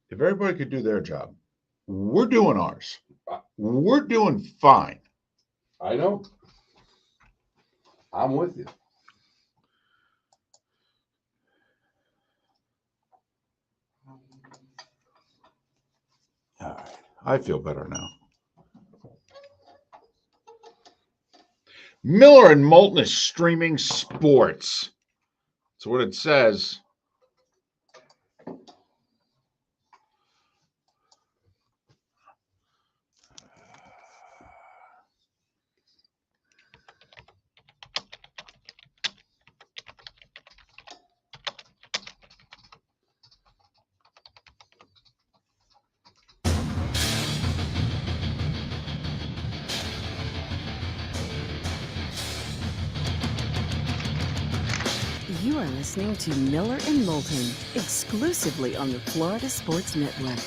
If everybody could do their job, we're doing ours. We're doing fine. I know. I'm with you. All right. I feel better now. Miller and Moulton is streaming sports. That's what it says. You are listening to Miller and Moulton, exclusively on the Florida Sports Network.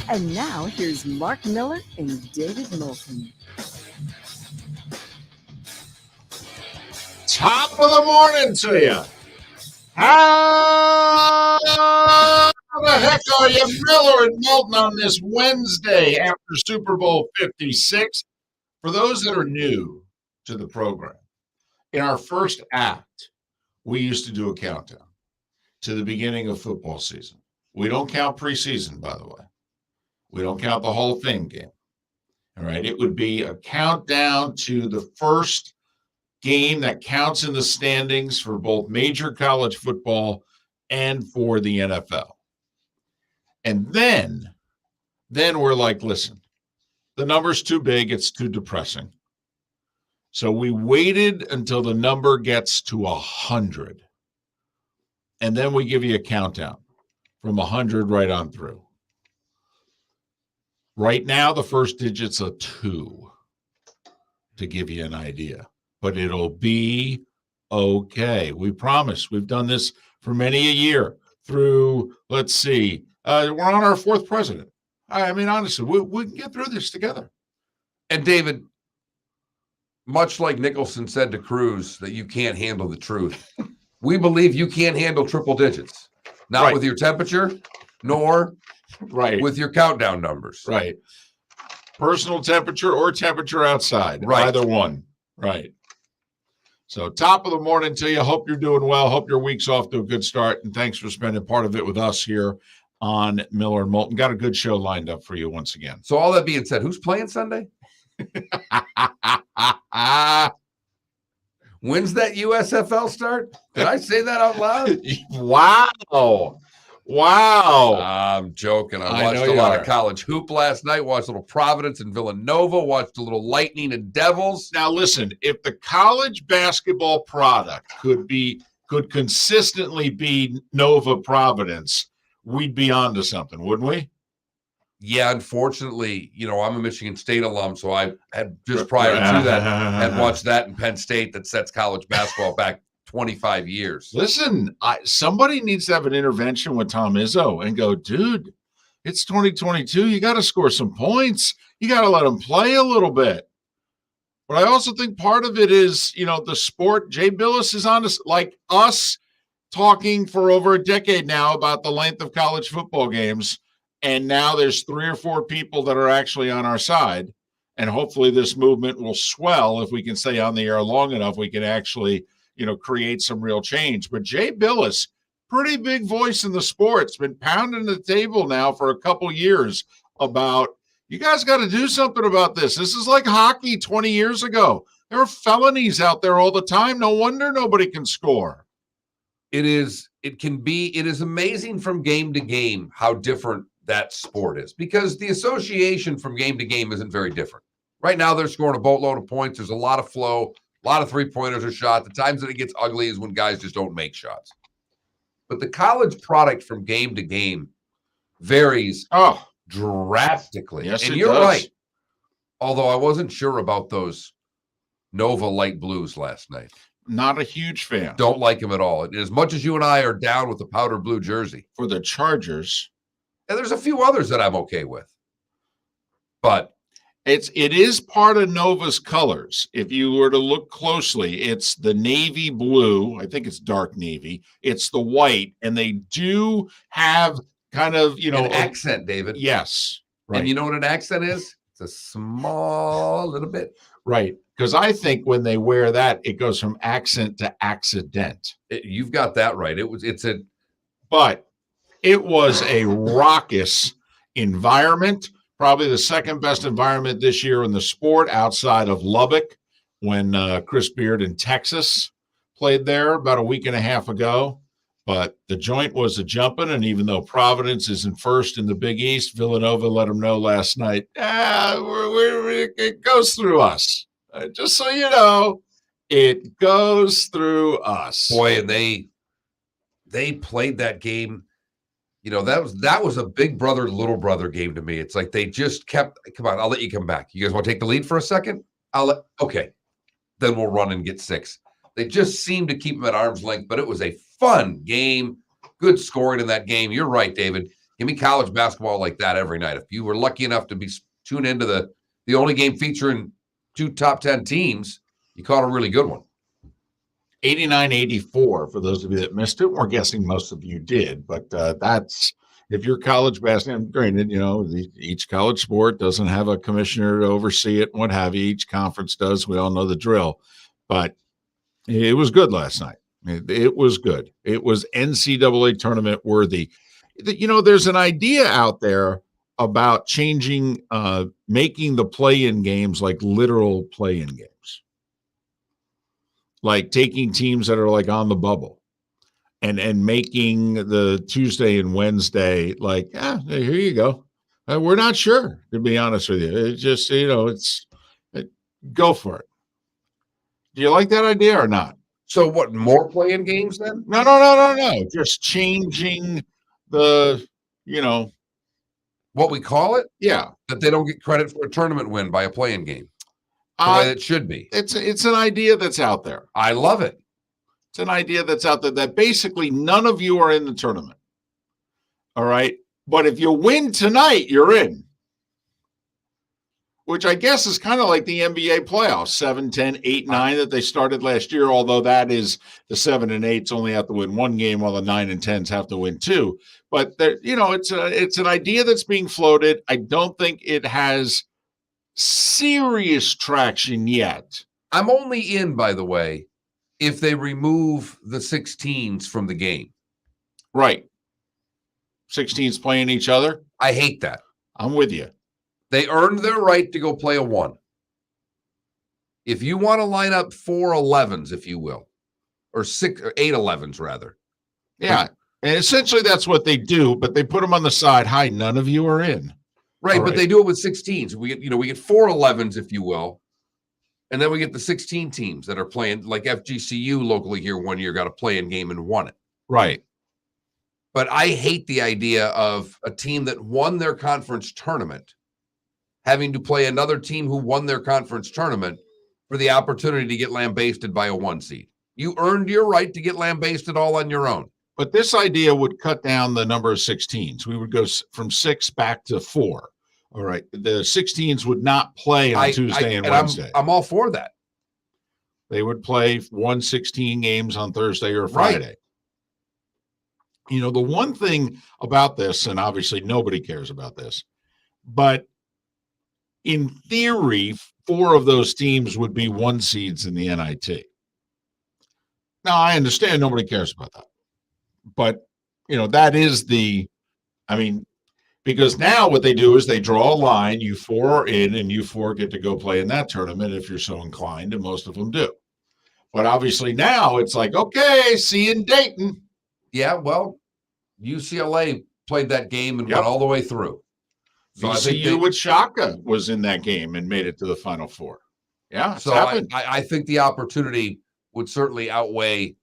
And now, here's Mark Miller and David Moulton. Top of the morning to you. How the heck are you, Miller and Moulton, on this Wednesday after Super Bowl 56? For those that are new to the program, in our first act, we used to do a countdown to the beginning of football season. We don't count preseason, by the way. We don't count the Hall of Fame game. All right. It would be a countdown to the first game that counts in the standings for both major college football and for the NFL. And then we're like, listen, the number's too big. It's too depressing. So we waited until the number gets to 100. And then we give you a countdown from 100 right on through. Right now, the first digit's a 2 to give you an idea. But it'll be okay. We promise. We've done this for many a year through, let's see, we're on our 4th president. I mean, honestly, we can get through this together. And David, much like Nicholson said to Cruz that you can't handle the truth, we believe you can't handle triple digits. Not with your temperature, nor with your countdown numbers. Right. Personal temperature or temperature outside. Right. Either one. Right. So top of the morning to you. Hope you're doing well. Hope your week's off to a good start. And thanks for spending part of it with us here on Miller and Moulton. Got a good show lined up for you once again. So all that being said, who's playing Sunday? When's that USFL start? Did I say that out loud? Wow. I'm joking. I watched a lot of college hoop last night, watched a little Providence and Villanova, watched a little Lightning and Devils. Now listen, if the college basketball product could consistently be Nova Providence, we'd be on to something, wouldn't we? Yeah, unfortunately, I'm a Michigan State alum, so I had just prior to that had watched that in Penn State that sets college basketball back 25 years. Listen, somebody needs to have an intervention with Tom Izzo and go, dude, it's 2022. You got to score some points. You got to let him play a little bit. But I also think part of it is, the sport. Jay Billis is on this, like us talking for over a decade now about the length of college football games. And now there's 3 or 4 people that are actually on our side. And hopefully this movement will swell. If we can stay on the air long enough, we can actually, create some real change. But Jay Billis, pretty big voice in the sports, been pounding the table now for a couple years about, you guys got to do something about this. This is like hockey 20 years ago. There are felonies out there all the time. No wonder nobody can score. It is amazing from game to game how different that sport is, because the association from game to game isn't very different. Right now, they're scoring a boatload of points. There's a lot of flow, a lot of three-pointers are shot. The times that it gets ugly is when guys just don't make shots. But the college product from game to game varies drastically. Yes, and it you're does. right. Although I wasn't sure about those Nova light blues last night. Not a huge fan. Don't like them at all. As much as you and I are down with the powder blue jersey. For the Chargers. And there's a few others that I'm okay with. But it is part of Nova's colors. If you were to look closely, it's the navy blue. I think it's dark navy. It's the white. And they do have kind of, An accent, David. Yes. Right. And you know what an accent is? It's a small little bit. Right. Because I think when they wear that, it goes from accent to accident. You've got that right. But it was a raucous environment, probably the second best environment this year in the sport outside of Lubbock when Chris Beard in Texas played there about a week and a half ago. But the joint was a jumping, and even though Providence is in first in the Big East, Villanova let them know last night, it goes through us. Just so you know, it goes through us. Boy, and they played that game. That was a big brother, little brother game to me. It's like they just kept, come on, I'll let you come back. You guys want to take the lead for a second? Okay. Then we'll run and get 6. They just seemed to keep them at arm's length, but it was a fun game. Good scoring in that game. You're right, David. Give me college basketball like that every night. If you were lucky enough to be tuned into the only game featuring 2 top 10 teams, you caught a really good one. 89-84 for those of you that missed it. We're guessing most of you did, but that's if you're college basketball. Granted, each college sport doesn't have a commissioner to oversee it and what have you. Each conference does. We all know the drill, but it was good last night. It was good. It was NCAA tournament worthy. There's an idea out there about changing, making the play-in games like literal play-in games. Like taking teams that are like on the bubble and making the Tuesday and Wednesday like, here you go. We're not sure, to be honest with you. It's just, go for it. Do you like that idea or not? So what, more play-in games then? No. Just changing the, what we call it? Yeah. That they don't get credit for a tournament win by a play-in game. The way it should be. It's an idea that's out there. I love it. It's an idea that's out there that basically none of you are in the tournament. All right. But if you win tonight, you're in. Which I guess is kind of like the NBA playoffs, 7, 10, 8, 9 that they started last year, although that is the 7 and 8s only have to win 1 game while the 9 and 10s have to win 2. But it's an idea that's being floated. I don't think it has serious traction yet. I'm only in, by the way, if they remove the 16s from the game. Right. 16s playing each other. I hate that. I'm with you. They earned their right to go play a 1. If you want to line up 4 11s, if you will, or 6 or 8 11s rather. Yeah. And essentially that's what they do, but they put them on the side. Hi, none of you are in. Right, but they do it with 16s. We get 4 11s, if you will, and then we get the 16 teams that are playing, like FGCU locally here one year got a play-in game and won it. Right. But I hate the idea of a team that won their conference tournament having to play another team who won their conference tournament for the opportunity to get lambasted by a 1 seed. You earned your right to get lambasted all on your own. But this idea would cut down the number of 16s. We would go from 6 back to 4. All right. The 16s would not play on Tuesday and Wednesday. I'm all for that. They would play 16 games on Thursday or Friday. Right. The one thing about this, and obviously nobody cares about this, but in theory, 4 of those teams would be 1 seeds in the NIT. Now, I understand nobody cares about that. But, that is because now what they do is they draw a line, you 4 are in, and you 4 get to go play in that tournament if you're so inclined, and most of them do. But obviously now it's like, okay, see you in Dayton. Yeah, well, UCLA played that game and went all the way through. So VCU with Shaka was in that game and made it to the Final Four. Yeah, so I think the opportunity would certainly outweigh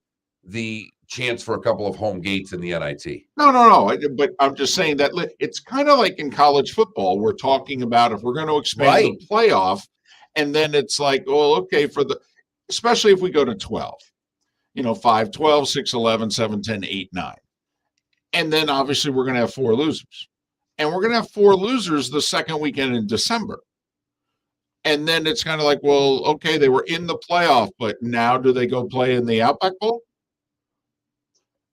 the chance for a couple of home gates in the NIT. No. But I'm just saying that it's kind of like in college football. We're talking about if we're going to expand the playoff, and then it's like, well, okay, especially if we go to 12, 5, 12, 6, 11, 7, 10, 8, 9. And then obviously we're going to have 4 losers. And we're going to have 4 losers the second weekend in December. And then it's kind of like, well, okay, they were in the playoff, but now do they go play in the Outback Bowl?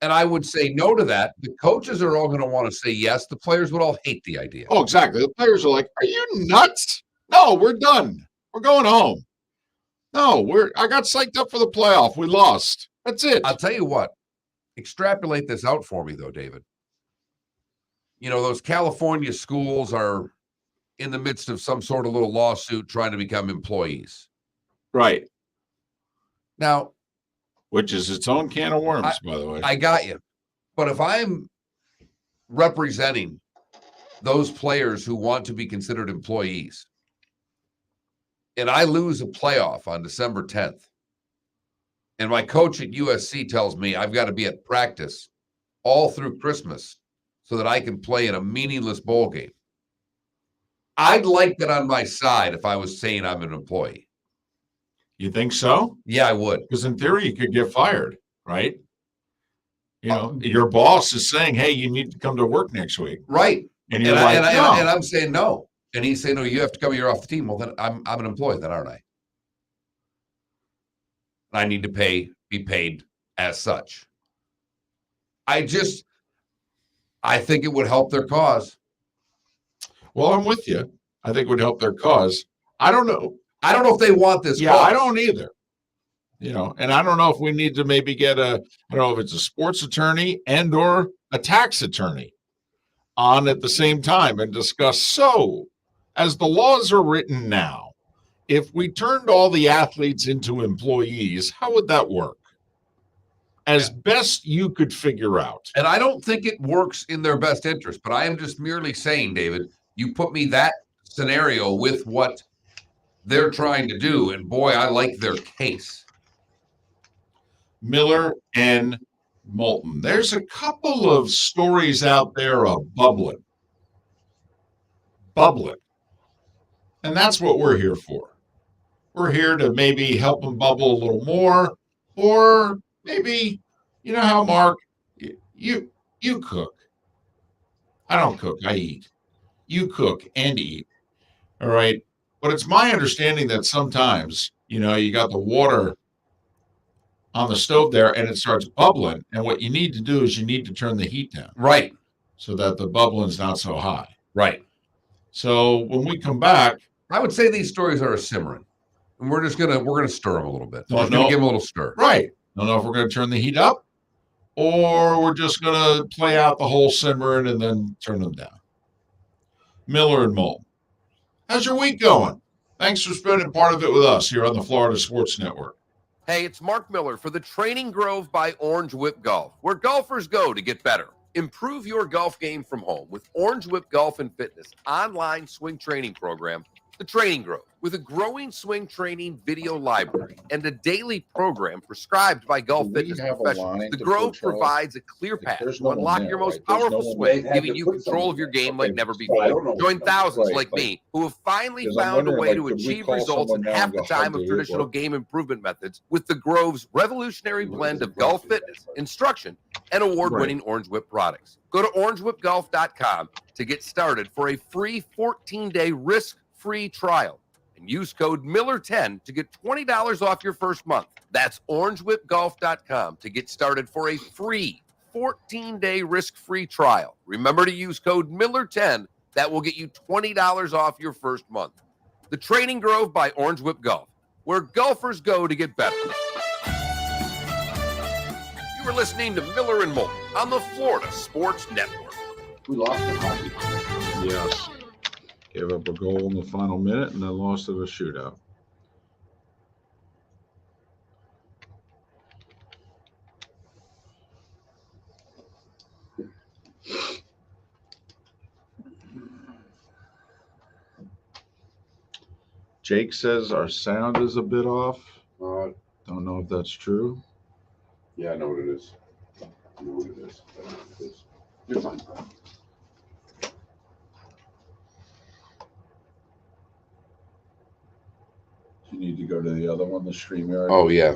And I would say no to that. The coaches are all going to want to say yes. The players would all hate the idea. Oh, exactly. The players are like, "Are you nuts? No, we're done. We're going home. No, I got psyched up for the playoff. We lost. That's it." I'll tell you what. Extrapolate this out for me, though, David. Those California schools are in the midst of some sort of little lawsuit trying to become employees. Right. Now, which is its own can of worms, by the way. I got you. But if I'm representing those players who want to be considered employees, and I lose a playoff on December 10th, and my coach at USC tells me I've got to be at practice all through Christmas so that I can play in a meaningless bowl game, I'd like that on my side if I was saying I'm an employee. You think so? Yeah, I would. Because in theory, you could get fired, right? Your boss is saying, "Hey, you need to come to work next week." Right. And you're like, "No." And I'm saying no. And he's saying, "No, you have to come. You're off the team." Well, then I'm an employee, then, aren't I? I need to be paid as such. I think it would help their cause. Well, I'm with you. I think it would help their cause. I don't know. I don't know if they want this. Yeah, cause. I don't either. And I don't know if we need to maybe get I don't know if it's a sports attorney and or a tax attorney on at the same time and discuss. So, as the laws are written now, if we turned all the athletes into employees, how would that work? As best you could figure out. And I don't think it works in their best interest, but I am just merely saying, David, you put me that scenario with what they're trying to do, and boy, I like their case. Miller and Moulton. There's a couple of stories out there of bubbling. And that's what we're here for. We're here to maybe help them bubble a little more, or maybe, how, Mark, you cook. I don't cook, I eat. You cook and eat. All right. But it's my understanding that sometimes, you got the water on the stove there and it starts bubbling. And what you need to do is you need to turn the heat down. Right. So that the bubbling's not so high. Right. So when we come back, I would say these stories are a simmering. And we're gonna stir them a little bit. We're gonna give them a little stir. Right. Don't know if we're gonna turn the heat up or we're just gonna play out the whole simmering and then turn them down. Miller and Moulton. How's your week going? Thanks for spending part of it with us here on the Florida Sports Network. Hey, it's Mark Miller for the Training Grove by Orange Whip Golf, where golfers go to get better. Improve your golf game from home with Orange Whip Golf and Fitness online swing training program, The Training Grove. With a growing swing training video library and a daily program prescribed by golf fitness professionals, The Grove provides a clear path to unlock your most powerful swing, giving you control of your game like never before. Join thousands like me who have finally found a way to achieve results in half the time of traditional game improvement methods with The Grove's revolutionary blend of golf fitness, instruction, and award-winning Orange Whip products. Go to orangewhipgolf.com to get started for a free 14-day risk-free trial. And use code Miller10 to get $20 off your first month. That's orangewhipgolf.com to get started for a free 14-day risk-free trial. Remember to use code Miller10. That will get you $20 off your first month. The Training Grove by Orange Whip Golf, where golfers go to get better. You are listening to Miller and Moulton on the Florida Sports Network. We lost the hockey. Yes. Gave up a goal in the final minute and then lost to a shootout. Jake says our sound is a bit off. Don't know if that's true. Yeah, I know what it is. I know what it is. You're fine. You need to go to the other one, the StreamYard. Oh, yeah.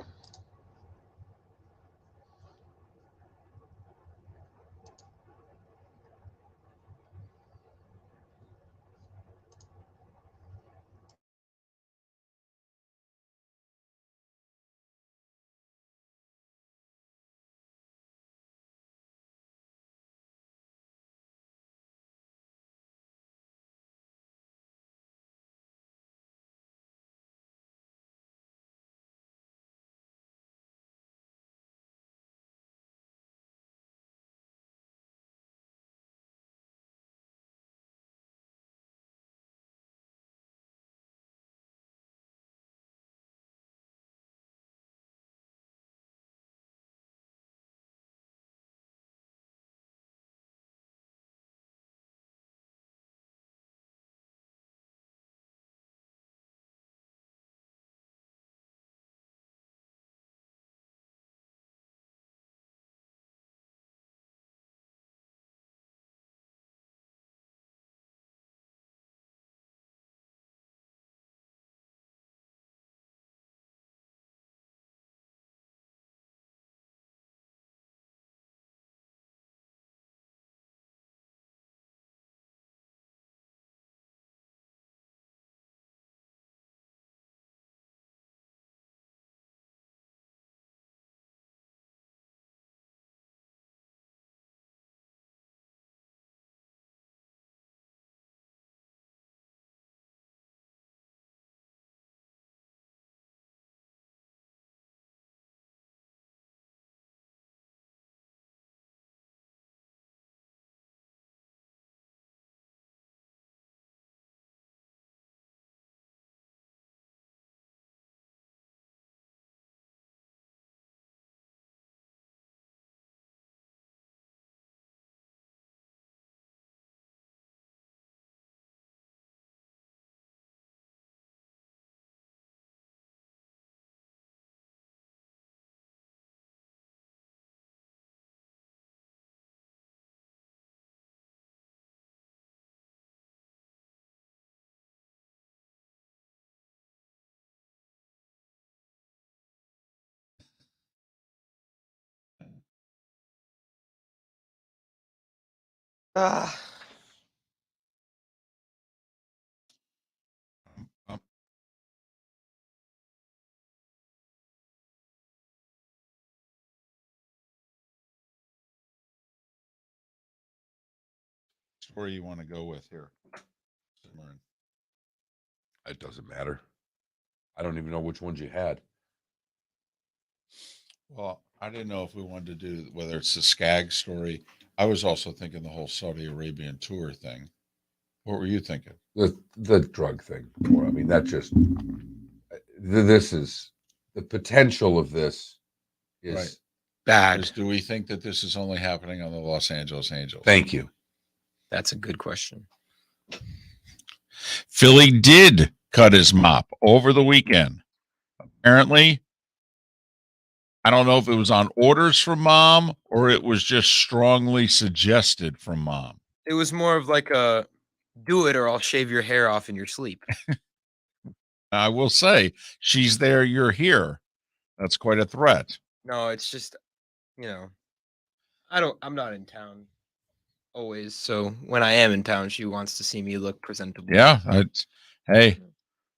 Where you want to go with here? It doesn't matter. I don't even know which ones you had. Well, I didn't know if we wanted to do whether it's the Skaggs story. I was also thinking the whole Saudi Arabian tour thing. What were you thinking? The drug thing. I mean, that just this is the potential of this is Right. Bad. Do we think that this is only happening on the Los Angeles Angels? Thank you. That's a good question. Philly did cut his mop over the weekend. Apparently, I don't know if it was on orders from mom or it was just strongly suggested from mom. It was more of like a do it or I'll shave your hair off in your sleep. I will say, she's there, you're here. That's quite a threat. No, it's just, I'm not in town always. So when I am in town, she wants to see me look presentable. Yeah. Hey,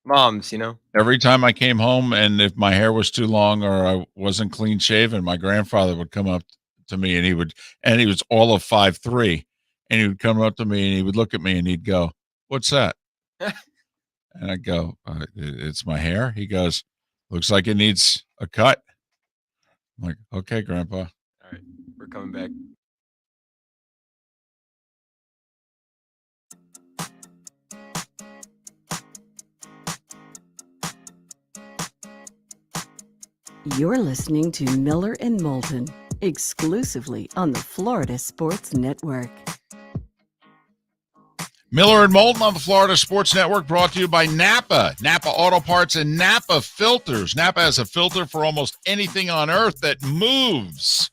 moms, every time I came home and if my hair was too long or I wasn't clean shaven, my grandfather would come up to me and he was all of 5'3", and he would come up to me and he would look at me and he'd go, "What's that?" And I go, "It's my hair." He goes, "Looks like it needs a cut." I'm like, "Okay, Grandpa." All right, we're coming back. You're listening to Miller and Moulton, exclusively on the Florida Sports Network. Miller and Moulton on the Florida Sports Network, brought to you by Napa Auto Parts and Napa Filters. Napa has a filter for almost anything on earth that moves,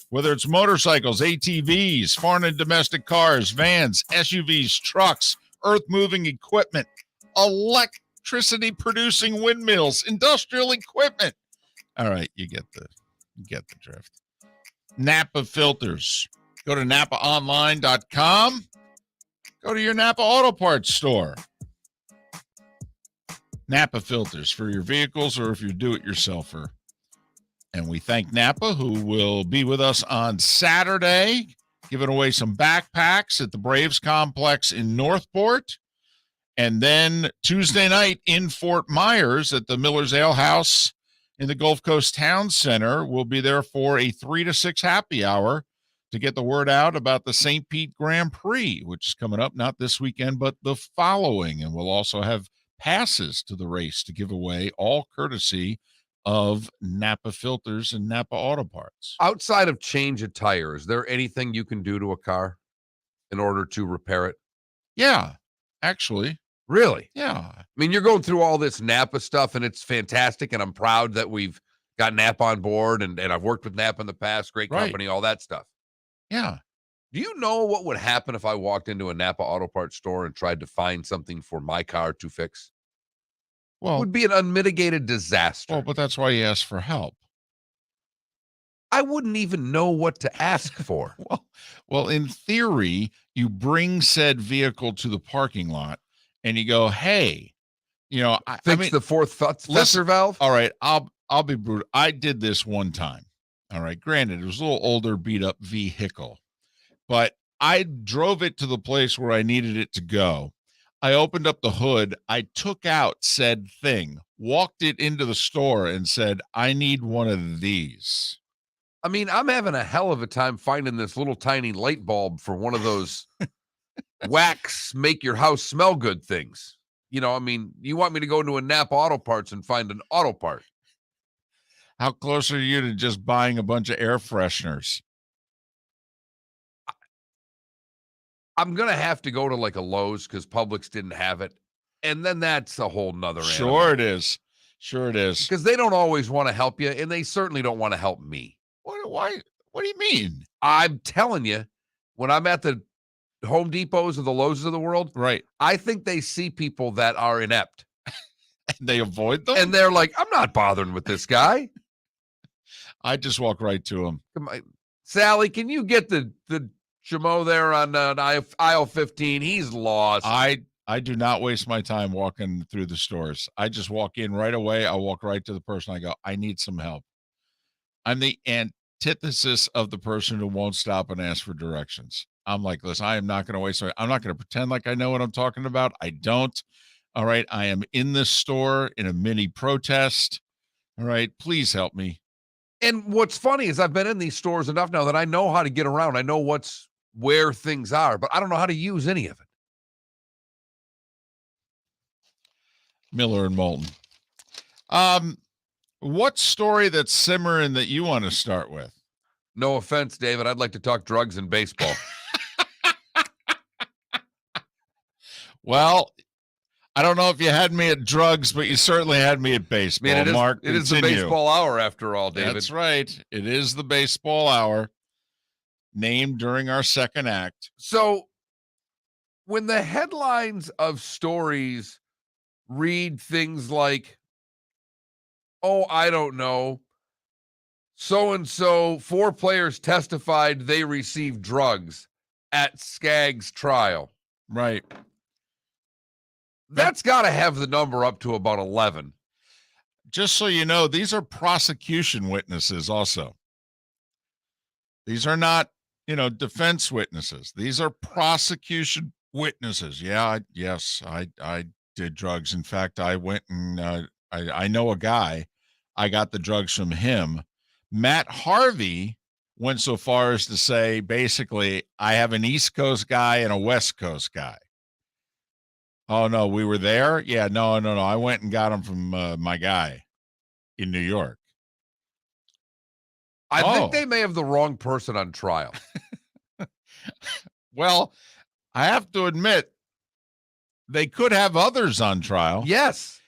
whether it's motorcycles, ATVs, foreign and domestic cars, vans, SUVs, trucks, earth-moving equipment, electricity-producing windmills, industrial equipment. All right, you get the drift. Napa Filters. Go to NapaOnline.com. Go to your Napa Auto Parts store. Napa Filters for your vehicles or if you do-it-yourselfer. And we thank Napa, who will be with us on Saturday, giving away some backpacks at the Braves Complex in Northport. And then Tuesday night in Fort Myers at the Miller's Ale House in the Gulf Coast Town Center. We'll be there for a 3 to 6 happy hour to get the word out about the St. Pete Grand Prix, which is coming up not this weekend, but the following. And we'll also have passes to the race to give away, all courtesy of Napa Filters and Napa Auto Parts. Outside of change of tire, is there anything you can do to a car in order to repair it? Yeah, actually. Really? Yeah. I mean, you're going through all this Napa stuff, and it's fantastic, and I'm proud that we've got Napa on board, and I've worked with Napa in the past, great company, all that stuff. Yeah. Do you know what would happen if I walked into a Napa Auto Parts store and tried to find something for my car to fix? Well, it would be an unmitigated disaster. Well, but that's why you ask for help. I wouldn't even know what to ask for. Well, in theory, you bring said vehicle to the parking lot and you go, "Hey, fix the fourth filter valve." All right, I'll be brutal. I did this one time. All right, granted, it was a little older, beat up vehicle, but I drove it to the place where I needed it to go. I opened up the hood. I took out said thing, walked it into the store and said, "I need one of these." I mean, I'm having a hell of a time finding this little tiny light bulb for one of those wax, make your house smell good things. I mean, you want me to go into a Napa Auto Parts and find an auto part. How close are you to just buying a bunch of air fresheners? I'm going to have to go to like a Lowe's because Publix didn't have it. And then that's a whole nother animal. Sure it is. Because they don't always want to help you, and they certainly don't want to help me. Why? What do you mean? I'm telling you, when I'm at the Home Depots or the Lowe's of the world, right, I think they see people that are inept. And they avoid them? And they're like, "I'm not bothering with this guy." I just walk right to him. Come on, Sally, can you get the Shamo there on aisle 15. He's lost. I do not waste my time walking through the stores. I just walk in right away. I walk right to the person. I go, I need some help. I'm the antithesis of the person who won't stop and ask for directions. I'm like, listen, I am not going to waste I'm not going to pretend like I know what I'm talking about. I don't. All right. I am in this store in a mini protest. All right. Please help me. And what's funny is I've been in these stores enough now that I know how to get around. I know where things are, but I don't know how to use any of it. Miller and Moulton. What story that's simmering that you want to start with? No offense, David. I'd like to talk drugs and baseball. Well, I don't know if you had me at drugs, but you certainly had me at baseball. Man, Mark, it is the baseball hour after all, David. That's right. It is the baseball hour, named during our second act. So when the headlines of stories read things like, oh, I don't know, so-and-so, 4 players testified they received drugs at Skaggs' trial. Right. That's got to have the number up to about 11. Just so you know, these are prosecution witnesses also. These are not, defense witnesses. These are prosecution witnesses. Yeah, I did drugs. In fact, I went and I know a guy. I got the drugs from him. Matt Harvey went so far as to say, basically, I have an East Coast guy and a West Coast guy. Oh, no, we were there? Yeah, no. I went and got them from my guy in New York. I think they may have the wrong person on trial. Well, I have to admit, they could have others on trial. Yes.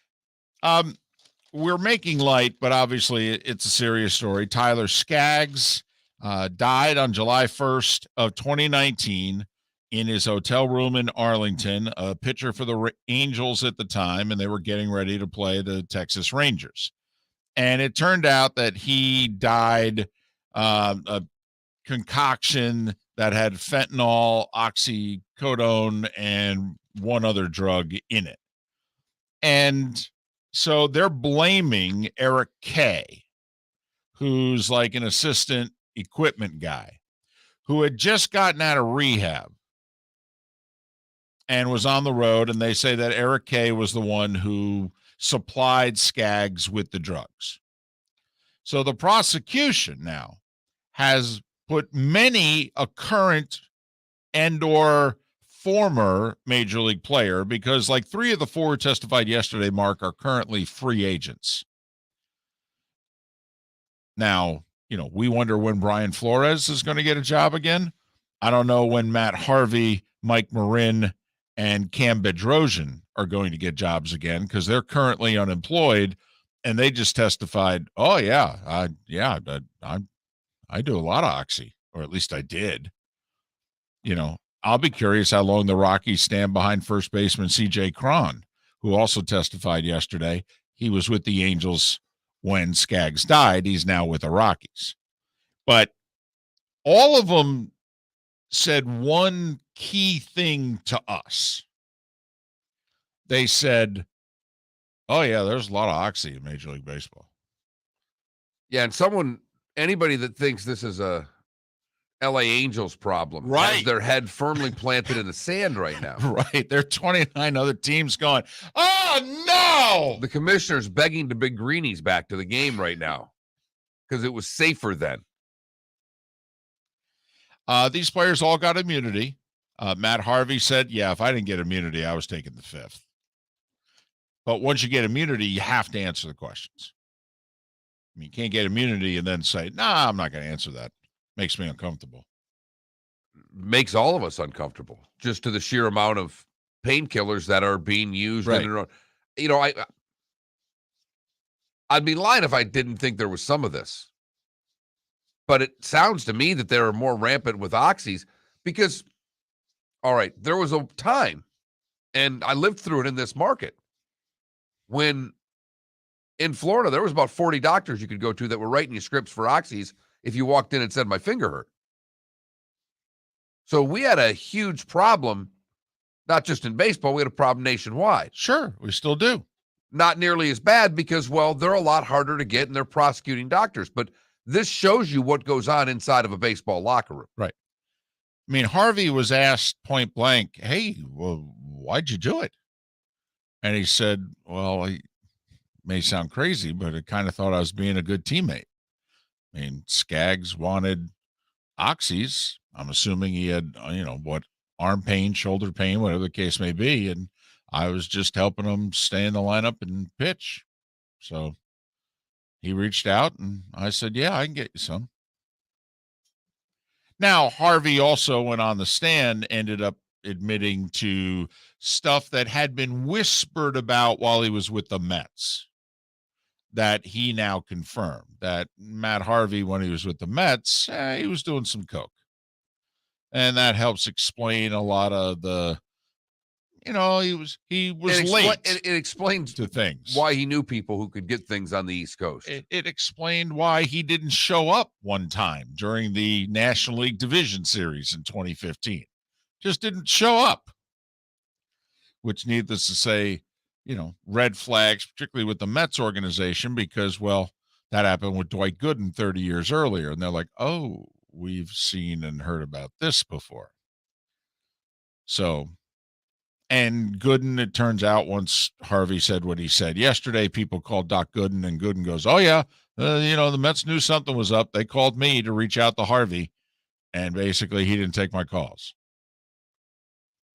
We're making light, but obviously it's a serious story. Tyler Skaggs died on July 1st of 2019 in his hotel room in Arlington, a pitcher for the Angels at the time, and they were getting ready to play the Texas Rangers. And it turned out that he died a concoction that had fentanyl, oxycodone, and one other drug in it. And so they're blaming Eric Kay, who's like an assistant equipment guy who had just gotten out of rehab and was on the road. And they say that Eric Kay was the one who supplied Skaggs with the drugs. So the prosecution now has put many a current and or former major league player, because like 3 of the 4 who testified yesterday, Mark, are currently free agents. Now, we wonder when Brian Flores is going to get a job again. I don't know when Matt Harvey, Mike Marin, and Cam Bedrosian are going to get jobs again, because they're currently unemployed, and they just testified, oh, yeah, I do a lot of oxy, or at least I did. I'll be curious how long the Rockies stand behind first baseman C.J. Cron, who also testified yesterday. He was with the Angels when Skaggs died. He's now with the Rockies. But all of them said one key thing to us. They said, oh, yeah, there's a lot of oxy in Major League Baseball. Yeah, and anybody that thinks this is a LA Angels problem, right, has their head firmly planted in the sand right now. Right. There are 29 other teams going, oh, no! The commissioner's begging the big greenies back to the game right now because it was safer then. These players all got immunity. Matt Harvey said, yeah, if I didn't get immunity, I was taking the 5th. But once you get immunity, you have to answer the questions. I mean, you can't get immunity and then say, nah, I'm not going to answer that. Makes me uncomfortable. Makes all of us uncomfortable, just to the sheer amount of painkillers that are being used. Right. I'd be lying if I didn't think there was some of this. But it sounds to me that there are more rampant with oxys because, all right, there was a time, and I lived through it in this market, when in Florida, there was about 40 doctors you could go to that were writing you scripts for oxys if you walked in and said, my finger hurt. So we had a huge problem, not just in baseball, we had a problem nationwide. Sure, we still do. Not nearly as bad because, well, they're a lot harder to get and they're prosecuting doctors. But this shows you what goes on inside of a baseball locker room. Right. I mean, Harvey was asked point blank, hey, well, why'd you do it? And he said, well, he may sound crazy, but I kind of thought I was being a good teammate. I mean, Skaggs wanted oxys. I'm assuming he had, arm pain, shoulder pain, whatever the case may be. And I was just helping him stay in the lineup and pitch. So he reached out and I said, yeah, I can get you some. Now, Harvey also went on the stand, ended up admitting to stuff that had been whispered about while he was with the Mets that he now confirmed. That Matt Harvey, when he was with the Mets, he was doing some coke. And that helps explain a lot of the, he was late. It explains to things. Why he knew people who could get things on the East Coast. It explained why he didn't show up one time during the National League Division Series in 2015. Just didn't show up. Which, needless to say, red flags, particularly with the Mets organization, because, well, that happened with Dwight Gooden 30 years earlier. And they're like, oh, we've seen and heard about this before. So, and Gooden, it turns out, once Harvey said what he said yesterday, people called Doc Gooden, and Gooden goes, oh, yeah, the Mets knew something was up. They called me to reach out to Harvey, and basically he didn't take my calls.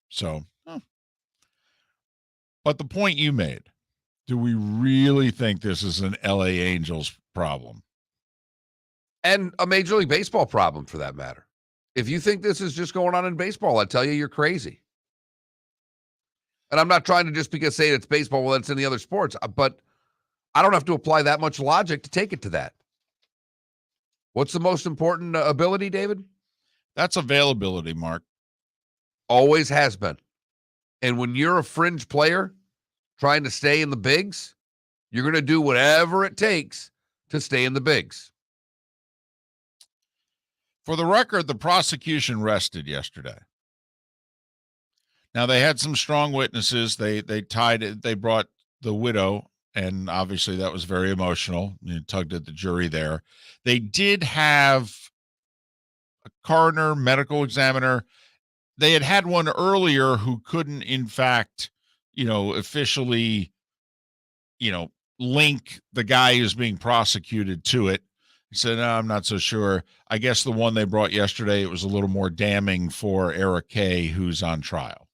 So, but the point you made, do we really think this is an LA Angels problem? And a Major League Baseball problem, for that matter. If you think this is just going on in baseball, I tell you, you're crazy. And I'm not trying to just because say it's baseball, well, it's in the other sports, but I don't have to apply that much logic to take it to that. What's the most important ability, David? That's availability, Mark. Always has been. And when you're a fringe player trying to stay in the bigs, you're going to do whatever it takes to stay in the bigs. For the record, the prosecution rested yesterday. Now, they had some strong witnesses. They brought the widow, and obviously that was very emotional. You tugged at the jury there. They did have a coroner, medical examiner. They had one earlier who couldn't, in fact, officially, link the guy who's being prosecuted to it. He said, no, I'm not so sure. I guess the one they brought yesterday, it was a little more damning for Eric Kay, who's on trial.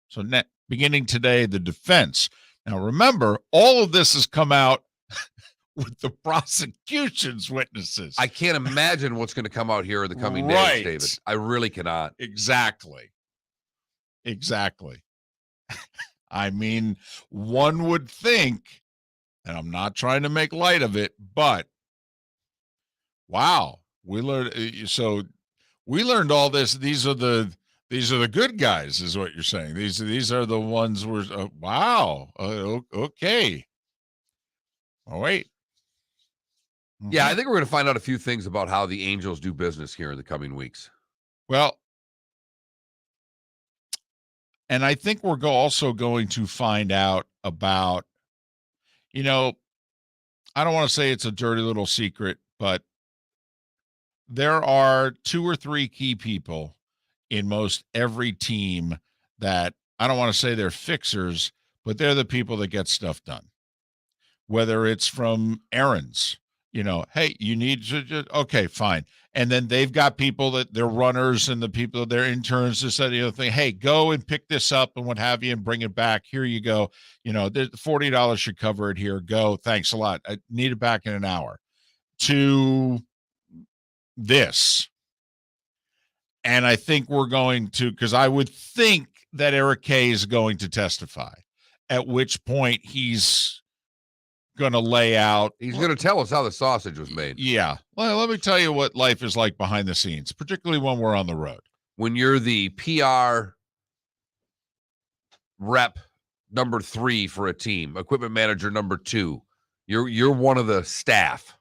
So beginning today, the defense. Now, remember, all of this has come out with the prosecution's witnesses. I can't imagine what's going to come out here in the coming days, David. I really cannot. Exactly. I mean, one would think, and I'm not trying to make light of it, but wow, we learned. So we learned all this. These are the good guys, is what you're saying. These are the ones where, wow. Okay. Oh, wait. Yeah, I think we're going to find out a few things about how the Angels do business here in the coming weeks. Well, and I think we're also going to find out about, I don't want to say it's a dirty little secret, but there are 2 or 3 key people in most every team that, I don't want to say they're fixers, but they're the people that get stuff done. Whether it's from errands, hey, you need to, okay, fine. And then they've got people that they're runners and the people, they're interns, this, that, the other thing. Hey, go and pick this up and what have you and bring it back. Here you go. $40 should cover it here. Go. Thanks a lot. I need it back in an hour. To this. And I think we're going to, because I would think that Eric Kay is going to testify, at which point he's going to lay out. He's going to tell us how the sausage was made. Yeah. Well, let me tell you what life is like behind the scenes, particularly when we're on the road. When you're the PR rep number 3 for a team, equipment manager number 2, you're one of the staff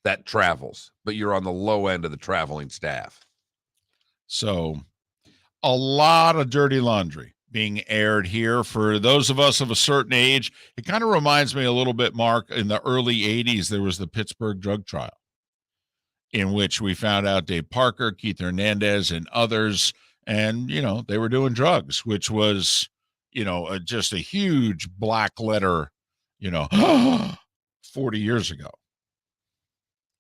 that travels, but you're on the low end of the traveling staff. So a lot of dirty laundry being aired here. For those of us of a certain age, it kind of reminds me a little bit, Mark, in the early 80s, there was the Pittsburgh drug trial in which we found out Dave Parker, Keith Hernandez, and others, and, they were doing drugs, which was, just a huge black letter, 40 years ago.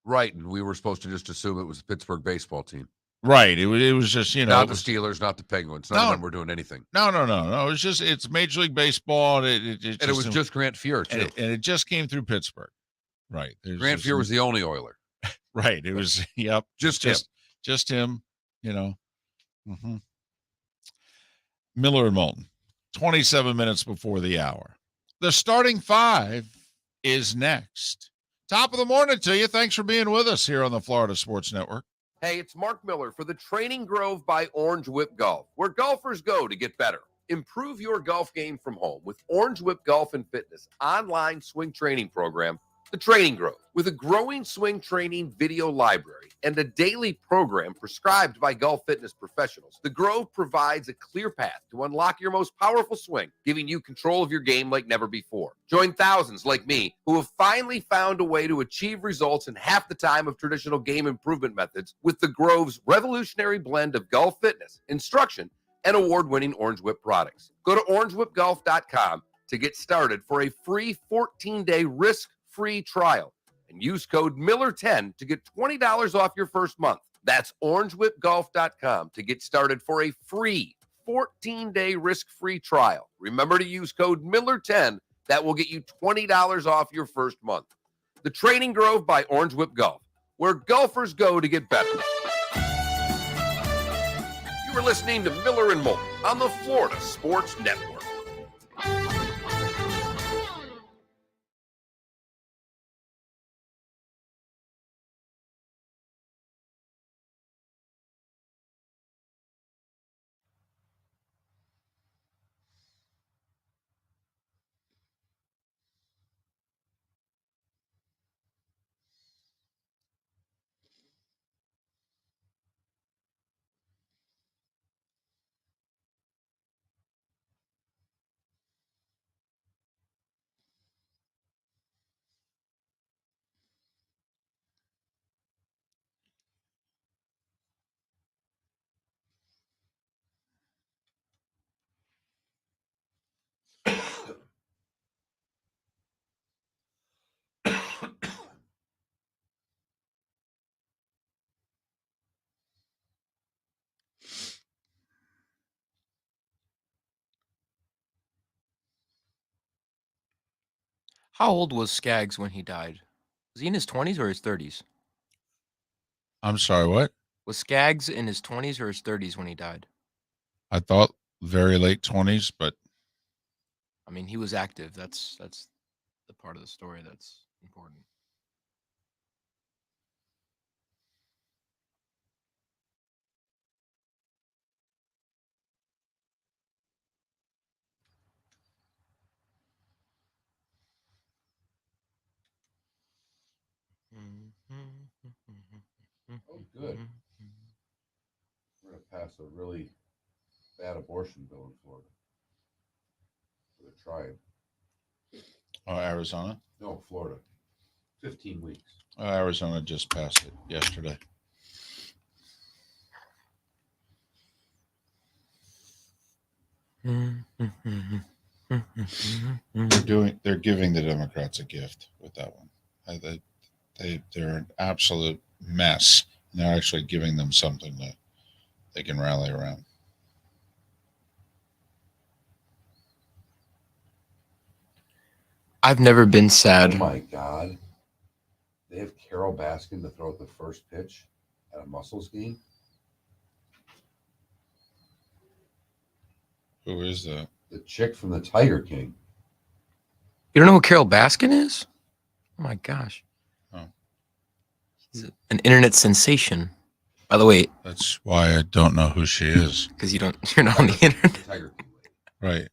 Right, and we were supposed to just assume it was the Pittsburgh baseball team. Right. It was just, not the Steelers, not the Penguins. None of them were doing anything. No. It's Major League Baseball. And it was just Grant Fuhr, too. And it just came through Pittsburgh. Right. Grant Fuhr was the only Oiler. Right. It was, yep. Just him, Mm-hmm. Miller and Moulton, 27 minutes before the hour. The starting five is next. Top of the morning to you. Thanks for being with us here on the Florida Sports Network. Hey, it's Mark Miller for the Training Grove by Orange Whip Golf, where golfers go to get better. Improve your golf game from home with Orange Whip Golf and Fitness online swing training program, The Training Grove. With a growing swing training video library and a daily program prescribed by golf fitness professionals, The Grove provides a clear path to unlock your most powerful swing, giving you control of your game like never before. Join thousands like me who have finally found a way to achieve results in half the time of traditional game improvement methods with The Grove's revolutionary blend of golf fitness, instruction, and award-winning Orange Whip products. Go to orangewhipgolf.com to get started for a free 14-day risk-free trial and use code Miller10 to get $20 off your first month. That's orangewhipgolf.com to get started for a free 14-day risk-free trial. Remember to use code Miller10. That will get you $20 off your first month. The Training Grove by Orange Whip Golf, where golfers go to get better. You are listening to Miller and Moulton on the Florida Sports Network. How old was Skaggs when he died? Was he in his 20s or his 30s? I'm sorry, what? Was Skaggs in his 20s or his 30s when he died? I thought very late 20s, but I mean, he was active. That's the part of the story that's important. Oh, good. We're going to pass a really bad abortion bill in Florida. We're trying. Arizona? No, Florida. 15 weeks. Arizona just passed it yesterday. They're giving the Democrats a gift with that one. They're an absolute mess. And they're actually giving them something that they can rally around. I've never been sad. Oh my God. They have Carol Baskin to throw at the first pitch at a Muscles game. Who is that? The chick from the Tiger King. You don't know who Carol Baskin is? Oh my gosh. Oh. He's an internet sensation. By the way, That's why I don't know who she is. because you're not on the internet. Tiger King. Right.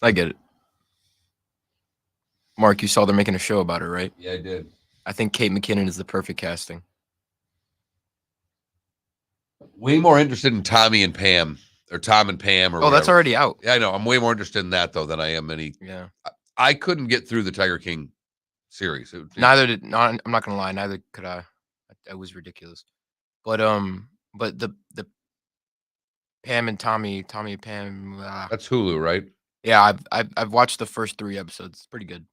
I get it. Mark, you saw they're making a show about her, right? Yeah, I did. I think Kate McKinnon is the perfect casting. Way more interested in Tommy and Pam, or Tom and Pam, or Oh, that's whatever. already out. Yeah, I know. I'm way more interested in that though than I am any. Yeah. I couldn't get through the Tiger King series. I'm I'm not gonna lie. Neither could I. It was ridiculous. But the Pam and Tommy and Pam. That's Hulu, right? Yeah, I've watched the first 3 episodes. It's pretty good.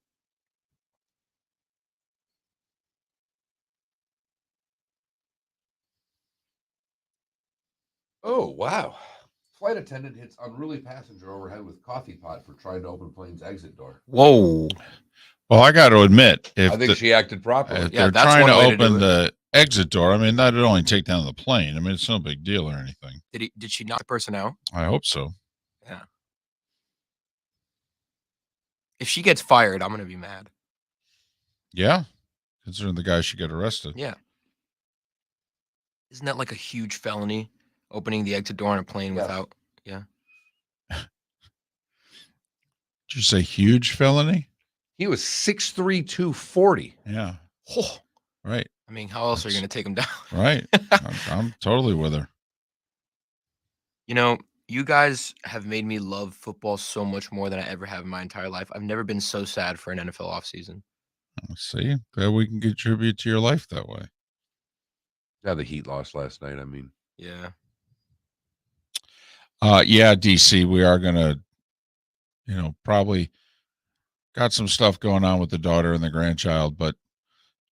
Oh wow! Flight attendant hits unruly passenger overhead with coffee pot for trying to open plane's exit door. Whoa. Well, I got to admit, I think she acted properly. if Yeah, they're that's trying one to way to do open it. the exit door, I mean, that'd only take down the plane. I mean, it's no big deal or anything. Did she knock the person out? I hope so. Yeah. If she gets fired, I'm gonna be mad. Yeah, considering the guy should get arrested. Yeah. Isn't that like a huge felony? Opening the exit door on a plane Yes. without. Yeah. Did you say huge felony? He was 6'3", 240. Yeah, Oh, right, I mean, how else are you gonna take him down? right. I'm totally with her. You know, you guys have made me love football so much more than I ever have in my entire life. I've never been so sad for an NFL offseason. See, glad we can contribute to your life that way. Yeah, the Heat lost last night. I mean, Yeah. Yeah, DC, we are gonna, probably got some stuff going on with the daughter and the grandchild, but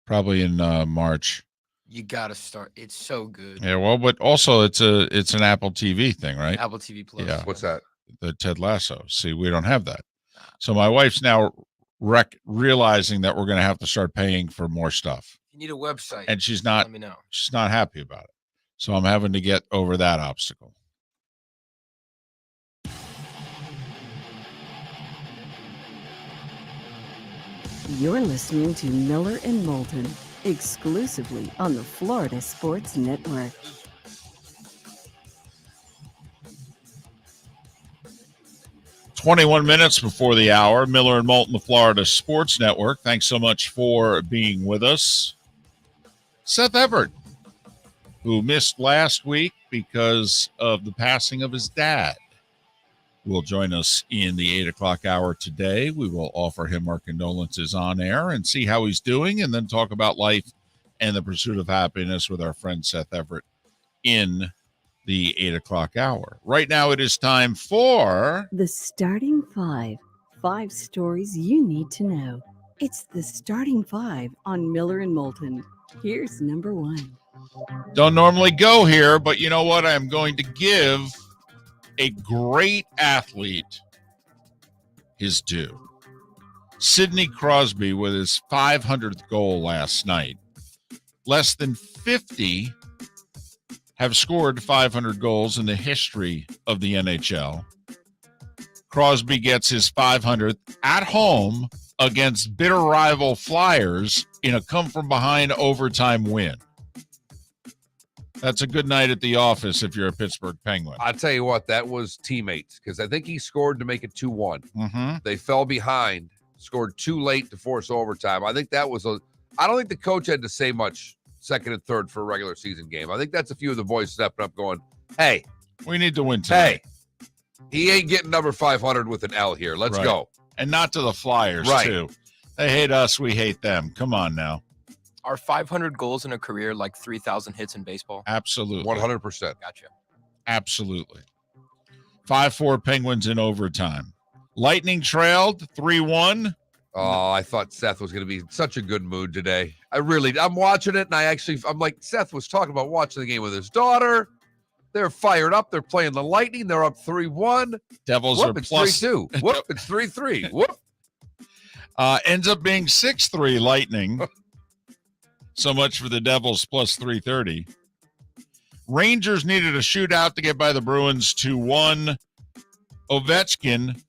probably in March. You gotta start. It's so good. Yeah, well, but also it's an Apple TV thing, right? Apple TV Plus. Yeah. what's that? The Ted Lasso. See, we don't have that. So my wife's now realizing that we're going to have to start paying for more stuff, You need a website. and she's Let not me know. happy about it. So I'm having to get over that obstacle. You're listening to Miller and Moulton, exclusively on the Florida Sports Network. "21 minutes before the hour, Miller and Moulton, the Florida Sports Network. Thanks so much for being with us. Seth Everett, who missed last week because of the passing of his dad, will join us in the 8 o'clock hour today. We will offer him our condolences on air and see how he's doing, and then talk about life and the pursuit of happiness with our friend Seth Everett in the 8 o'clock hour. Right now it is time for The Starting Five. 5 stories you need to know. It's the Starting Five on Miller and Moulton. Here's number 1. Don't normally go here, but you know what? I'm going to give a great athlete his due. Sidney Crosby with his 500th goal last night. Less than 50 have scored 500 goals in the history of the NHL. Crosby gets his 500th at home against bitter rival Flyers in a come-from-behind overtime win. That's a good night at the office if you're a Pittsburgh Penguin. I'll tell you what, that was teammates, because I think he scored to make it 2-1. Mm-hmm. They fell behind, scored too late to force overtime. I think that was I don't think the coach had to say much second and third for a regular season game. I think that's a few of the boys stepping up going, hey, We need to win tonight. hey, he ain't getting number 500 with an L here. Let's Right. go. And not to the Flyers, Right. too. They hate us. We hate them. Come on now. Are 500 goals in a career like 3,000 hits in baseball? Absolutely. 100%. Gotcha. Absolutely. 5-4 Penguins in overtime. Lightning trailed 3-1. Oh, I thought Seth was going to be in such a good mood today. I'm watching it, and I'm like, Seth was talking about watching the game with his daughter. They're fired up. They're playing the Lightning. They're up 3-1. Devils Whoop, are it's plus. 3-2. Whoop, it's 3-3. Whoop. Ends up being 6-3 Lightning. So much for the Devils plus 330. Rangers needed a shootout to get by the Bruins 2-1. Ovechkin,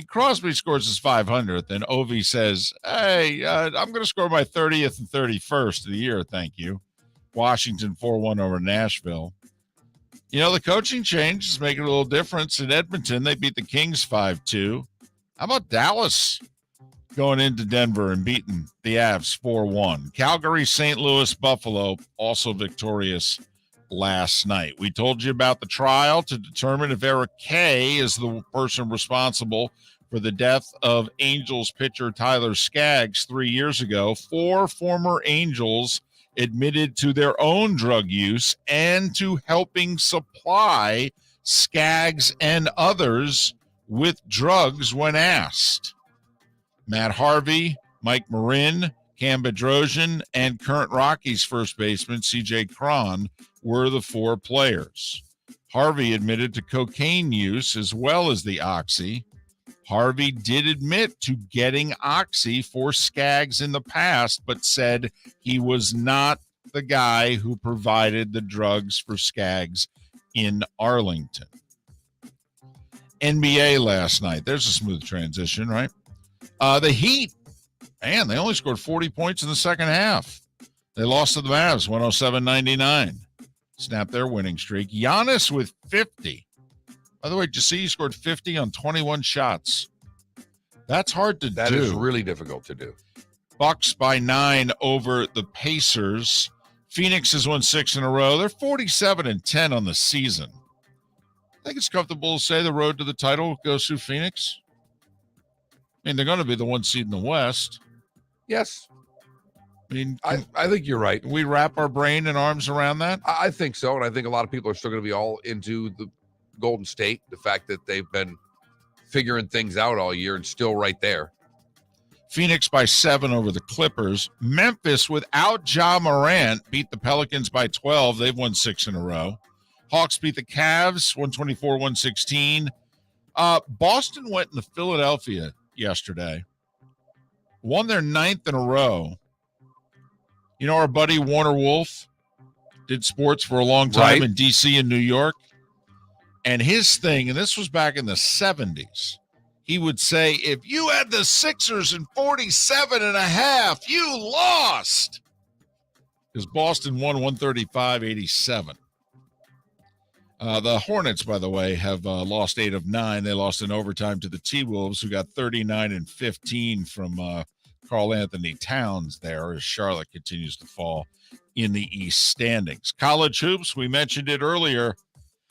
Crosby scores his 500th, and Ovi says, hey, I'm going to score my 30th and 31st of the year, thank you. Washington 4-1 over Nashville. The coaching change is making a little difference. In Edmonton, they beat the Kings 5-2. How about Dallas going into Denver and beating the Avs 4-1? Calgary, St. Louis, Buffalo, also victorious last night. We told you about the trial to determine if Eric Kay is the person responsible for the death of Angels pitcher Tyler Skaggs 3 years ago. 4 former Angels admitted to their own drug use and to helping supply Skaggs and others with drugs when asked. Matt Harvey, Mike Marin, Cam Bedrosian, and current Rockies first baseman C.J. Cron were the 4 players. Harvey admitted to cocaine use as well as the oxy. Harvey did admit to getting oxy for Skaggs in the past, but said he was not the guy who provided the drugs for Skaggs in Arlington. NBA last night. There's a smooth transition, right? The Heat, man, they only scored 40 points in the second half. They lost to the Mavs, 107-99. Snapped their winning streak. Giannis with 50. By the way, did you see he scored 50 on 21 shots? That's hard to do. That is really difficult to do. Bucks by 9 over the Pacers. Phoenix has won 6 in a row. They're 47-10 on the season. I think it's comfortable to say the road to the title goes through Phoenix. I mean, they're going to be the 1 seed in the West. Yes. I mean, I think you're right. we wrap our brain and arms around that? I think so, and I think a lot of people are still going to be all into the Golden State, the fact that they've been figuring things out all year and still right there. Phoenix by 7 over the Clippers. Memphis, without Ja Morant, beat the Pelicans by 12. They've won 6 in a row. Hawks beat the Cavs, 124-116. Boston went into Philadelphia yesterday. Won their 9th in a row. You know, our buddy Warner Wolf did sports for a long time in D.C. and New York. And his thing, and this was back in the 70s, he would say, if you had the Sixers in 47.5, you lost. Because Boston won 135-87. The Hornets, by the way, have lost 8 of 9. They lost in overtime to the T-Wolves, who got 39-15 from Karl Anthony Towns there, as Charlotte continues to fall in the East standings. College hoops, we mentioned it earlier.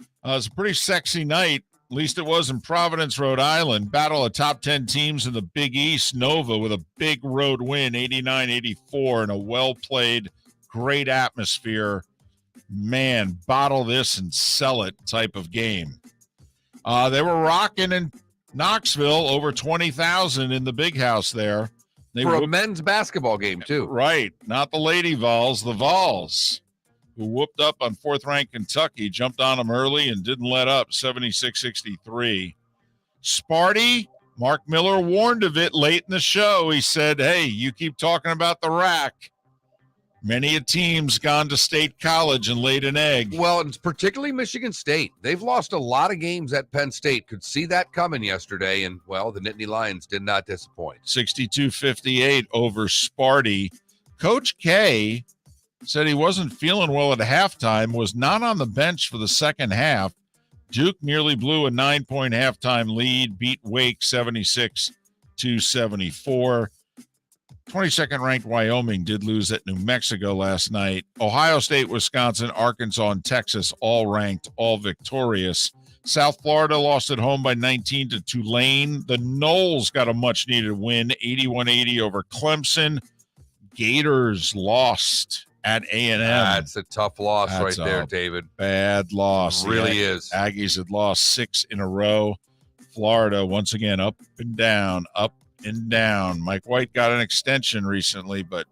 It was a pretty sexy night, at least it was in Providence, Rhode Island. Battle of top 10 teams in the Big East. Nova with a big road win, 89-84, and a well-played, great atmosphere. Man, bottle this and sell it type of game. They were rocking in Knoxville, over 20,000 in the big house there. For a men's basketball game, too. Right, not the Lady Vols, the Vols, who whooped up on 4th-ranked Kentucky, jumped on them early and didn't let up, 76-63. Sparty, Mark Miller warned of it late in the show. He said, hey, you keep talking about the rack. Many a team's gone to State College and laid an egg. Well, and particularly Michigan State. They've lost a lot of games at Penn State. Could see that coming yesterday, and, well, the Nittany Lions did not disappoint. 62-58 over Sparty. Coach K said he wasn't feeling well at halftime, was not on the bench for the second half. Duke nearly blew a 9-point halftime lead, beat Wake 76-74. 22nd ranked Wyoming did lose at New Mexico last night. Ohio State, Wisconsin, Arkansas, and Texas all ranked, all victorious. South Florida lost at home by 19 to Tulane. The Noles got a much-needed win, 81-80 over Clemson. Gators lost at A&M. That's a tough loss. That's right there, David. Bad loss. It really is. Aggies had lost 6 in a row. Florida, once again, up and down, up and down. Mike White got an extension recently, but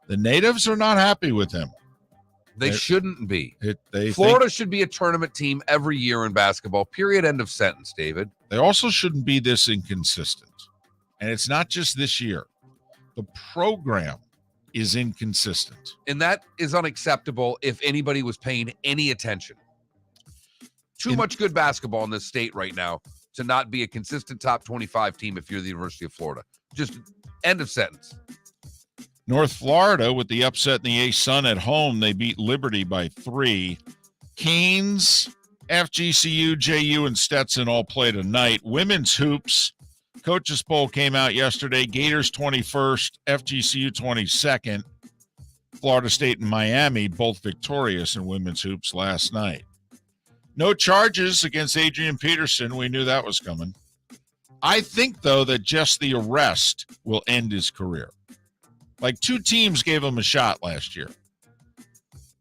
the natives are not happy with him. They shouldn't be. Florida should be a tournament team every year in basketball, period, end of sentence, David. They also shouldn't be this inconsistent. And it's not just this year. The program is inconsistent. And that is unacceptable if anybody was paying any attention. Too much good basketball in this state right now to not be a consistent top 25 team if you're the University of Florida. Just end of sentence. North Florida with the upset in the A-Sun at home. They beat Liberty by 3. Canes, FGCU, JU, and Stetson all played tonight. Women's hoops. Coaches poll came out yesterday. Gators 21st, FGCU 22nd. Florida State and Miami, both victorious in women's hoops last night. No charges against Adrian Peterson. We knew that was coming. I think, though, that just the arrest will end his career. Like 2 teams gave him a shot last year.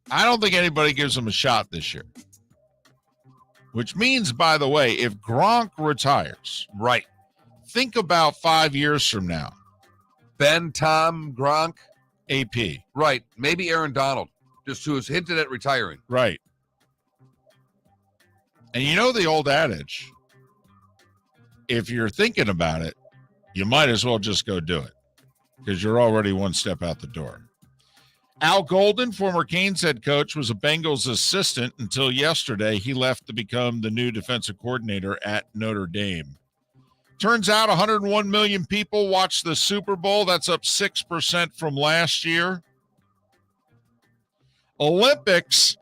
I don't think anybody gives him a shot this year. Which means, by the way, if Gronk retires, Right. think about 5 years from now. Ben, Tom, Gronk. AP. Right. Maybe Aaron Donald, just who has hinted at retiring. Right. And you know the old adage, if you're thinking about it, you might as well just go do it because you're already one step out the door. Al Golden, former Canes head coach, was a Bengals assistant until yesterday. He left to become the new defensive coordinator at Notre Dame. Turns out 101 million people watched the Super Bowl. That's up 6% from last year. Olympics,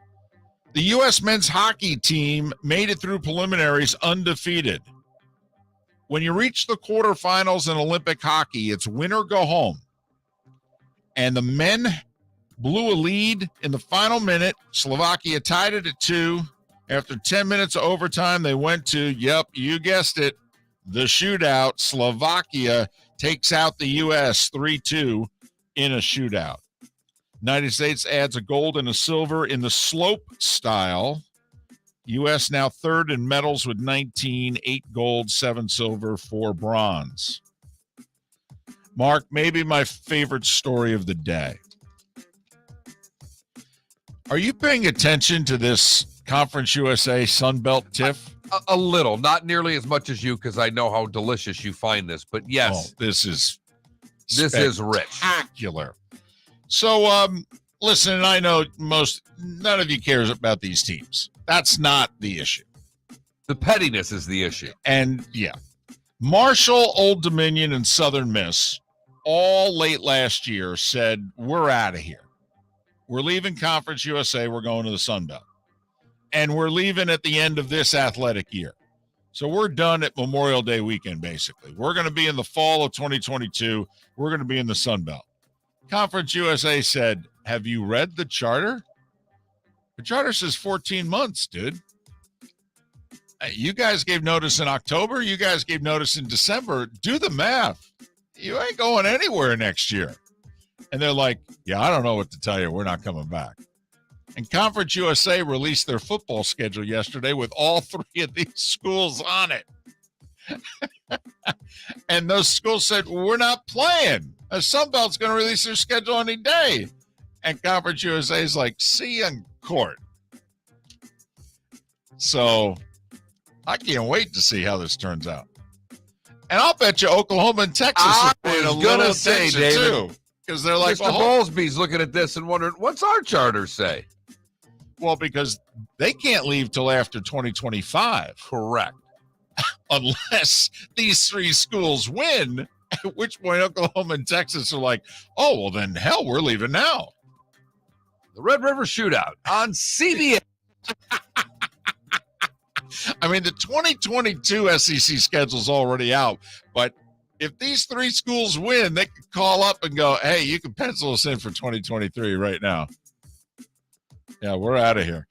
the U.S. men's hockey team made it through preliminaries undefeated. When you reach the quarterfinals in Olympic hockey, it's win or go home. And the men blew a lead in the final minute. Slovakia tied it at 2. After 10 minutes of overtime, they went to, yep, you guessed it, the shootout. Slovakia takes out the U.S. 3-2 in a shootout. United States adds a gold and a silver in the slope style. U.S. now third in medals with 19, 8 gold, 7 silver, 4 bronze. Mark, maybe my favorite story of the day. Are you paying attention to this Conference USA Sunbelt tiff? A little, not nearly as much as you, because I know how delicious you find this. But yes, this is rich. Spectacular. So, listen, and I know none of you cares about these teams. That's not the issue. The pettiness is the issue. And yeah, Marshall, Old Dominion, and Southern Miss all late last year said, we're out of here. We're leaving Conference USA. We're going to the Sun Belt. And we're leaving at the end of this athletic year. So we're done at Memorial Day weekend, basically. We're going to be in the fall of 2022. We're going to be in the Sun Belt. Conference USA said, have you read the charter? The charter says 14 months, dude. You guys gave notice in October. You guys gave notice in December. Do the math. You ain't going anywhere next year. And they're like, yeah, I don't know what to tell you. We're not coming back. And Conference USA released their football schedule yesterday with all 3 of these schools on it. And those schools said, we're not playing. Sunbelt's going to release their schedule any day. And Conference USA is like, see you in court. So I can't wait to see how this turns out. And I'll bet you Oklahoma and Texas are paying a little attention too. Because they're like, Mr. Bowlesby's looking at this and wondering, what's our charter say? Well, because they can't leave till after 2025. Correct. Unless these 3 schools win, at which point Oklahoma and Texas are like, oh, well, then hell, we're leaving now. The Red River Shootout on CBS. I mean, the 2022 SEC schedule's already out, but if these 3 schools win, they could call up and go, hey, you can pencil us in for 2023 right now. Yeah, we're out of here.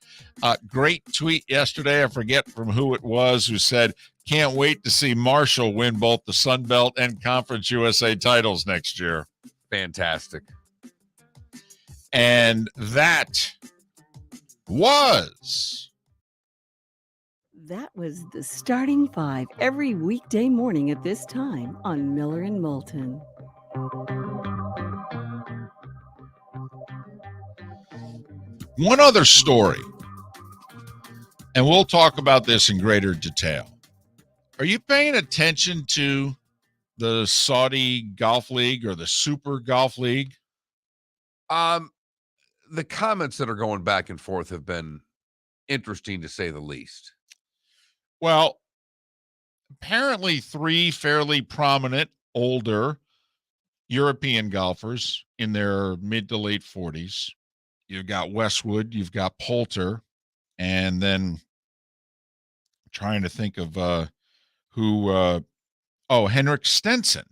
Great tweet yesterday. I forget from who it was who said, can't wait to see Marshall win both the Sun Belt and Conference USA titles next year. Fantastic. And that was the starting 5 every weekday morning at this time on Miller and Moulton. one other story, and we'll talk about this in greater detail. Are you paying attention to the Saudi Golf League or the Super Golf League? The comments that are going back and forth have been interesting, to say the least. Well, apparently 3 fairly prominent older European golfers in their mid to late 40s. You've got Westwood, you've got Poulter, and then trying to think of Henrik Stenson,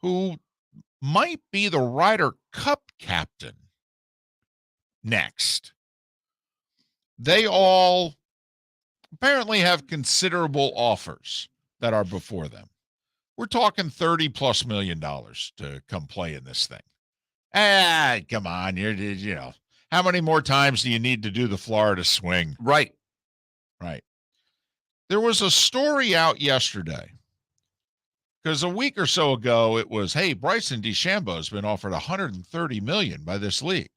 who might be the Ryder Cup captain next. They all apparently have considerable offers that are before them. We're talking $30+ million to come play in this thing. Come on. You know, how many more times do you need to do the Florida swing? Right. Right. There was a story out yesterday because a week or so ago it was, hey, Bryson DeChambeau has been offered $130 million by this league.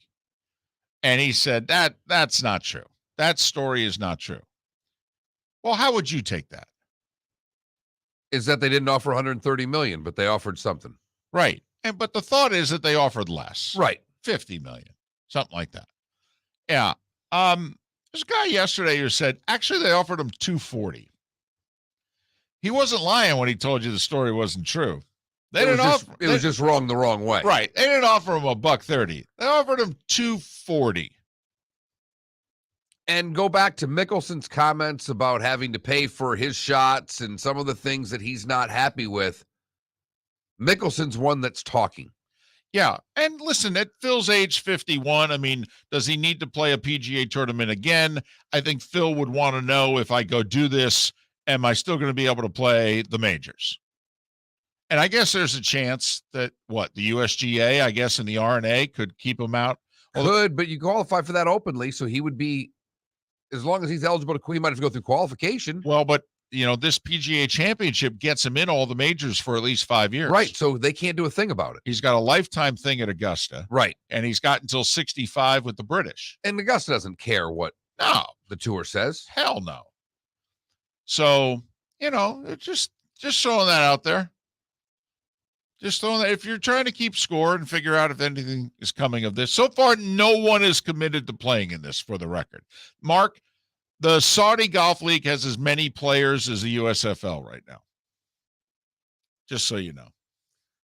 And he said that's not true. That story is not true. Well, how would you take that? Is that they didn't offer $130 million, but they offered something. Right. But the thought is that they offered less. Right. $50 million, something like that. Yeah. There's a guy yesterday who said, actually, they offered him $240. He wasn't lying when he told you the story wasn't true. It was just wrong the wrong way. Right. They didn't offer him $130. They offered him $240. And go back to Mickelson's comments about having to pay for his shots and some of the things that he's not happy with. Mickelson's one that's talking. Yeah. And listen, at Phil's age 51, I mean, does he need to play a PGA tournament again? I think Phil would want to know, if I go do this, am I still going to be able to play the majors? And I guess there's a chance that, the USGA, I guess, and the RNA could keep him out. Could, but you qualify for that openly, so he would be, as long as he's eligible to, he might have to go through qualification. Well, but, this PGA championship gets him in all the majors for at least 5 years. Right, so they can't do a thing about it. He's got a lifetime thing at Augusta. Right. And he's got until 65 with the British. And Augusta doesn't care what the tour says. Hell no. So, just throwing that out there. Just throwing that. If you're trying to keep score and figure out if anything is coming of this. So far, no one is committed to playing in this, for the record. Mark, the Saudi Golf League has as many players as the USFL right now. Just so you know.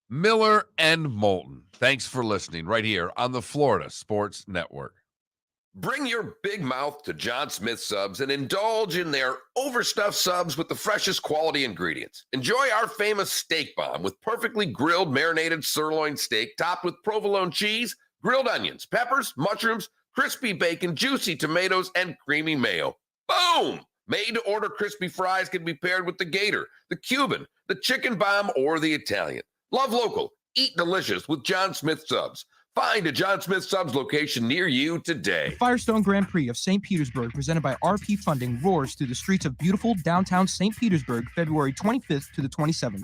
Miller and Moulton. Thanks for listening right here on the Florida Sports Network. Bring your big mouth to John Smith Subs and indulge in their overstuffed subs with the freshest quality ingredients. Enjoy our famous steak bomb with perfectly grilled marinated sirloin steak topped with provolone cheese, grilled onions, peppers, mushrooms, crispy bacon, juicy tomatoes, and creamy mayo. Boom! Made-to-order crispy fries can be paired with the Gator, the Cuban, the Chicken Bomb, or the Italian. Love local. Eat delicious with John Smith Subs. Find a John Smith Subs location near you today. The Firestone Grand Prix of St. Petersburg, presented by RP Funding, roars through the streets of beautiful downtown St. Petersburg, February 25th to the 27th.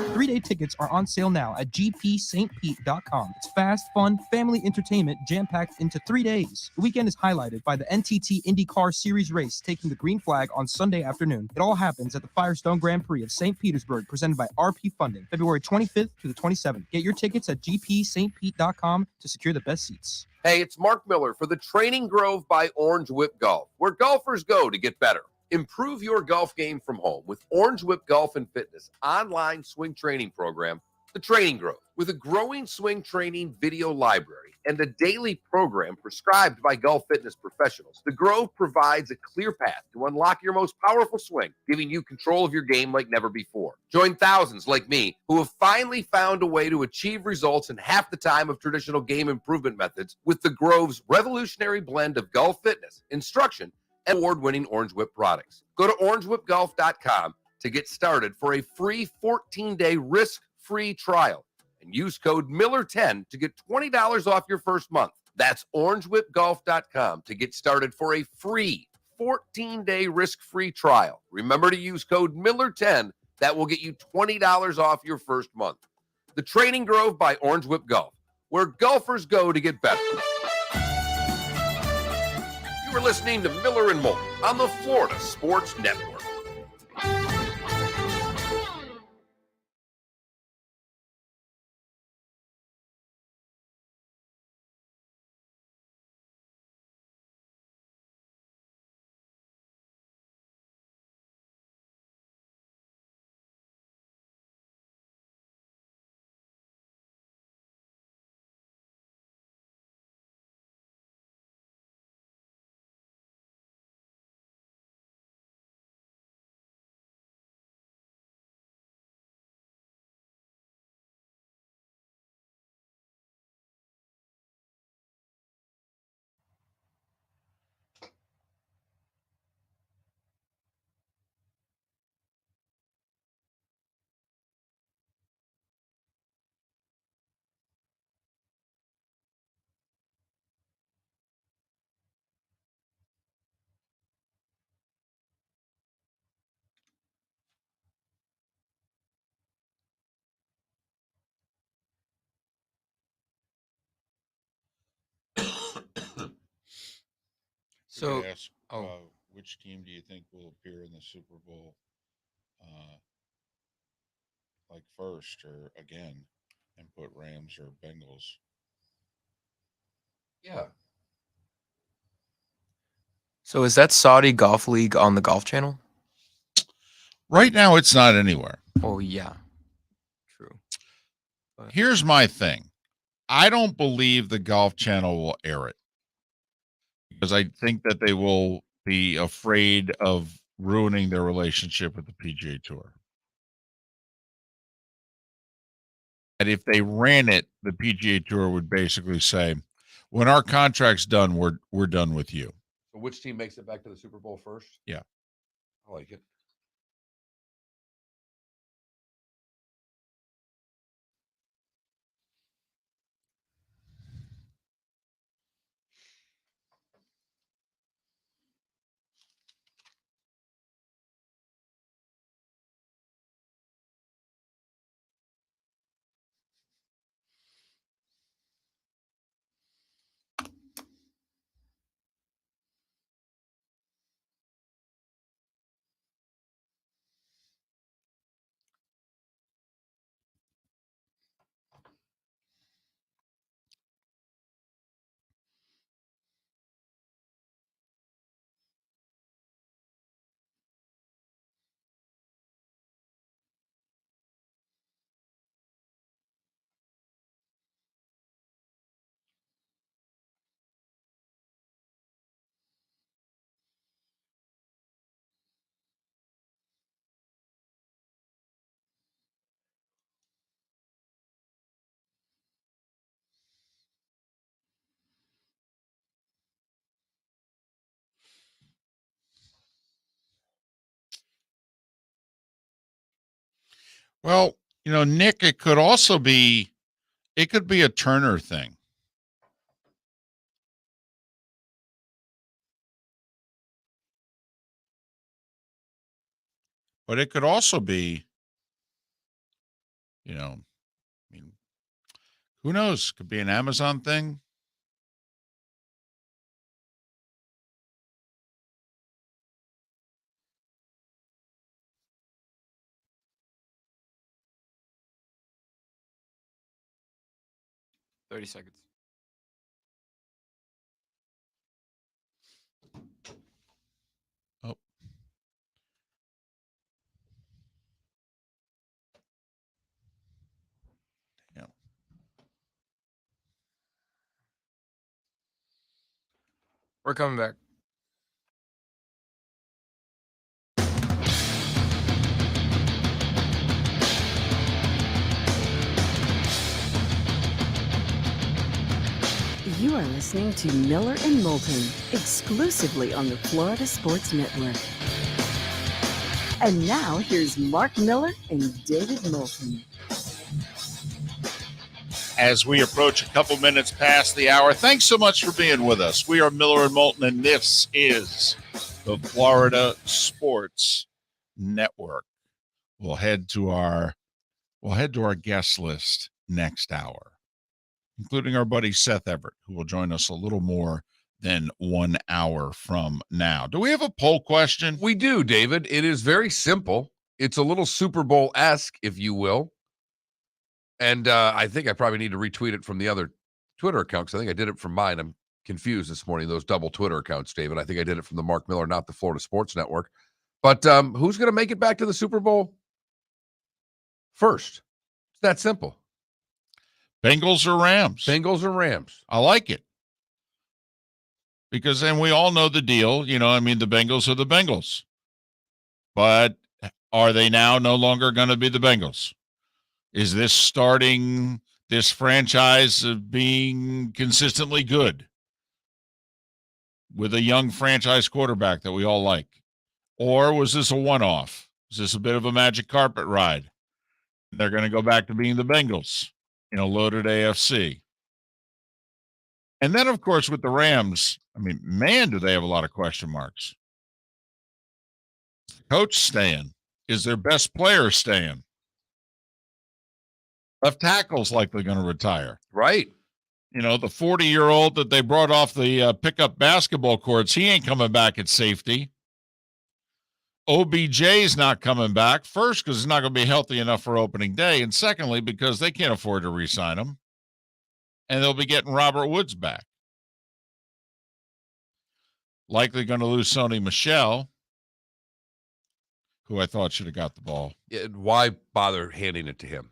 3-day tickets are on sale now at gpstpete.com. It's fast, fun, family entertainment jam-packed into 3 days. The weekend is highlighted by the NTT IndyCar Series race taking the green flag on Sunday afternoon. It all happens at the Firestone Grand Prix of St. Petersburg, presented by RP Funding, February 25th to the 27th. Get your tickets at gpstpete.com to secure the best seats. Hey, it's Mark Miller for the Training Grove by Orange Whip Golf, where golfers go to get better. Improve your golf game from home with Orange Whip Golf and Fitness online swing training program, The Training Grove. With a growing swing training video library and a daily program prescribed by golf fitness professionals, The Grove provides a clear path to unlock your most powerful swing, giving you control of your game like never before. Join thousands like me who have finally found a way to achieve results in half the time of traditional game improvement methods with The Grove's revolutionary blend of golf fitness, instruction, and award-winning Orange Whip products. Go to orangewhipgolf.com to get started for a free 14-day risk-free trial and use code Miller10 to get $20 off your first month. That's orangewhipgolf.com to get started for a free 14-day risk-free trial. Remember to use code Miller10. That will get you $20 off your first month. The Training Grove by Orange Whip Golf, where golfers go to get better. You were listening to Miller and Moulton on the Florida Sports Network. So, ask, oh. which team do you think will appear in the Super Bowl, like first or again, and put Rams or Bengals? Yeah. So is that Saudi Golf League on the Golf Channel? Right now, it's not anywhere. Oh yeah, true. Here's my thing. I don't believe the Golf Channel will air it because I think that they will be afraid of ruining their relationship with the PGA Tour. And if they ran it, the PGA Tour would basically say, when our contract's done, we're done with you. So which team makes it back to the Super Bowl first? Yeah. I like it. Well, Nick, it could be a Turner thing. But it could also be, I mean, who knows? Could be an Amazon thing. $30 seconds. Oh. Yeah. We're coming back. You are listening to Miller and Moulton, exclusively on the Florida Sports Network. And now here's Mark Miller and David Moulton. As we approach a couple minutes past the hour, thanks so much for being with us. We are Miller and Moulton, and this is the Florida Sports Network. We'll head to our guest list next hour, including our buddy Seth Everett, who will join us a little more than 1 hour from now. Do we have a poll question? We do, David. It is very simple. It's a little Super Bowl-esque, if you will. And I think I probably need to retweet it from the other Twitter account because I think I did it from mine. I'm confused this morning, those double Twitter accounts, David. I think I did it from the Mark Miller, not the Florida Sports Network. But who's going to make it back to the Super Bowl first? It's that simple. Bengals or Rams? Bengals or Rams. I like it. Because then we all know the deal. The Bengals are the Bengals. But are they now no longer going to be the Bengals? Is this starting this franchise of being consistently good with a young franchise quarterback that we all like? Or was this a one-off? Is this a bit of a magic carpet ride? They're going to go back to being the Bengals in a loaded AFC. And then, of course, with the Rams, man, do they have a lot of question marks. Is the coach staying? Is their best player staying? Left tackle's likely going to retire. Right. You know, the 40-year-old that they brought off the pickup basketball courts, he ain't coming back at safety. OBJ's not coming back. First, because he's not going to be healthy enough for opening day. And secondly, because they can't afford to re-sign him. And they'll be getting Robert Woods back. Likely going to lose Sony Michel, who I thought should have got the ball. Why bother handing it to him?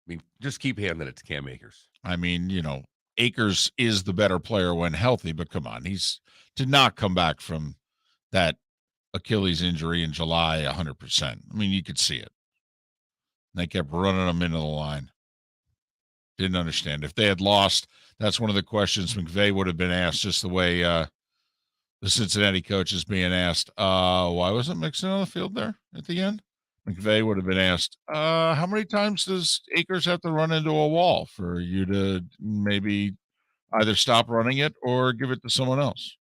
I mean, just keep handing it to Cam Akers. I mean, you know, Akers is the better player when healthy, but come on, he's did not come back from that Achilles injury in July 100%. I mean, you could see it. They kept running him into the line. Didn't understand. If they had lost, that's one of the questions McVay would have been asked, just the way the Cincinnati coach is being asked. Why wasn't Mixon on the field there at the end? McVay would have been asked, how many times does Akers have to run into a wall for you to maybe either stop running it or give it to someone else?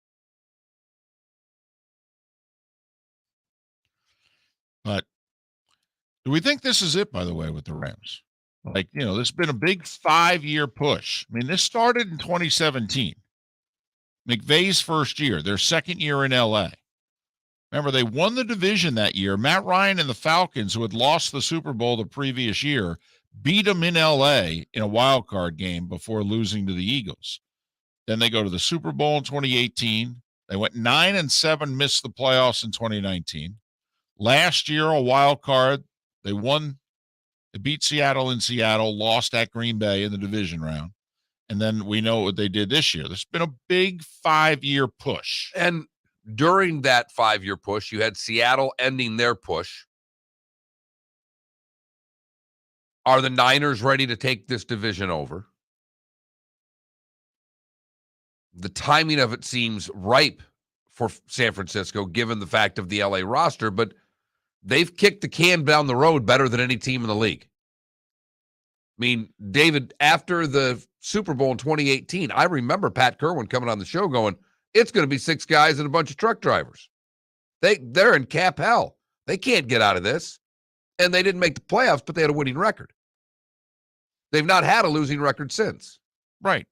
But do we think this is it, by the way, with the Rams? Like, you know, this has been a big 5-year push. I mean, this started in 2017. McVay's first year, their second year in L.A. Remember, they won the division that year. Matt Ryan and the Falcons, who had lost the Super Bowl the previous year, beat them in L.A. in a wild card game before losing to the Eagles. Then they go to the Super Bowl in 2018. They went 9-7, missed the playoffs in 2019. Last year, a wild card. They won. They beat Seattle in Seattle, lost at Green Bay in the division round. And then we know what they did this year. There's been a big 5-year push. And during that 5-year push, you had Seattle ending their push. Are the Niners ready to take this division over? The timing of it seems ripe for San Francisco, given the fact of the LA roster, but they've kicked the can down the road better than any team in the league. I mean, David, after the Super Bowl in 2018, I remember Pat Kerwin coming on the show going, it's going to be 6 guys and a bunch of truck drivers. They're in cap hell. They can't get out of this. And they didn't make the playoffs, but they had a winning record. They've not had a losing record since. Right.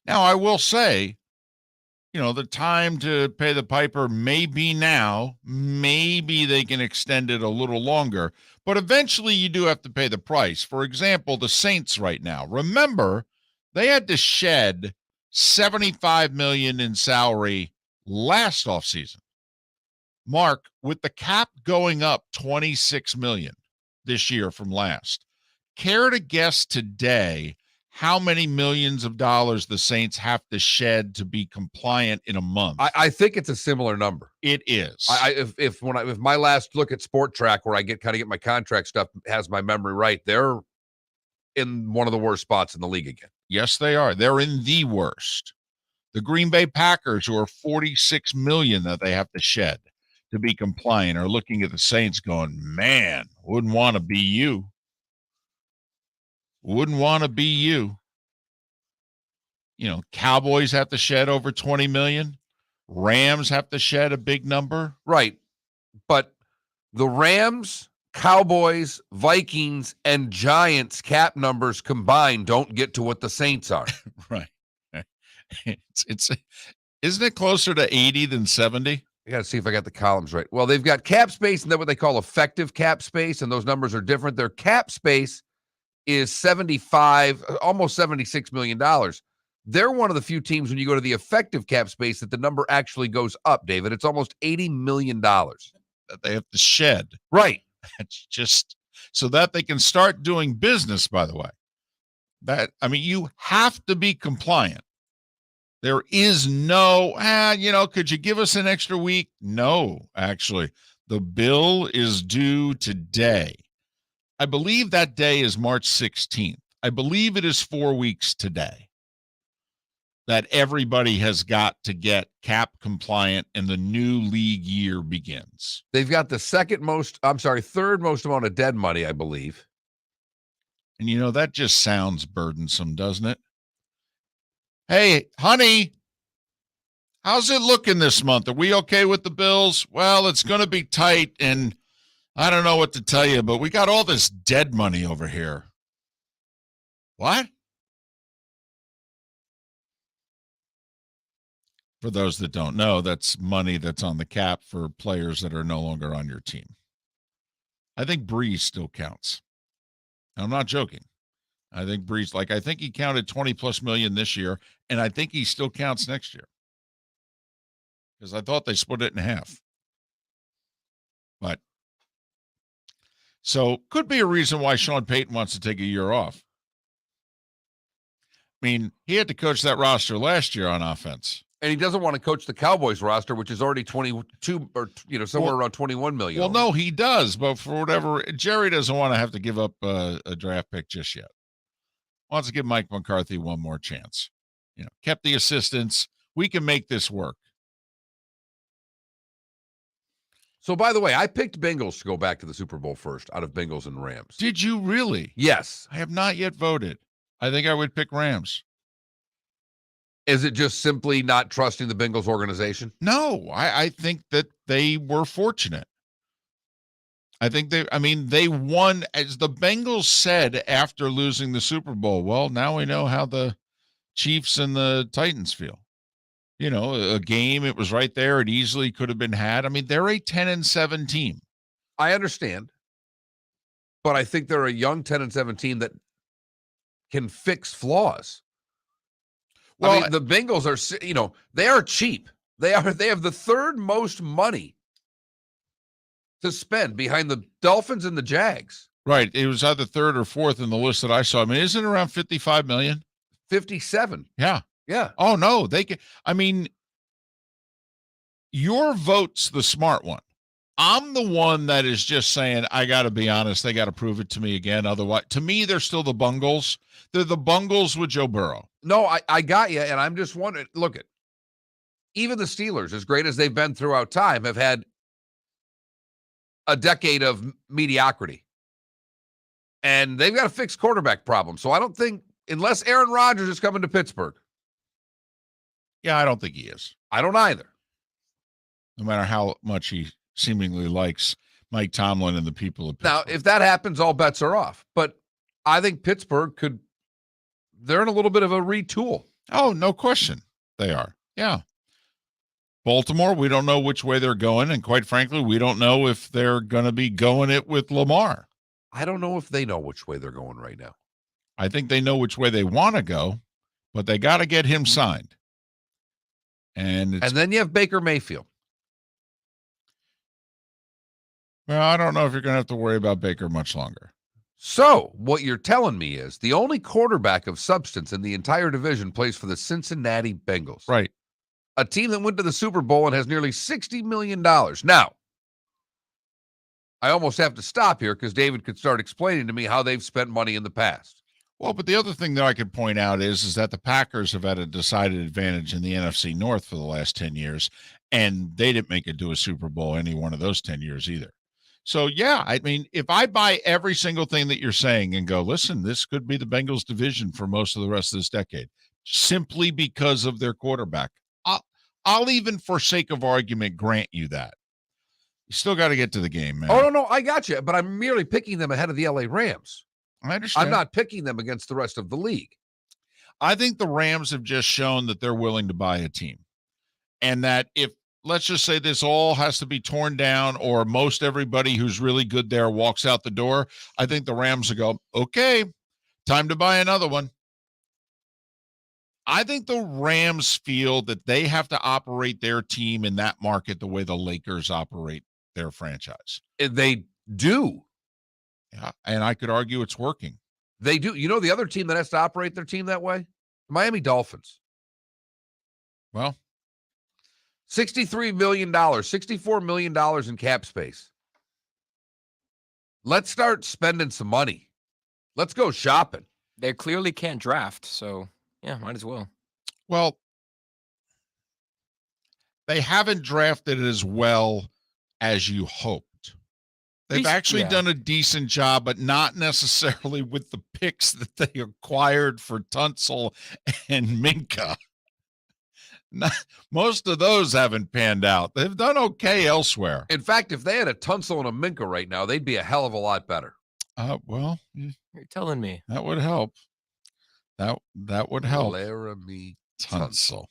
Now, I will say, you know, the time to pay the piper may be now. Maybe they can extend it a little longer. But eventually you do have to pay the price. For example, the Saints right now. Remember, they had to shed $75 million in salary last offseason. Mark, with the cap going up $26 million this year from last, care to guess today how many millions of dollars the Saints have to shed to be compliant in a month? I think it's a similar number. It is. If my last look at Sport Track, where I get my contract stuff, has my memory right, they're in one of the worst spots in the league again. Yes, they are. They're in the worst. The Green Bay Packers, who are $46 million that they have to shed to be compliant, are looking at the Saints going, man, wouldn't want to be you. Wouldn't want to be you. You know, Cowboys have to shed over $20 million. Rams have to shed a big number. Right. But the Rams, Cowboys, Vikings, and Giants cap numbers combined don't get to what the Saints are. Right. It's isn't it closer to 80 than 70? I got to see if I got the columns right. Well, they've got cap space and then what they call effective cap space, and those numbers are different. Their cap space is almost $76 million. They're one of the few teams when you go to the effective cap space that the number actually goes up, David. It's almost $80 million. That they have to shed. Right. It's just so that they can start doing business, by the way. You have to be compliant. There is no, could you give us an extra week? No, actually. The bill is due today. I believe that day is March 16th. I believe it is 4 weeks today that everybody has got to get cap compliant and the new league year begins. They've got the third most amount of dead money, I believe. And, that just sounds burdensome, doesn't it? Hey, honey, how's it looking this month? Are we okay with the bills? Well, it's going to be tight, and I don't know what to tell you, but we got all this dead money over here. What? For those that don't know, that's money that's on the cap for players that are no longer on your team. I think Prix still counts. I'm not joking. I think Prix, I think he counted 20 plus million this year, and I think he still counts next year. Because I thought they split it in half. But so could be a reason why Sean Payton wants to take a year off. I mean, he had to coach that roster last year on offense. And he doesn't want to coach the Cowboys roster, which is already 22 or somewhere around 21 million. Well, no, he does, but for whatever, Jerry doesn't want to have to give up a draft pick just yet. Wants to give Mike McCarthy one more chance. Kept the assistants. We can make this work. So, by the way, I picked Bengals to go back to the Super Bowl first out of Bengals and Rams. Did you really? Yes. I have not yet voted. I think I would pick Rams. Is it just simply not trusting the Bengals organization? No, I think that they were fortunate. I think they won, as the Bengals said after losing the Super Bowl. Well, now we know how the Chiefs and the Titans feel. A game, it was right there. It easily could have been had. I mean, they're a 10-7 team. I understand. But I think they're a young 10-7 team that can fix flaws. Well, I mean, the Bengals are, they are cheap. They have the third most money to spend behind the Dolphins and the Jags. Right. It was either third or fourth in the list that I saw. I mean, isn't it around 55 million? 57. Yeah. Yeah. Oh, no. They can. I mean, your vote's the smart one. I'm the one that is just saying, I got to be honest. They got to prove it to me again. Otherwise, to me, they're still the Bungles. They're the Bungles with Joe Burrow. No, I got you. And I'm just wondering, look at, even the Steelers, as great as they've been throughout time, have had a decade of mediocrity. And they've got a fixed quarterback problem. So I don't think, unless Aaron Rodgers is coming to Pittsburgh. Yeah, I don't think he is. I don't either. No matter how much he seemingly likes Mike Tomlin and the people of Pittsburgh. Now, if that happens, all bets are off. But I think Pittsburgh they're in a little bit of a retool. Oh, no question. They are. Yeah. Baltimore, we don't know which way they're going. And quite frankly, we don't know if they're going to be going it with Lamar. I don't know if they know which way they're going right now. I think they know which way they want to go, but they got to get him signed. And then you have Baker Mayfield. Well, I don't know if you're going to have to worry about Baker much longer. So what you're telling me is the only quarterback of substance in the entire division plays for the Cincinnati Bengals. Right. A team that went to the Super Bowl and has nearly $60 million. Now, I almost have to stop here because David could start explaining to me how they've spent money in the past. Well, but the other thing that I could point out is that the Packers have had a decided advantage in the NFC North for the last 10 years, and they didn't make it to a Super Bowl any one of those 10 years either. So, yeah, I mean, if I buy every single thing that you're saying and go, listen, this could be the Bengals division for most of the rest of this decade, simply because of their quarterback, I'll even, for sake of argument, grant you that. You still got to get to the game, man. Oh, no, I got you, but I'm merely picking them ahead of the LA Rams. I understand. I'm not picking them against the rest of the league. I think the Rams have just shown that they're willing to buy a team. And that if, let's just say this all has to be torn down or most everybody who's really good there walks out the door, I think the Rams will go, okay, time to buy another one. I think the Rams feel that they have to operate their team in that market the way the Lakers operate their franchise. They do. Yeah, and I could argue it's working. They do. You know the other team that has to operate their team that way? Miami Dolphins. Well, $63 million, $64 million in cap space. Let's start spending some money. Let's go shopping. They clearly can't draft, so yeah, might as well. Well, they haven't drafted as well as you hoped. They've actually done a decent job, but not necessarily with the picks that they acquired for Tunsil and Minka. Most of those haven't panned out. They've done okay elsewhere. In fact, if they had a Tunsil and a Minka right now, they'd be a hell of a lot better. Well, you're telling me that would help. That would help. Laramie Tunsil.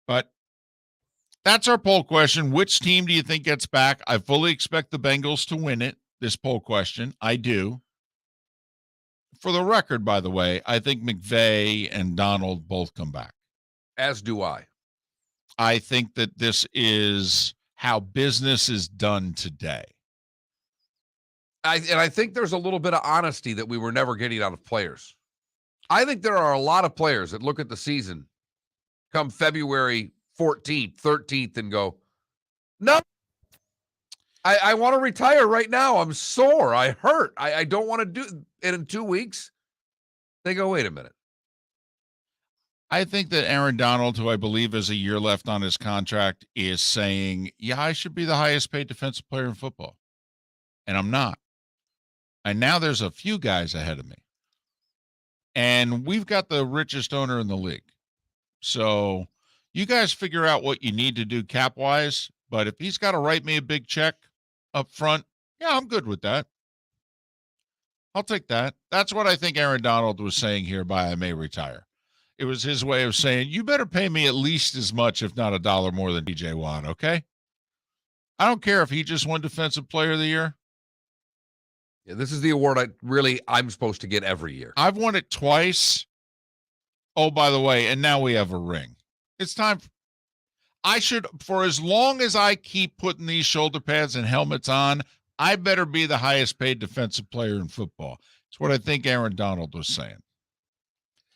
But That's our poll question. Which team do you think gets back? I fully expect the Bengals to win it, this poll question. I do. For the record, by the way, I think McVay and Donald both come back. As do I. I think that this is how business is done today. I think there's a little bit of honesty that we were never getting out of players. I think there are a lot of players that look at the season come February 14th, 13th and go, no, I want to retire right now. I'm sore. I hurt. I don't want to do it in 2 weeks. They go, wait a minute. I think that Aaron Donald, who I believe has a year left on his contract, is saying, yeah, I should be the highest paid defensive player in football. And I'm not. And now there's a few guys ahead of me. And we've got the richest owner in the league. So you guys figure out what you need to do cap-wise. But if he's got to write me a big check up front, yeah, I'm good with that. I'll take that. That's what I think Aaron Donald was saying here by I may retire. It was his way of saying, you better pay me at least as much, if not $1 more than DJ Watt, okay? I don't care if he just won Defensive Player of the Year. Yeah, this is the award I'm supposed to get every year. I've won it twice. Oh, by the way, and now we have a ring. It's time. I should, for as long as I keep putting these shoulder pads and helmets on, I better be the highest paid defensive player in football. It's what I think Aaron Donald was saying.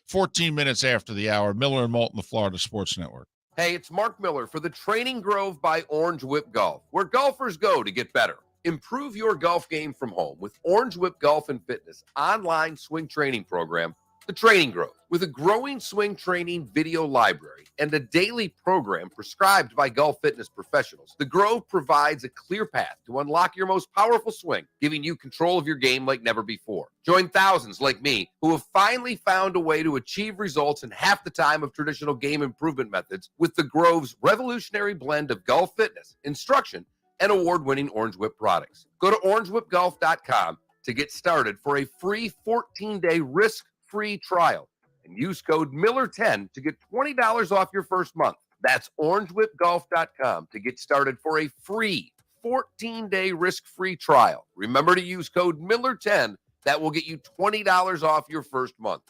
14 minutes after the hour, Miller and Moulton, the Florida Sports Network. Hey, it's Mark Miller for the Training Grove by Orange Whip Golf, where golfers go to get better. Improve your golf game from home with Orange Whip Golf and Fitness online swing training program, The Training Grove. With a growing swing training video library and a daily program prescribed by golf fitness professionals, The Grove provides a clear path to unlock your most powerful swing, giving you control of your game like never before. Join thousands like me who have finally found a way to achieve results in half the time of traditional game improvement methods with The Grove's revolutionary blend of golf fitness, instruction, and award-winning Orange Whip products. Go to orangewhipgolf.com to get started for a free 14-day risk-free trial and use code Miller10 to get $20 off your first month. That's orangewhipgolf.com to get started for a free 14-day risk-free trial. Remember to use code Miller10. That will get you $20 off your first month.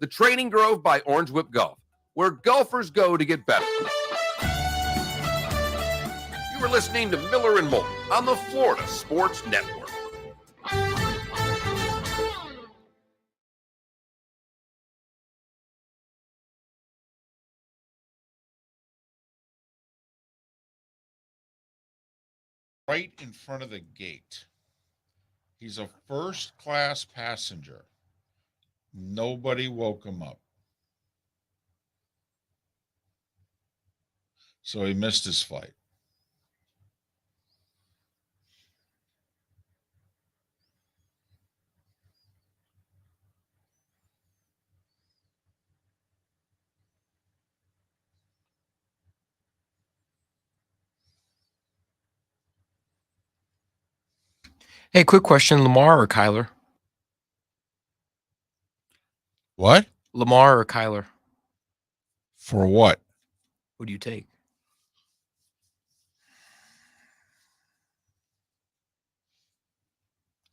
The Training Grove by Orange Whip Golf, where golfers go to get better. You are listening to Miller and Moulton on the Florida Sports Network. Right in front of the gate. He's a first-class passenger. Nobody woke him up. So he missed his flight. Hey, quick question: Lamar or Kyler? What? Lamar or Kyler? For what? Who do you take?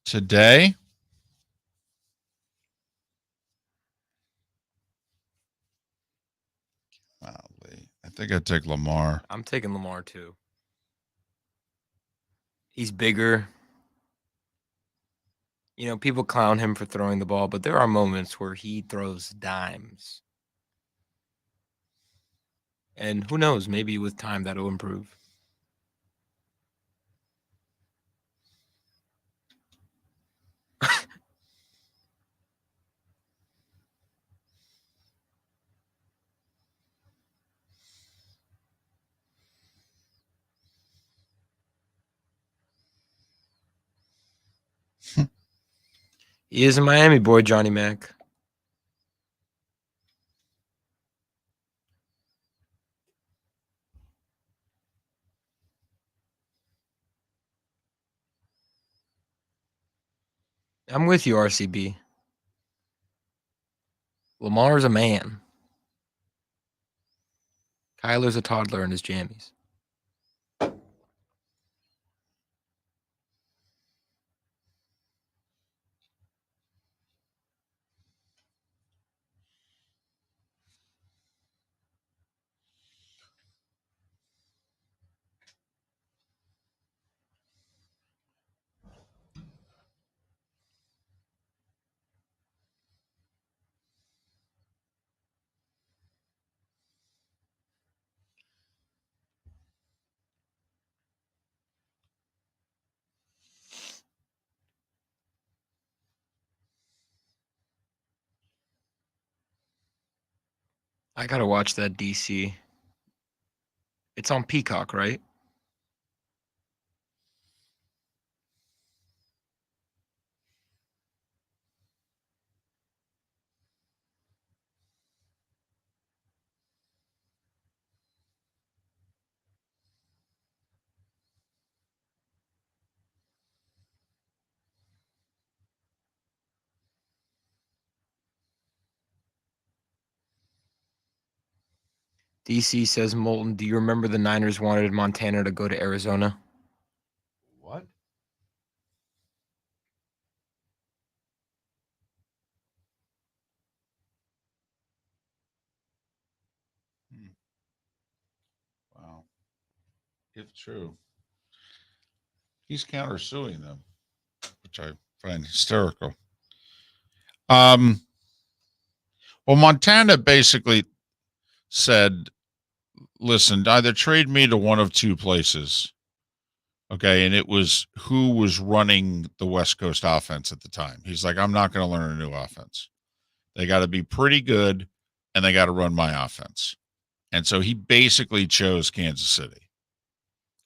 Today? Golly. I think I'd take Lamar. I'm taking Lamar too. He's bigger. You know, people clown him for throwing the ball, but there are moments where he throws dimes. And who knows, maybe with time that'll improve. He is a Miami boy, Johnny Mac. I'm with you, RCB. Lamar's a man. Kyler's a toddler in his jammies. I gotta watch that DC. It's on Peacock, right? DC says, Moulton, do you remember the Niners wanted Montana to go to Arizona? What? Wow. If true. He's countersuing them, which I find hysterical. Well, Montana basically said, listen, either trade me to one of two places. Okay. And it was who was running the West Coast offense at the time. He's like, I'm not going to learn a new offense. They got to be pretty good and they got to run my offense. And so he basically chose Kansas City.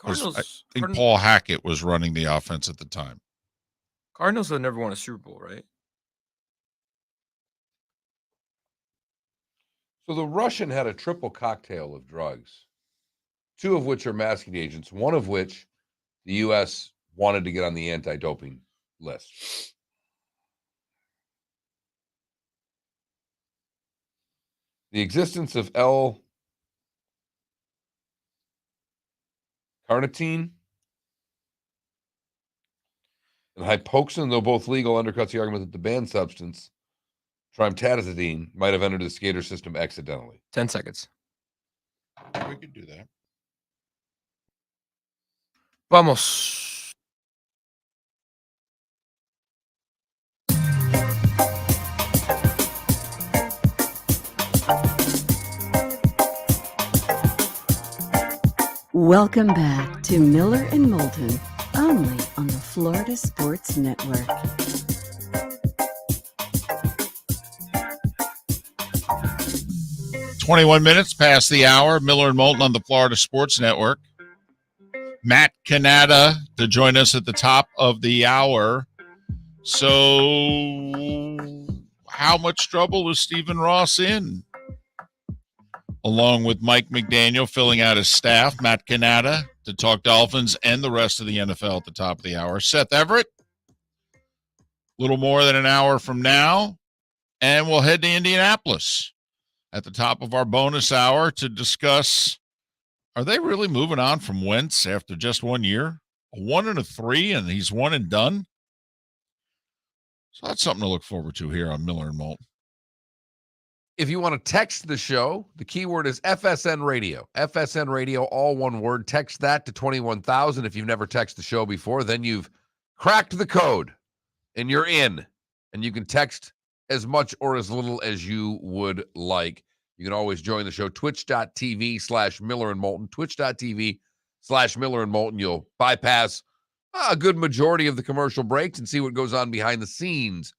I think Paul Hackett was running the offense at the time. Cardinals have never won a Super Bowl, right? So the Russian had a triple cocktail of drugs, two of which are masking agents, one of which the U.S. wanted to get on the anti-doping list. The existence of L-carnitine and hypoxin, though both legal, undercuts the argument that the banned substance, trimetazidine, might have entered the skater system accidentally. 10 seconds. We could do that. Vamos. Welcome back to Miller and Moulton, only on the Florida Sports Network. .21 past the hour. Miller and Moulton on the Florida Sports Network. Matt Cannata to join us at the top of the hour. So, how much trouble is Stephen Ross in? Along with Mike McDaniel filling out his staff, Matt Cannata to talk Dolphins and the rest of the NFL at the top of the hour. Seth Everett, a little more than an hour from now, and we'll head to Indianapolis at the top of our bonus hour to discuss, are they really moving on from Wentz after just 1 year? A 1 and a 3, and he's one and done? So that's something to look forward to here on Miller and Moulton. If you want to text the show, the keyword is FSN Radio. FSN Radio, all one word. Text that to 21,000. If you've never texted the show before, then you've cracked the code and you're in. And you can text as much or as little as you would like. You can always join the show, twitch.tv/Miller and Moulton, twitch.tv/Miller and Moulton. You'll bypass a good majority of the commercial breaks and see what goes on behind the scenes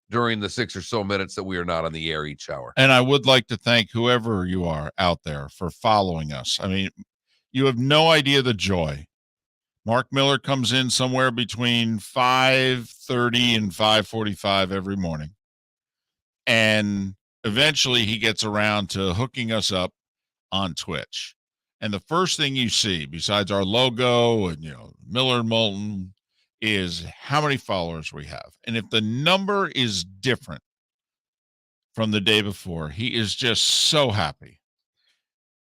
during the 6 or so minutes that we are not on the air each hour. And I would like to thank whoever you are out there for following us. I mean, you have no idea the joy. Mark Miller comes in somewhere between 5:30 and 5:45 every morning. And eventually he gets around to hooking us up on Twitch. And the first thing you see, besides our logo and, Miller and Moulton, is how many followers we have. And if the number is different from the day before, he is just so happy.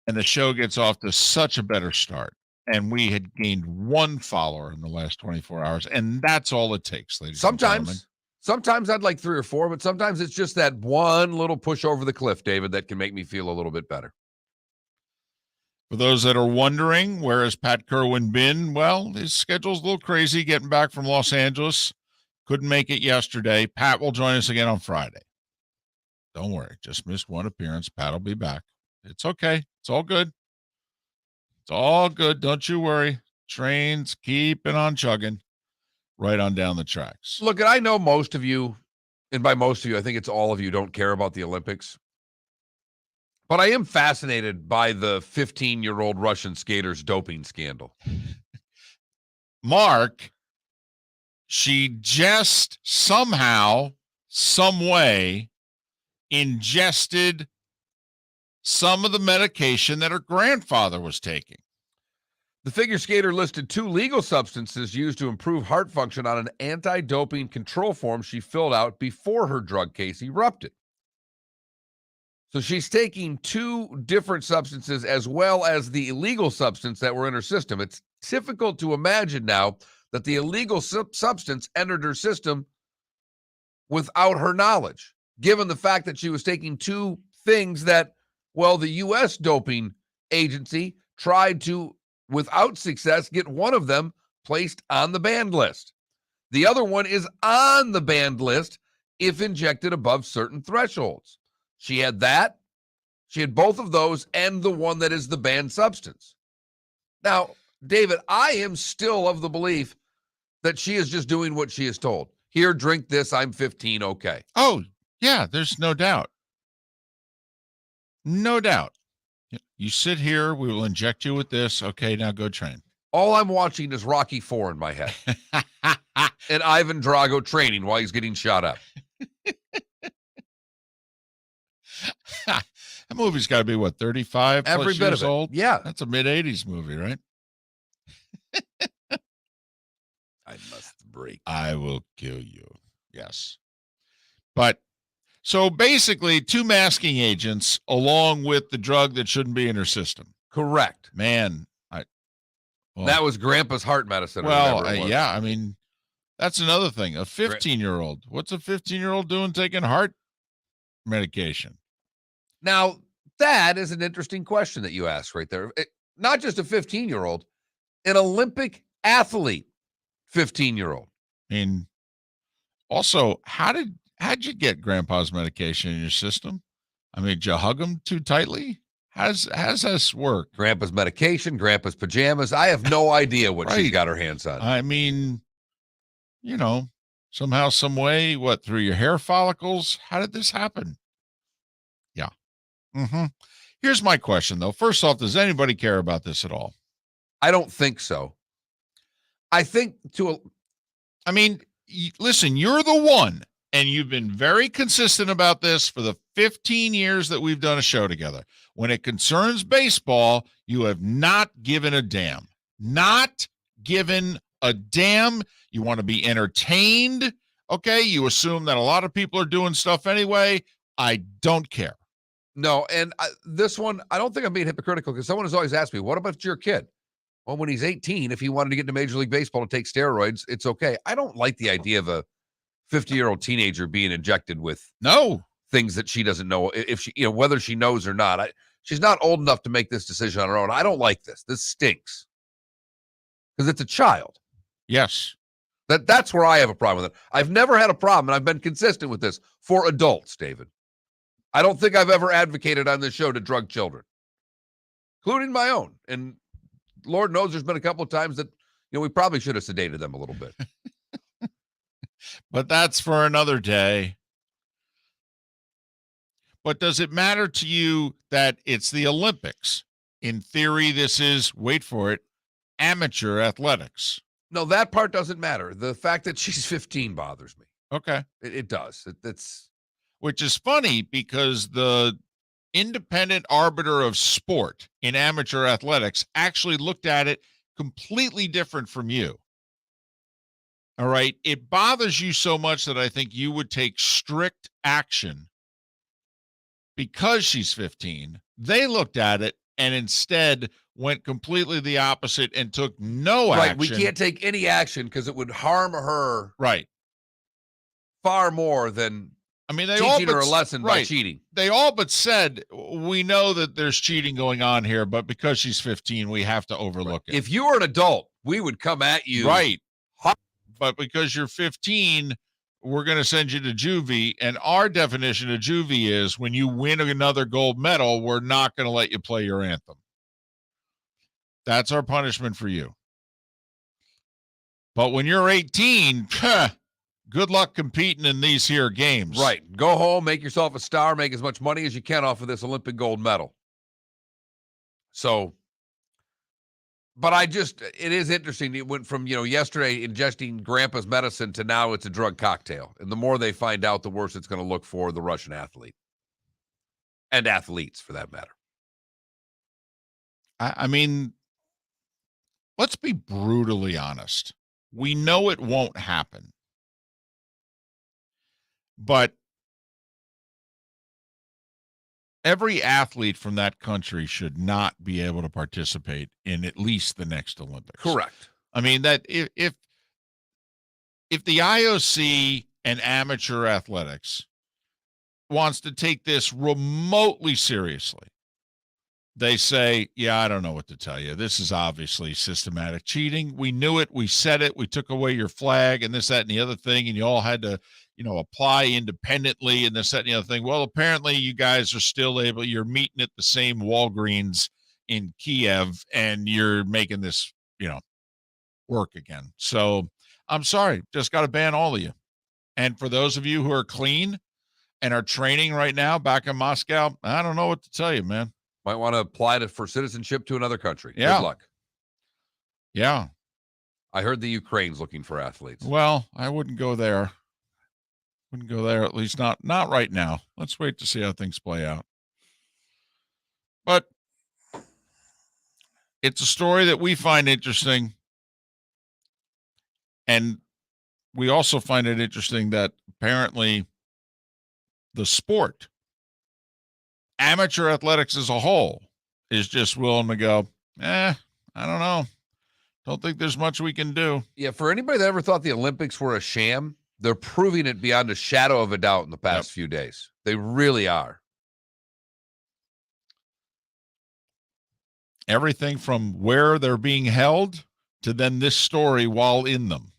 And the show gets off to such a better start. And we had gained 1 follower in the last 24 hours. And that's all it takes, ladies and gentlemen. Sometimes I'd like 3 or 4, but sometimes it's just that one little push over the cliff, David, that can make me feel a little bit better. For those that are wondering, where has Pat Kerwin been? Well, his schedule's a little crazy getting back from Los Angeles. Couldn't make it yesterday. Pat will join us again on Friday. Don't worry. Just missed 1 appearance. Pat will be back. It's okay. It's all good. It's all good. Don't you worry. Trains keeping on chugging right on down the tracks. Look, I know most of you, and by most of you, I think it's all of you, don't care about the Olympics. But I am fascinated by the 15-year-old Russian skater's doping scandal. Mark, she just somehow, some way, ingested some of the medication that her grandfather was taking. The figure skater listed 2 legal substances used to improve heart function on an anti-doping control form she filled out before her drug case erupted. So she's taking 2 different substances as well as the illegal substance that were in her system. It's difficult to imagine now that the illegal substance entered her system without her knowledge, given the fact that she was taking 2 things that, well, the U.S. doping agency tried to, without success, get one of them placed on the banned list. The other one is on the banned list if injected above certain thresholds. She had that. She had both of those and the one that is the banned substance. Now, David, I am still of the belief that she is just doing what she is told. Here, drink this. I'm 15. Okay. Oh, yeah, there's no doubt. No doubt. You sit here. We will inject you with this. Okay, now go train. All I'm watching is Rocky IV in my head. And Ivan Drago training while he's getting shot up. That movie's got to be, what, 35 Every plus bit years of it. old? Yeah. That's a mid-'80s movie, right? I must break. I will kill you. Yes. But so basically 2 masking agents along with the drug that shouldn't be in her system. Correct. Man, That was Grandpa's heart medicine. Well, yeah, I mean, that's another thing. A 15-year-old. What's a 15-year-old doing taking heart medication? Now, that is an interesting question that you asked right there. Not just a 15-year-old, an Olympic athlete 15-year-old. I mean, also, how'd you get Grandpa's medication in your system? I mean, did you hug him too tightly? How's this work? Grandpa's medication, Grandpa's pajamas. I have no idea what she's got her hands on. I mean, somehow, some way, what, through your hair follicles? How did this happen? Yeah. Here's my question, though. First off, does anybody care about this at all? I don't think so. I think listen, you're the one, and you've been very consistent about this for the 15 years that we've done a show together. When it concerns baseball, you have not given a damn. Not given a damn. You want to be entertained. Okay. You assume that a lot of people are doing stuff anyway. I don't care. No. And this one, I don't think I'm being hypocritical because someone has always asked me, what about your kid? Well, when he's 18, if he wanted to get into Major League Baseball to take steroids, it's okay. I don't like the idea of a 50-year-old teenager being injected with things that she doesn't know if she, whether she knows or not. She's not old enough to make this decision on her own. I don't like this. This stinks because it's a child. Yes. That's where I have a problem with it. I've never had a problem, and I've been consistent with this for adults, David. I don't think I've ever advocated on this show to drug children, including my own. And Lord knows there's been a couple of times that, we probably should have sedated them a little bit. But that's for another day. But does it matter to you that it's the Olympics? In theory, this is, wait for it, amateur athletics. No, that part doesn't matter. The fact that she's 15 bothers me. Okay. It does. It's which is funny because the independent arbiter of sport in amateur athletics actually looked at it completely different from you. All right. It bothers you so much that I think you would take strict action because she's 15. They looked at it and instead went completely the opposite and took no action. Right. We can't take any action because it would harm her. Right. Far more than they teaching her a lesson by cheating. They all but said, we know that there's cheating going on here, but because she's 15, we have to overlook it. If you were an adult, we would come at you. Right. But because you're 15, we're going to send you to juvie. And our definition of juvie is when you win another gold medal, we're not going to let you play your anthem. That's our punishment for you. But when you're 18, good luck competing in these here games. Right. Go home, make yourself a star, make as much money as you can off of this Olympic gold medal. So, but it is interesting. It went from, yesterday ingesting grandpa's medicine to now it's a drug cocktail. And the more they find out, the worse it's going to look for the Russian athlete. And athletes, for that matter. I mean, let's be brutally honest. We know it won't happen. But every athlete from that country should not be able to participate in at least the next Olympics. Correct. I mean, that if the IOC and amateur athletics wants to take this remotely seriously, they say, yeah, I don't know what to tell you. This is obviously systematic cheating. We knew it. We said it. We took away your flag and this, that, and the other thing. And you all had to, apply independently and this, that, and the other thing. Well, apparently you guys are still you're meeting at the same Walgreens in Kiev and you're making this, work again. So I'm sorry, just got to ban all of you. And for those of you who are clean and are training right now back in Moscow, I don't know what to tell you, man. Might want to apply for citizenship to another country. Yeah. Good luck. Yeah. I heard the Ukraine's looking for athletes. Well, I wouldn't go there. Wouldn't go there, at least not right now. Let's wait to see how things play out. But it's a story that we find interesting. And we also find it interesting that apparently the sport, amateur athletics as a whole, is just willing to go, I don't know. Don't think there's much we can do. Yeah, for anybody that ever thought the Olympics were a sham, they're proving it beyond a shadow of a doubt in the past few days. They really are. Everything from where they're being held to then this story while in them.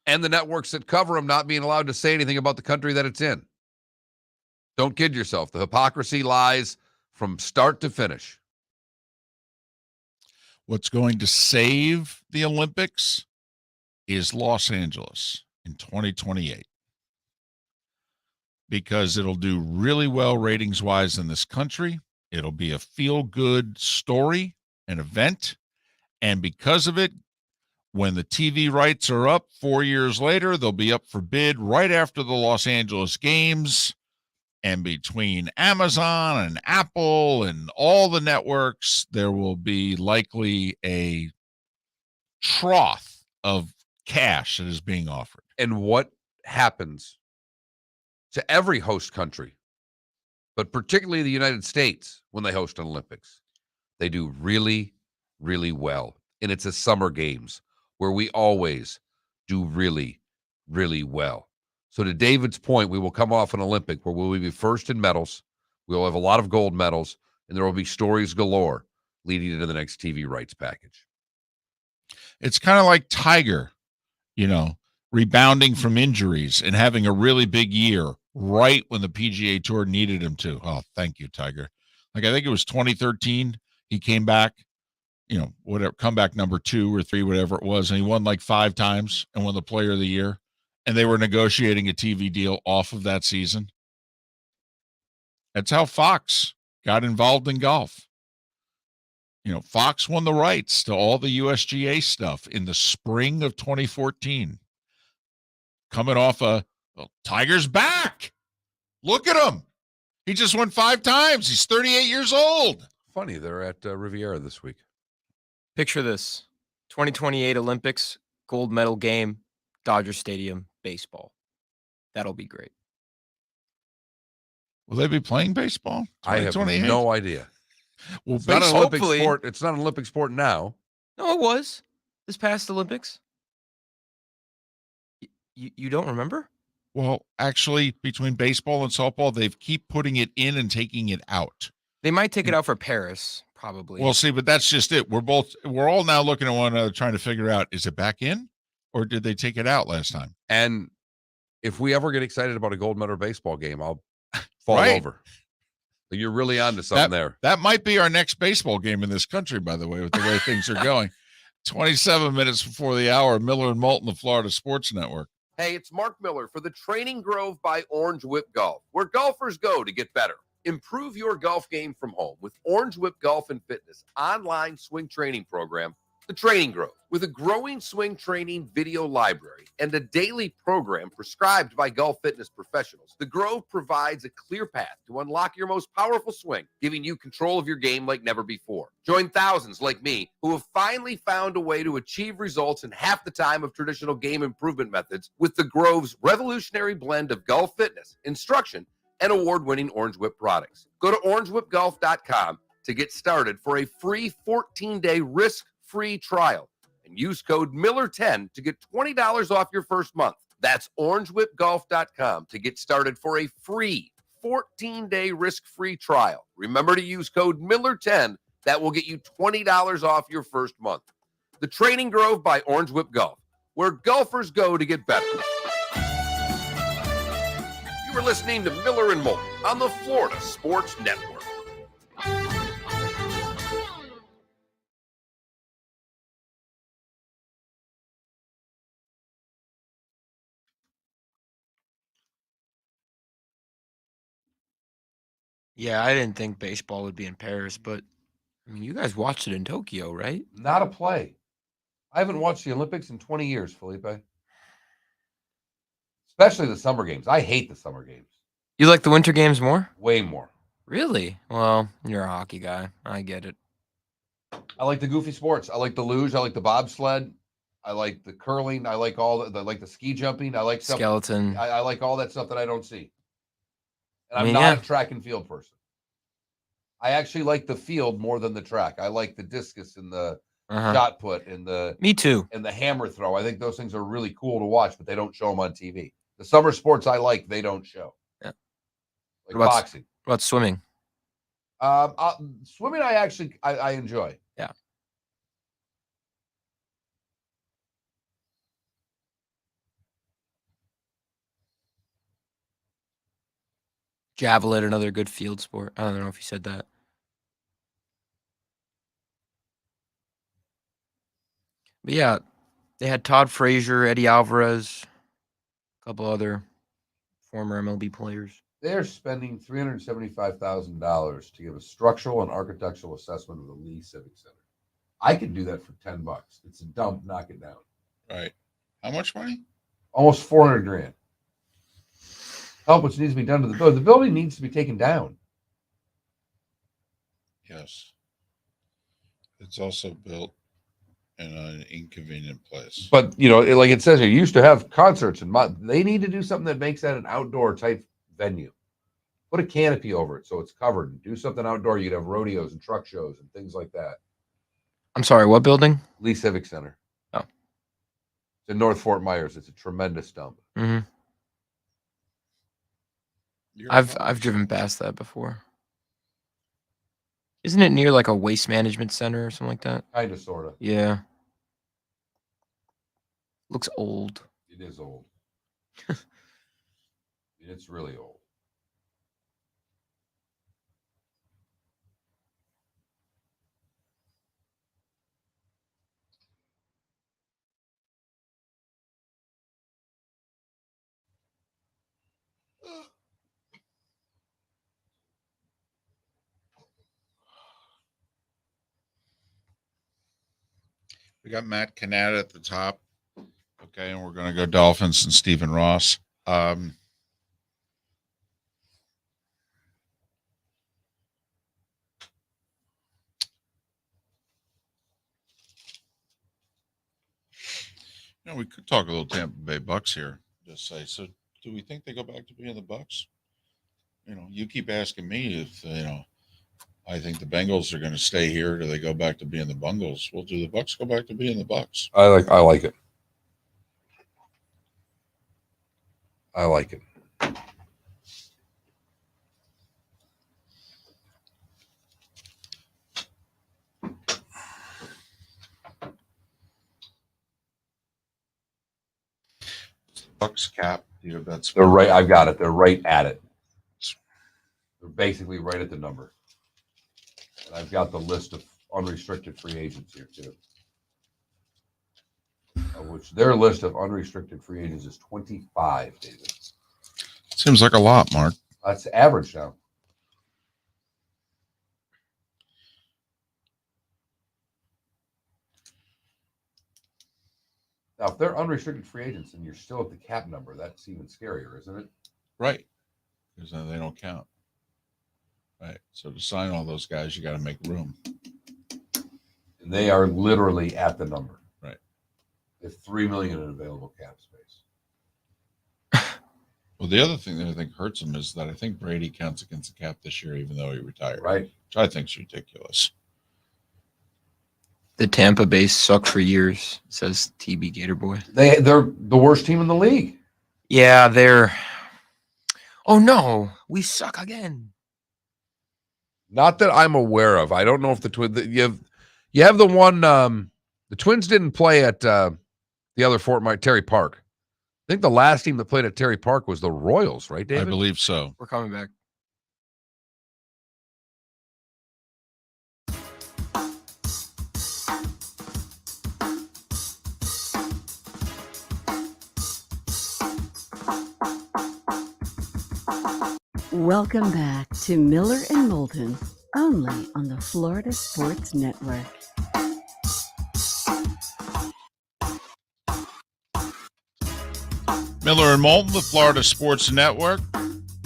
And the networks that cover them not being allowed to say anything about the country that it's in. Don't kid yourself. The hypocrisy lies from start to finish. What's going to save the Olympics is Los Angeles in 2028. Because it'll do really well ratings-wise in this country. It'll be a feel-good story, an event. And because of it, when the TV rights are up 4 years later, they'll be up for bid right after the Los Angeles games. And between Amazon and Apple and all the networks, there will be likely a trough of cash that is being offered. And what happens to every host country, but particularly the United States, when they host an Olympics? They do really, really well. And it's a summer games where we always do really, really well. So to David's point, we will come off an Olympic where we will be first in medals. We will have a lot of gold medals, and there will be stories galore leading into the next TV rights package. It's kind of like Tiger, rebounding from injuries and having a really big year right when the PGA Tour needed him to. Oh, thank you, Tiger. Like, I think it was 2013. He came back, whatever, comeback number 2 or 3, whatever it was. And he won like 5 times and won the Player of the Year. And they were negotiating a TV deal off of that season. That's how Fox got involved in golf. Fox won the rights to all the USGA stuff in the spring of 2014. Coming off Tiger's back. Look at him. He just won 5 times. He's 38 years old. Funny, they're at Riviera this week. Picture this: 2028 Olympics, gold medal game, Dodger Stadium, baseball. That'll be great. Will they be playing baseball? I have no idea. Well, it's not an Olympic hopefully. sport. It's not an Olympic sport now. No, it was this past Olympics. You don't remember? Well, actually, between baseball and softball, they keep putting it in and taking it out. They might take it out for Paris, probably. Well, see, but that's just it. We're all now looking at one another trying to figure out, is it back in or did they take it out last time? And if we ever get excited about a gold medal baseball game, I'll fall over. But you're really on to something there. That might be our next baseball game in this country, by the way, with the way things are going. 27 minutes before the hour. Miller and Moulton, the Florida Sports Network. Hey, it's Mark Miller for the Training Grove by Orange Whip Golf, where golfers go to get better. Improve your golf game from home with Orange Whip Golf and Fitness online swing training program, The Training Grove. With a growing swing training video library and a daily program prescribed by golf fitness professionals, The Grove provides a clear path to unlock your most powerful swing, giving you control of your game like never before. Join thousands like me who have finally found a way to achieve results in half the time of traditional game improvement methods with The Grove's revolutionary blend of golf fitness, instruction, and award-winning Orange Whip products. Go to orangewhipgolf.com to get started for a free 14-day risk-free trial and use code Miller10 to get $20 off your first month. That's orangewhipgolf.com to get started for a free 14-day risk-free trial. Remember to use code Miller10. That will get you $20 off your first month. The Training Grove by Orange Whip Golf, where golfers go to get better. You are listening to Miller and Moulton on the Florida Sports Network. Yeah, I didn't think baseball would be in Paris, but I mean, you guys watched it in Tokyo, right? Not a play. I haven't watched the Olympics in 20 years, Felipe. Especially the summer games. I hate the summer games. You like the winter games more? Way more. Really? Well, you're a hockey guy. I get it. I like the goofy sports. I like the luge. I like the bobsled. I like the curling. I like all the like the ski jumping. I like stuff. Skeleton. I like all that stuff that I don't see. And I'm mean, not yeah. a track and field person. I actually like the field more than the track. I like the discus and the shot put and the Me too. and the hammer throw. I think those things are really cool to watch, but they don't show them on TV. The summer sports I like, they don't show. Yeah. Like What about boxing. What about swimming? Swimming I enjoy. Yeah. Javelin, another good field sport. I don't know if you said that. But yeah, they had Todd Frazier, Eddie Alvarez, a couple other former MLB players. They're spending $375,000 to give a structural and architectural assessment of the Lee Civic Center. I could do that for $10. It's a dump, knock it down. Right. How much money? Almost $400,000. Help which needs to be done to the building. The building needs to be taken down. Yes. It's also built in an inconvenient place. But, like it says here, you used to have concerts, and they need to do something that makes that an outdoor type venue. Put a canopy over it so it's covered and do something outdoor. You'd have rodeos and truck shows and things like that. I'm sorry, what building? Lee Civic Center. Oh. It's in North Fort Myers. It's a tremendous dump. Mm-hmm. I've driven past that before. Isn't it near like a waste management center or something like that? Kind of, sort of. Yeah. Looks old. It is old. It's really old. We got Matt Cannata at the top. Okay, and we're going to go Dolphins and Stephen Ross. We could talk a little Tampa Bay Bucks here. Just say, so do we think they go back to being the Bucks? You keep asking me if, I think the Bengals are going to stay here. Do they go back to being the Bungles? Well, do the Bucks go back to being the Bucks? I like it. I like it. Bucks cap. That's They're right. I've got it. They're right at it. They're basically right at the number. And I've got the list of unrestricted free agents here too. which their list of unrestricted free agents is 25, David. Seems like a lot, Mark. That's average now. Now, if they're unrestricted free agents and you're still at the cap number, that's even scarier, isn't it? Right. Because then they don't count. Right. So to sign all those guys, you got to make room. And they are literally at the number. Right. There's $3 million in available cap space. Well, the other thing that I think hurts him is that I think Brady counts against the cap this year, even though he retired. Right. Which I think is ridiculous. The Tampa Bay sucked for years, says TB Gator Boy. They're the worst team in the league. Yeah, they're. Oh no, we suck again. Not that I'm aware of. I don't know if the Twins. You have the one. The Twins didn't play at the other Fort Terry Park. I think the last team that played at Terry Park was the Royals, right, David? I believe so. We're coming back. Welcome back to Miller and Moulton, only on the Florida Sports Network. Miller and Moulton, the Florida Sports Network.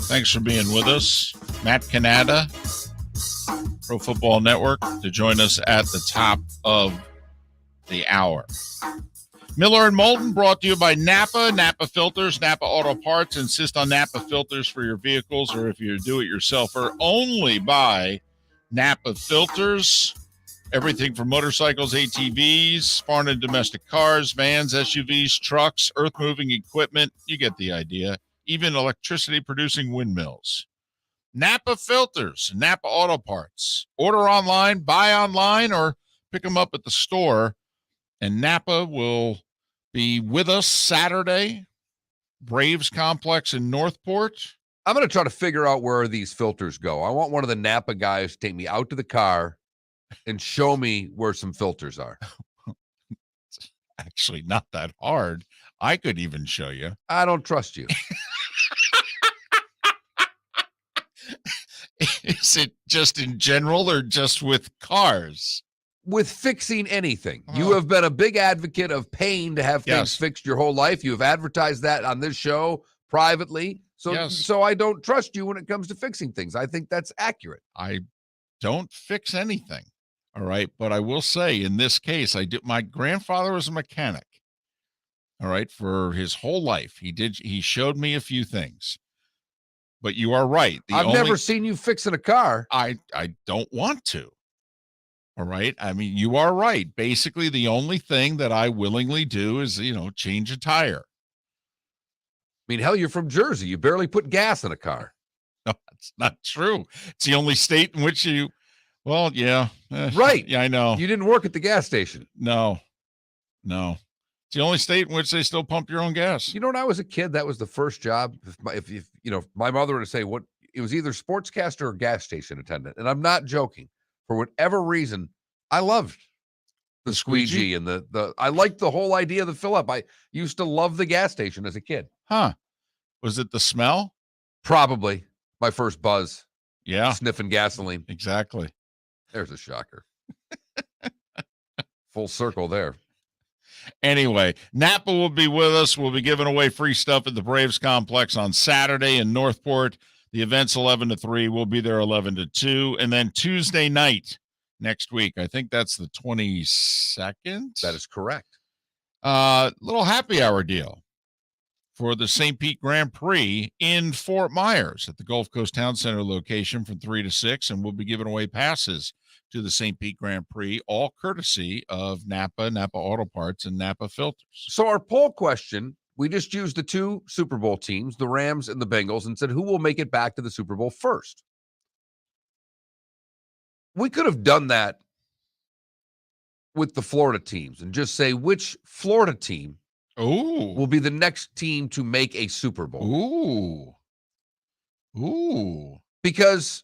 Thanks for being with us. Matt Cannata, Pro Football Network, to join us at the top of the hour. Miller and Moulton brought to you by Napa, Napa Filters, Napa Auto Parts. Insist on Napa Filters for your vehicles, or if you're a do-it-yourselfer, only buy Napa Filters. Everything from motorcycles, ATVs, foreign and domestic cars, vans, SUVs, trucks, earth-moving equipment. You get the idea. Even electricity-producing windmills. Napa Filters, Napa Auto Parts. Order online, buy online, or pick them up at the store. And Napa will be with us Saturday, Braves Complex in Northport. I'm going to try to figure out where these filters go. I want one of the Napa guys to take me out to the car and show me where some filters are. It's actually not that hard. I could even show you. I don't trust you. Is it just in general or just with cars? With fixing anything. You have been a big advocate of paying to have things fixed your whole life. You have advertised that on this show privately. So I don't trust you when it comes to fixing things. I think that's accurate. I don't fix anything. All right. But I will say in this case, my grandfather was a mechanic. All right. For his whole life. He showed me a few things. But you are right. I've never seen you fixing a car. I don't want to. All right. I mean, you are right. Basically, the only thing that I willingly do is, change a tire. I mean, hell, you're from Jersey. You barely put gas in a car. No, that's not true. It's the only state in which yeah. Right. Yeah, I know. You didn't work at the gas station. No. It's the only state in which they still pump your own gas. When I was a kid, that was the first job. If my mother were to say it was either sportscaster or gas station attendant. And I'm not joking. For whatever reason, I loved the squeegee and I liked the whole idea of the fill up. I used to love the gas station as a kid. Huh. Was it the smell? Probably my first buzz. Yeah. Sniffing gasoline. Exactly. There's a shocker. Full circle there. Anyway, Napa will be with us. We'll be giving away free stuff at the Braves Complex on Saturday in Northport. The event's 11 to 3. We'll be there 11 to 2. And then Tuesday night next week, I think that's the 22nd. That is correct. Little happy hour deal for the St. Pete Grand Prix in Fort Myers at the Gulf Coast Town Center location from 3 to 6. And we'll be giving away passes to the St. Pete Grand Prix, all courtesy of Napa, Napa Auto Parts, and Napa Filters. So our poll question, we just used the two Super Bowl teams, the Rams and the Bengals, and said, who will make it back to the Super Bowl first? We could have done that with the Florida teams and just say which Florida team will be the next team to make a Super Bowl. Ooh. Because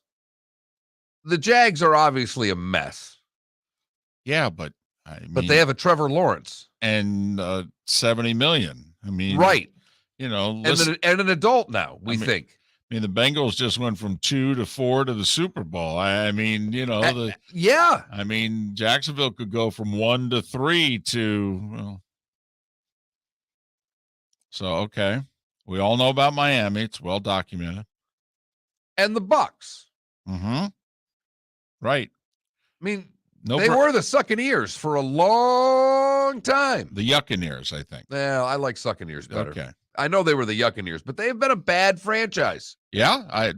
the Jags are obviously a mess. Yeah, but I mean, But they have a Trevor Lawrence. and 70 million. I mean, Right. You know, And an adult now, we think. I mean, the Bengals just went from 2 to 4 to the Super Bowl. I mean, you know, yeah. I mean, Jacksonville could go from 1 to 3 to, well, so, okay. We all know about Miami. It's well documented. And the Bucks. Mm-hmm. Right. I mean, No, they were the Succaneers for a long time. The Yuccaneers, I think. Well, I like Succaneers better. Okay. I know they were the Yuccaneers, but they've been a bad franchise. Yeah,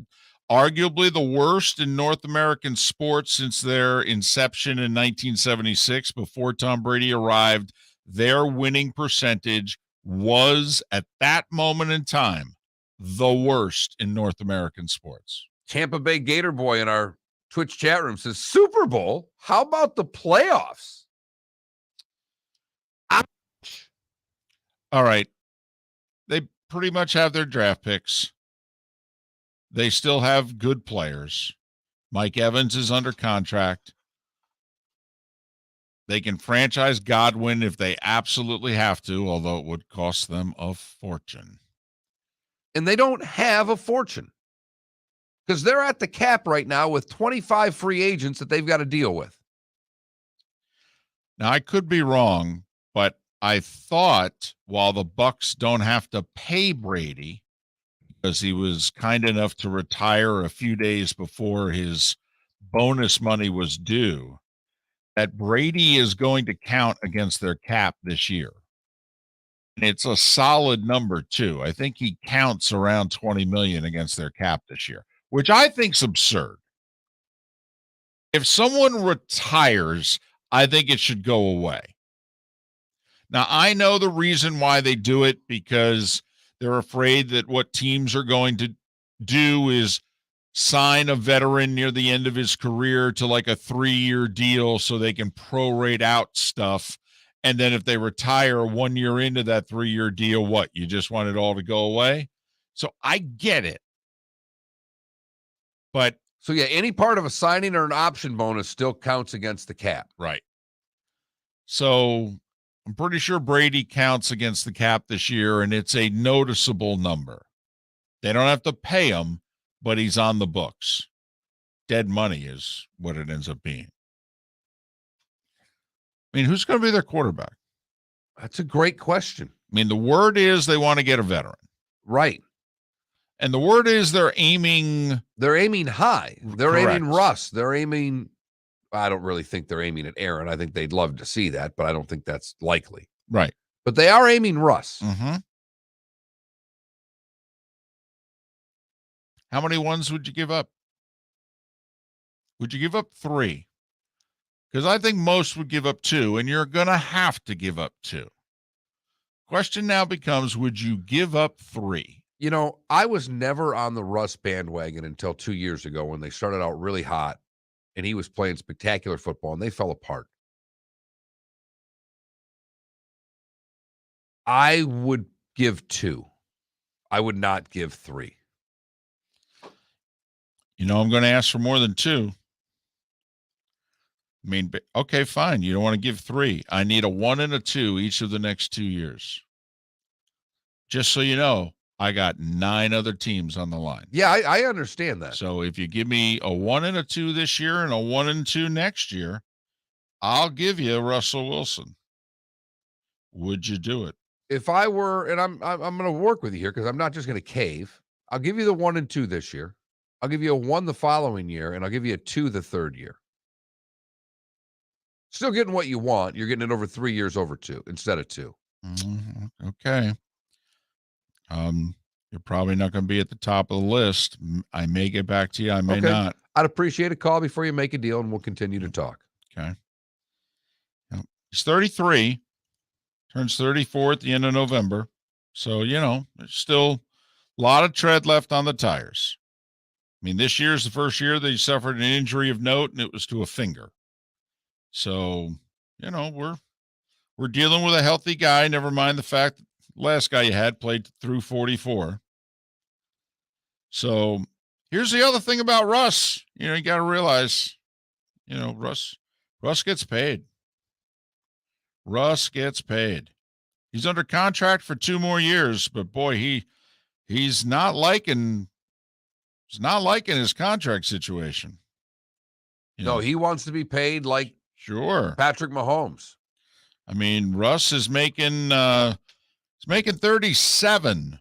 arguably the worst in North American sports since their inception in 1976. Before Tom Brady arrived, their winning percentage was, at that moment in time, the worst in North American sports. Tampa Bay Gator Boy in our Twitch chat room says, Super Bowl? How about the playoffs? Ouch. All right. They pretty much have their draft picks. They still have good players. Mike Evans is under contract. They can franchise Godwin if they absolutely have to, although it would cost them a fortune. And they don't have a fortune because they're at the cap right now with 25 free agents that they've got to deal with. Now, I could be wrong, but I thought while the Bucks don't have to pay Brady because he was kind enough to retire a few days before his bonus money was due, that Brady is going to count against their cap this year. And it's a solid number too. I think he counts around 20 million against their cap this year, which I think's absurd. If someone retires, I think it should go away. Now, I know the reason why they do it because they're afraid that what teams are going to do is sign a veteran near the end of his career to like a 3-year deal so they can prorate out stuff. And then if they retire 1 year into that 3-year deal, what? You just want it all to go away? So I get it. But so, yeah, any part of a signing or an option bonus still counts against the cap. Right. So I'm pretty sure Brady counts against the cap this year, and it's a noticeable number. They don't have to pay him, but he's on the books. Dead money is what it ends up being. I mean, who's going to be their quarterback? That's a great question. I mean, the word is they want to get a veteran. Right. And the word is they're aiming high. They're Correct. aiming Russ. They're aiming, I don't really think they're aiming at Aaron. I think they'd love to see that, but I don't think that's likely. Right. But they are aiming Russ. Mm-hmm. How many ones would you give up? Would you give up 3? Because I think most would give up 2, and you're going to have to give up 2. Question now becomes, would you give up 3? You know, I was never on the Russ bandwagon until 2 years ago when they started out really hot and he was playing spectacular football and they fell apart. I would give 2. I would not give 3. You know, I'm going to ask for more than 2. I mean, okay, fine. You don't want to give 3. I need a 1 and a 2 each of the next 2 years. Just so you know, I got 9 other teams on the line. Yeah, I understand that. So if you give me a 1 and a 2 this year and a 1 and 2 next year, I'll give you Russell Wilson. Would you do it? If I were, and I'm going to work with you here because I'm not just going to cave. I'll give you the 1 and 2 this year. I'll give you a 1 the following year, and I'll give you a 2 the third year. Still getting what you want. You're getting it over 3 years over 2 instead of 2. Okay. You're probably not going to be at the top of the list. I may get back to you. I may not. I'd appreciate a call before you make a deal, and we'll continue to talk. Okay. He's 33. Turns 34 at the end of November. So, you know, there's still a lot of tread left on the tires. I mean, this year's the first year that he suffered an injury of note, and it was to a finger. So, you know, we're dealing with a healthy guy. Never mind the fact that the last guy you had played through 44. So here's the other thing about Russ. You know, you got to realize, you know, Russ gets paid. Russ gets paid. He's under contract for 2 more years, but boy, he's not liking his contract situation. No, he wants to be paid like Patrick Mahomes. I mean, Russ is making 37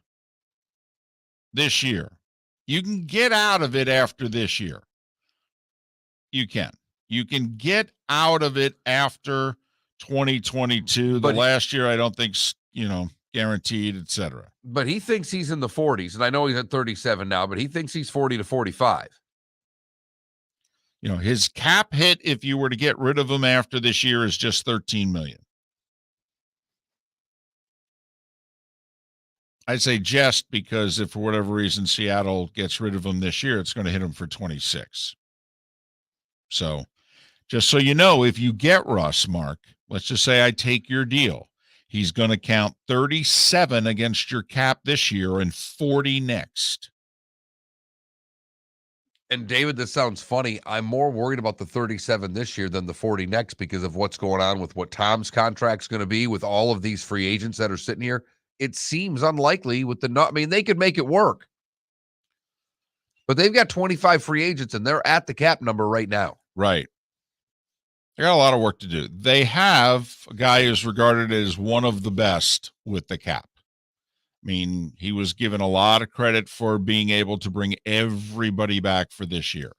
this year. You can get out of it after this year. You can get out of it after 2022. The last year, I don't think, guaranteed, etc. But he thinks he's in the 40s, and I know he's at 37 now, but he thinks he's 40 to 45. His cap hit, if you were to get rid of him after this year, is just $13 million. I'd say just because if for whatever reason Seattle gets rid of him this year, it's going to hit him for 26. So just so you know, if you get Russ, Mark, let's just say I take your deal. He's going to count 37 against your cap this year and 40 next. And David, this sounds funny. I'm more worried about the 37 this year than the 40 next because of what's going on with what Tom's contract's going to be with all of these free agents that are sitting here. It seems unlikely with they could make it work. But they've got 25 free agents and they're at the cap number right now. Right. They got a lot of work to do. They have a guy who's regarded as one of the best with the cap. I mean, he was given a lot of credit for being able to bring everybody back for this year.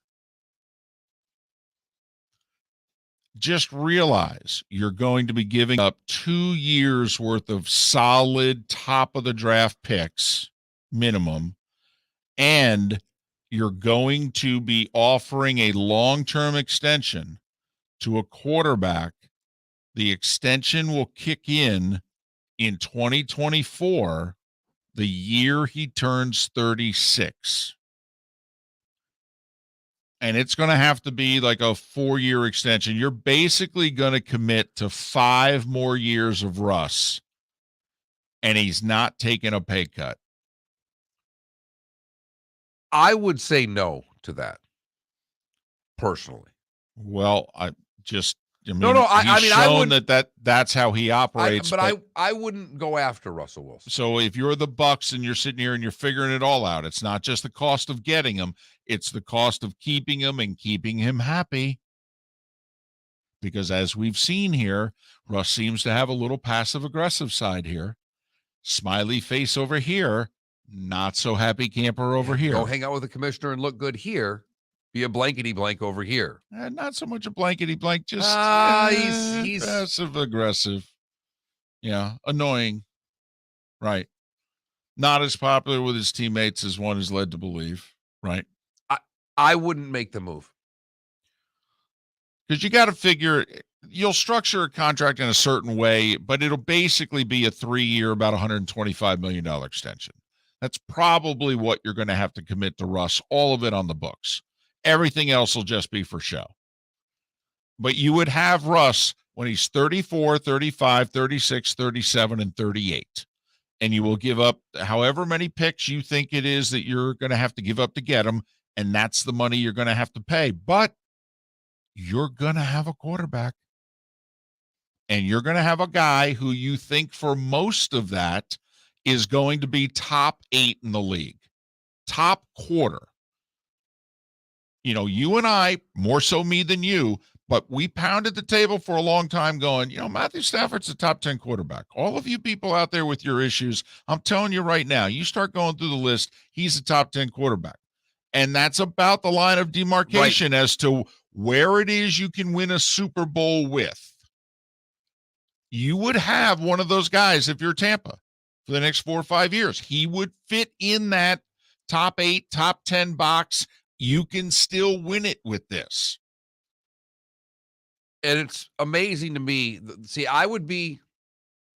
Just realize you're going to be giving up 2 years worth of solid top of the draft picks minimum, and you're going to be offering a long-term extension to a quarterback. The extension will kick in 2024, the year he turns 36. And it's going to have to be like a 4-year extension. You're basically going to commit to 5 more years of Russ, and he's not taking a pay cut. I would say no to that, personally. Well, I mean, that's how he operates. I wouldn't go after Russell Wilson. So if you're the Bucs and you're sitting here and you're figuring it all out, it's not just the cost of getting him, it's the cost of keeping him and keeping him happy. Because as we've seen here, Russ seems to have a little passive-aggressive side here. Smiley face over here, not so happy camper over here. Go hang out with the commissioner and look good here. Be a blankety-blank over here. Not so much a blankety-blank, just he's passive-aggressive. Yeah, annoying. Right. Not as popular with his teammates as one is led to believe. Right. I wouldn't make the move. Because you got to figure, you'll structure a contract in a certain way, but it'll basically be a 3-year, about $125 million extension. That's probably what you're going to have to commit to Russ, all of it on the books. Everything else will just be for show. But you would have Russ when he's 34, 35, 36, 37, and 38. And you will give up however many picks you think it is that you're going to have to give up to get him, and that's the money you're going to have to pay. But you're going to have a quarterback. And you're going to have a guy who you think for most of that is going to be top 8 in the league. Top quarter. You and I, more so me than you, but we pounded the table for a long time going, Matthew Stafford's a top 10 quarterback. All of you people out there with your issues, I'm telling you right now, you start going through the list, he's a top 10 quarterback. And that's about the line of demarcation as to where it is you can win a Super Bowl with. You would have one of those guys if you're Tampa for the next 4 or 5 years. He would fit in that top 8, top 10 box. You can still win it with this. And it's amazing to me. See, I would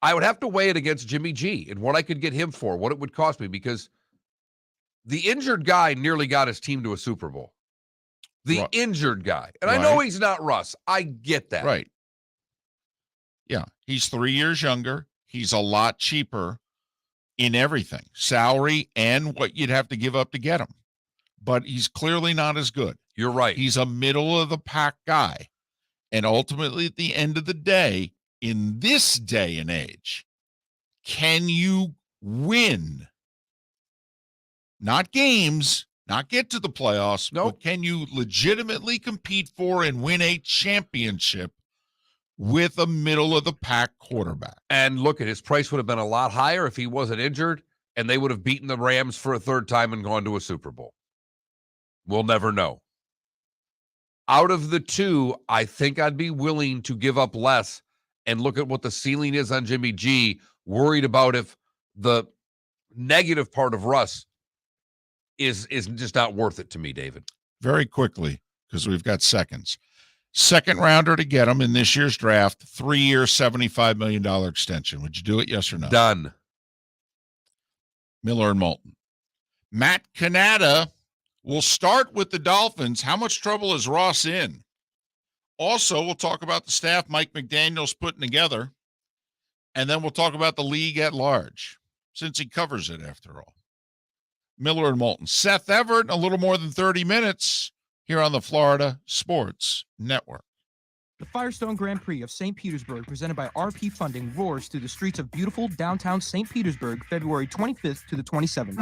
have to weigh it against Jimmy G and what I could get him for, what it would cost me, because the injured guy nearly got his team to a Super Bowl. The injured guy. And I know he's not Russ. I get that. Right. Yeah. He's 3 years younger. He's a lot cheaper in everything, salary and what you'd have to give up to get him. But he's clearly not as good. You're right. He's a middle of the pack guy. And ultimately, at the end of the day, in this day and age, can you win? Not games, not get to the playoffs, but can you legitimately compete for and win a championship with a middle-of-the-pack quarterback? And look, at his price would have been a lot higher if he wasn't injured, and they would have beaten the Rams for a third time and gone to a Super Bowl. We'll never know. Out of the two, I think I'd be willing to give up less and look at what the ceiling is on Jimmy G, worried about if the negative part of Russ is just not worth it to me, David. Very quickly, because we've got seconds. Second rounder to get him in this year's draft, 3-year, $75 million extension. Would you do it, yes or no? Done. Miller and Moulton. Matt Cannata will start with the Dolphins. How much trouble is Ross in? Also, we'll talk about the staff Mike McDaniel's putting together, and then we'll talk about the league at large, since he covers it after all. Miller and Moulton. Seth Everett, a little more than 30 minutes here on the Florida Sports Network. The Firestone Grand Prix of St. Petersburg, presented by RP Funding, roars through the streets of beautiful downtown St. Petersburg, February 25th to the 27th.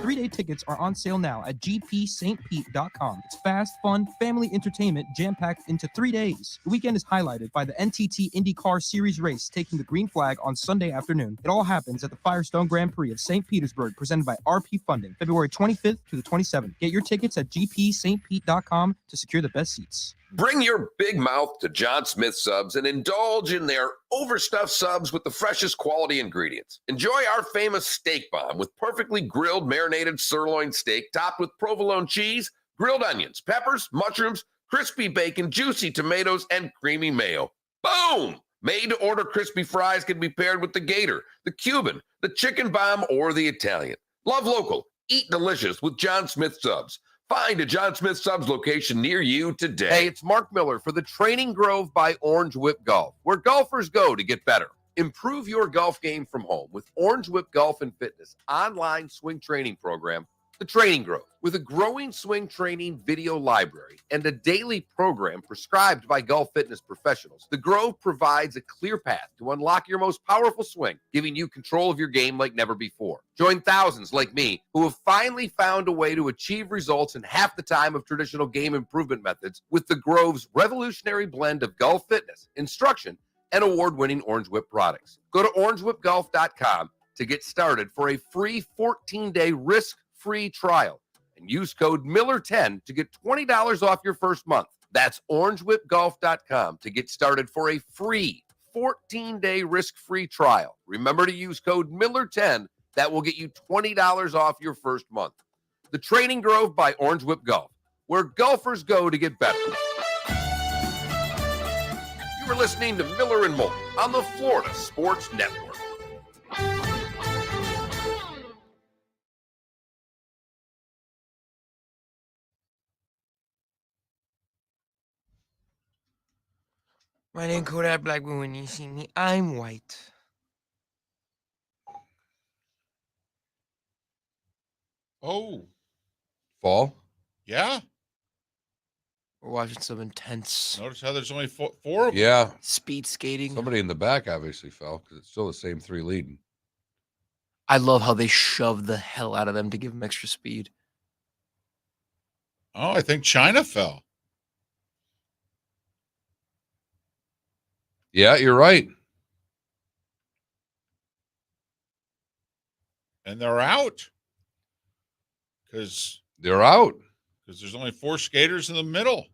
3-day tickets are on sale now at gpstpete.com. It's fast, fun, family entertainment jam-packed into 3 days. The weekend is highlighted by the NTT IndyCar Series race taking the green flag on Sunday afternoon. It all happens at the Firestone Grand Prix of St. Petersburg, presented by RP Funding, February 25th to the 27th. Get your tickets at gpstpete.com to secure the best seats. Bring your big mouth to John Smith Subs and indulge in their overstuffed subs with the freshest quality ingredients. Enjoy our famous steak bomb with perfectly grilled marinated sirloin steak topped with provolone cheese, grilled onions, peppers, mushrooms, crispy bacon, juicy tomatoes, and creamy mayo. Boom! Made-to-order crispy fries can be paired with the Gator, the Cuban, the chicken bomb, or the Italian. Love local. Eat delicious with John Smith Subs. Find a John Smith Subs location near you today. Hey, it's Mark Miller for the Training Grove by Orange Whip Golf, where golfers go to get better. Improve your golf game from home with Orange Whip Golf and Fitness online swing training program, The Training Grove. With a growing swing training video library and a daily program prescribed by golf fitness professionals, The Grove provides a clear path to unlock your most powerful swing, giving you control of your game like never before. Join thousands like me who have finally found a way to achieve results in half the time of traditional game improvement methods with The Grove's revolutionary blend of golf fitness, instruction, and award-winning Orange Whip products. Go to orangewhipgolf.com to get started for a free 14-day risk-free trial. And use code Miller10 to get $20 off your first month. That's orangewhipgolf.com to get started for a free 14-day risk-free trial. Remember to use code Miller10. That will get you $20 off your first month. The Training Grove by Orange Whip Golf, where golfers go to get better. You are listening to Miller and Moulton on the Florida Sports Network. My name Kodak Black, but when you see me, I'm white. Oh, Fall? yeah? We're watching some intense Notice how there's only four of them. Yeah. speed skating. Somebody in the back obviously fell because it's still the same three leading. I love how they shove the hell out of them to give them extra speed. Oh, I think China fell. Yeah, you're right. And they're out. Because They're out. there's only 4 skaters in the middle.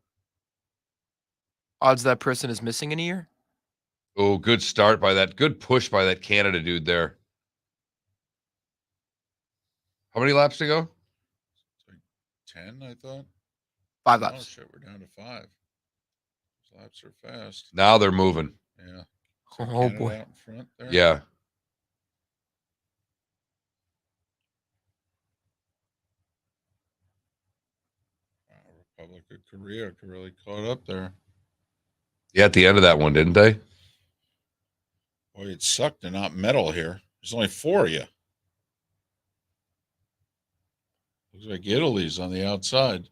Odds that person is missing in a year? Oh, good start by that. Good push by that Canada dude there. How many laps to go? It's like 10, I thought. 5 Oh, laps. shit, we're down to 5. Those laps are fast. Now they're moving. Yeah. Oh, Canada boy. out in front there. Yeah. Wow, Republic of Korea really caught up there. Yeah, at the end of that one, didn't they? Boy, it sucked to not medal here. There's only 4 of you. Looks like Italy's on the outside.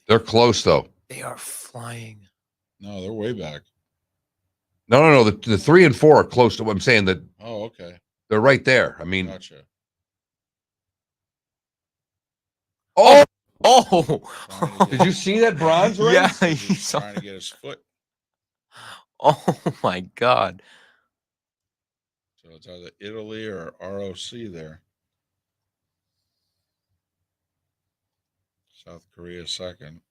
They're close, though. They are flying. No, they're way back. No. The 3 and 4 are close to what I'm saying. That Oh, okay. they're right there. I mean, Gotcha. oh, Oh, did you see that bronze race? Yeah, He's he just saw trying to get his foot. Oh my God. So it's either Italy or ROC there. South Korea second.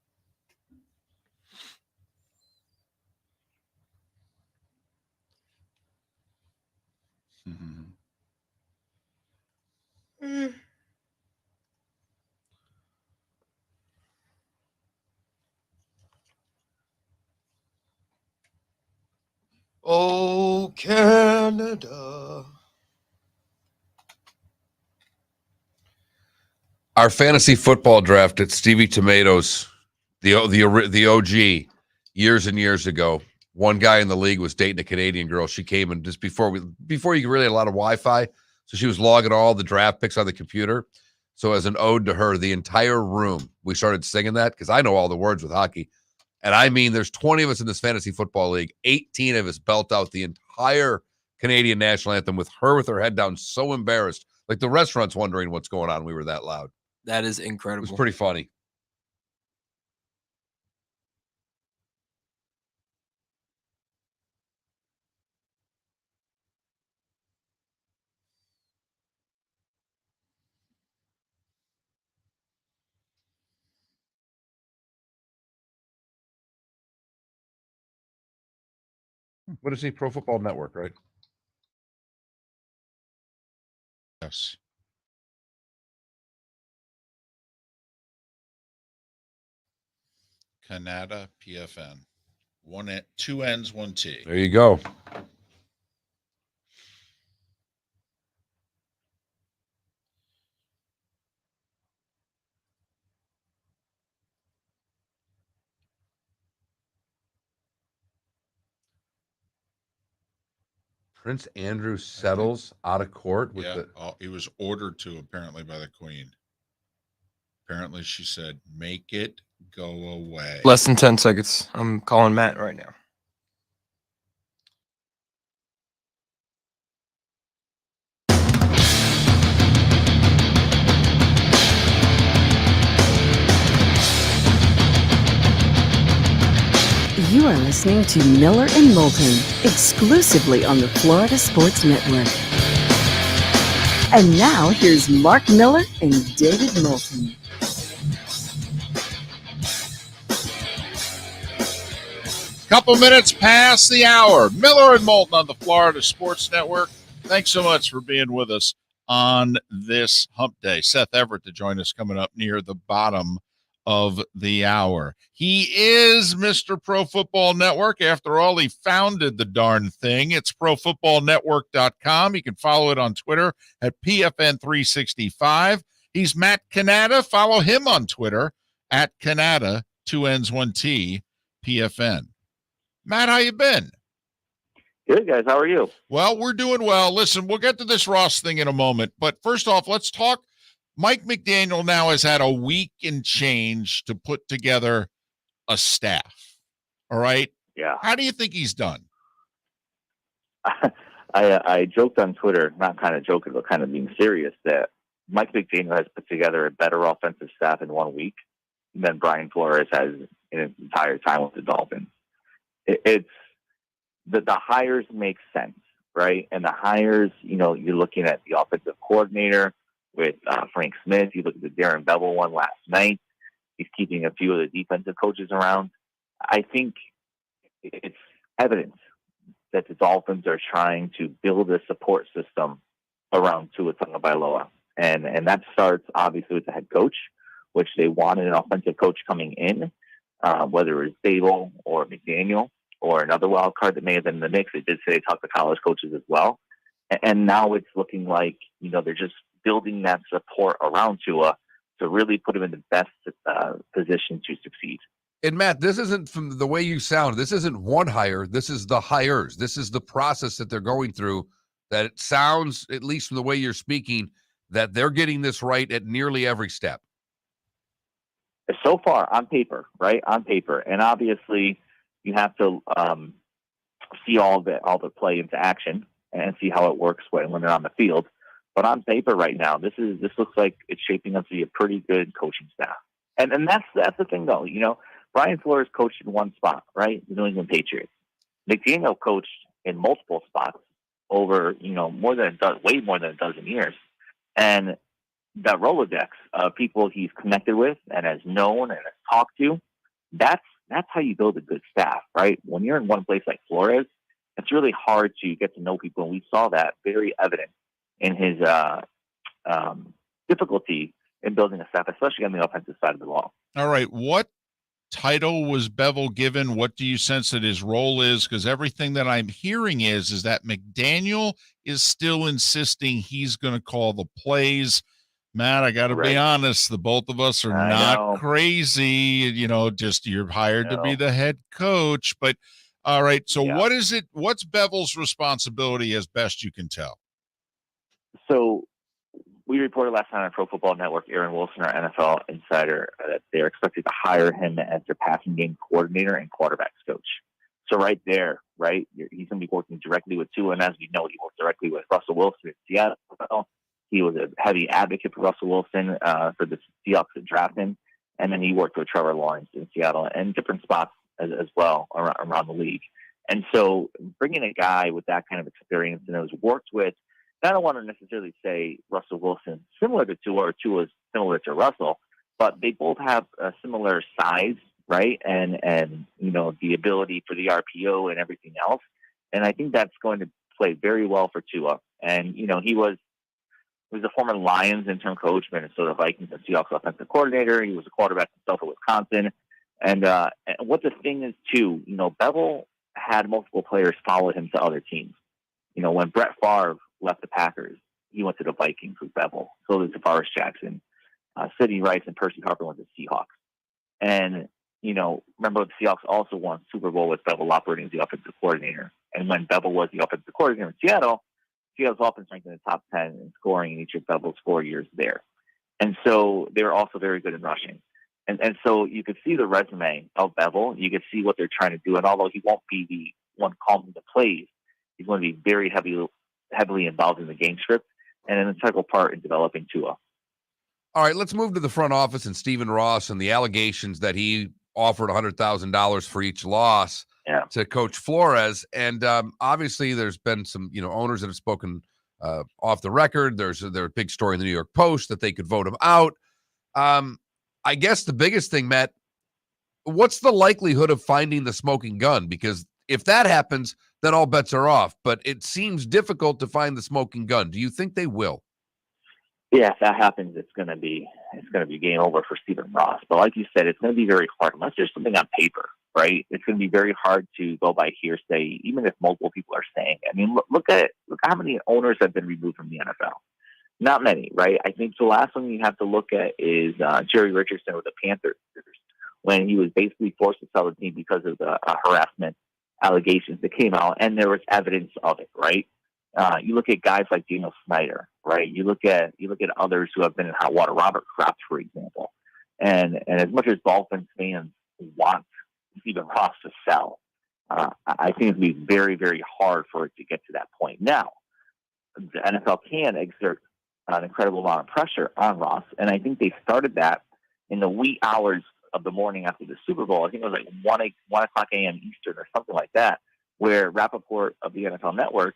Oh, Canada. Our fantasy football draft at Stevie Tomatoes, the OG, years and years ago. One guy in the league was dating a Canadian girl. She came in just before you really had a lot of Wi-Fi, so she was logging all the draft picks on the computer. So as an ode to her, the entire room, we started singing that because I know all the words with hockey. And I mean, there's 20 of us in this fantasy football league. 18 of us belt out the entire Canadian national anthem with her head down, so embarrassed. Like the restaurant's wondering what's going on. We were that loud. That is It incredible. was pretty funny. What is he? Pro Football Network, right? Yes. Cannata PFN. Two N's, one T. There you go. Prince Andrew settles out of court with he was ordered to, apparently, by the Queen. Apparently, she said, "Make it go away." Less than 10 seconds. I'm calling Matt right now. You are listening to Miller and Moulton, exclusively on the Florida Sports Network. And now here's Mark Miller and David Moulton. Couple minutes past the hour. Miller and Moulton on the Florida Sports Network. Thanks so much for being with us on this hump day. Seth Everett to join us coming up near the bottom of the hour. He is Mr. Pro Football Network. After all, he founded the darn thing. It's profootballnetwork.com. You can follow it on Twitter at PFN365. He's Matt Cannata. Follow him on Twitter at Cannata, 2 N's, 1 T, PFN. Matt, how you been? Good, guys. How are you? Well, we're doing well. Listen, we'll get to this Ross thing in a moment. But first off, let's talk. Mike McDaniel now has had a week and change to put together a staff. All right? Yeah. How do you think he's done? I joked on Twitter, not kind of joking, but kind of being serious, that Mike McDaniel has put together a better offensive staff in 1 week than Brian Flores has in his entire time with the Dolphins. It's the hires make sense, right? And the hires, you're looking at the offensive coordinator with Frank Smith. You look at the Darren Bevel one last night. He's keeping a few of the defensive coaches around. I think it's evidence that the Dolphins are trying to build a support system around Tua Tagovailoa. And that starts, obviously, with the head coach, which they wanted an offensive coach coming in, whether it was Dable or McDaniel or another wild card that may have been in the mix. They did say they talked to college coaches as well. And now it's looking like, they're just building that support around Tua to really put him in the best position to succeed. And Matt, this isn't, from the way you sound, this isn't one hire. This is the hires. This is the process that they're going through, that it sounds, at least from the way you're speaking, that they're getting this right at nearly every step. So far, on paper, right? On paper. And obviously, you have to see all the play into action and see how it works when they're on the field. But on paper right now, this looks like it's shaping up to be a pretty good coaching staff. And that's the thing, though. Brian Flores coached in one spot, right? The New England Patriots. McDaniel coached in multiple spots over, way more than a dozen years. And that Rolodex of people he's connected with and has known and has talked to, that's how you build a good staff, right? When you're in one place like Flores, it's really hard to get to know people. And we saw that very evident in his difficulty in building a staff, especially on the offensive side of the ball. All right. What title was Bevel given? What do you sense that his role is? Because everything that I'm hearing is that McDaniel is still insisting he's going to call the plays. Matt, I got to be honest. The both of us are not crazy. Just you're hired to be the head coach. But all right. So what is it? What's Bevel's responsibility as best you can tell? So we reported last night on Pro Football Network, Aaron Wilson, our NFL insider, that they're expected to hire him as their passing game coordinator and quarterbacks coach. So right there, right, he's going to be working directly with Tua. And as we know, he worked directly with Russell Wilson in Seattle. He was a heavy advocate for Russell Wilson for the Seahawks to draft him. And then he worked with Trevor Lawrence in Seattle and different spots as well around the league. And so bringing a guy with that kind of experience and has worked with, I don't want to necessarily say Russell Wilson similar to Tua or Tua is similar to Russell, but they both have a similar size, right? And the ability for the RPO and everything else. And I think that's going to play very well for Tua. And, he was a former Lions interim coach, Minnesota Vikings and Seahawks offensive coordinator. He was a quarterback himself at Wisconsin. And what the thing is, too, Bevel had multiple players follow him to other teams. When Brett Favre left the Packers, he went to the Vikings with Bevel. So did DeForest Jackson. Sidney Rice and Percy Harper went to Seahawks. And, remember the Seahawks also won Super Bowl with Bevel operating as the offensive coordinator. And when Bevel was the offensive coordinator in Seattle, Seattle's offense ranked in the top 10 in scoring in each of Bevel's 4 years there. And so they were also very good in rushing. And so you could see the resume of Bevel. You could see what they're trying to do. And although he won't be the one calling the plays, he's going to be very heavily involved in the game script and an integral part in developing Tua. All right, let's move to the front office and Stephen Ross and the allegations that he offered $100,000 for each loss to Coach Flores. And obviously there's been some, owners that have spoken off the record. There's a big story in the New York Post that they could vote him out. I guess the biggest thing, Matt, what's the likelihood of finding the smoking gun? Because if that happens, then all bets are off. But it seems difficult to find the smoking gun. Do you think they will? Yeah, if that happens, it's going to be game over for Stephen Ross. But like you said, it's going to be very hard unless there's something on paper, right? It's going to be very hard to go by hearsay, even if multiple people are saying it. I mean, look how many owners have been removed from the NFL. Not many, right? I think the last one you have to look at is Jerry Richardson with the Panthers, when he was basically forced to sell the team because of the harassment allegations that came out, and there was evidence of it, right? You look at guys like Daniel Snyder, right? You look at others who have been in hot water, Robert Kraft, for example. And as much as Dolphins fans want Stephen Ross to sell, I think it'd be very, very hard for it to get to that point. Now, the NFL can exert an incredible amount of pressure on Ross, and I think they started that in the wee hours of the morning after the Super Bowl. I think it was like 1 o'clock a.m. Eastern or something like that, where Rappaport of the NFL Network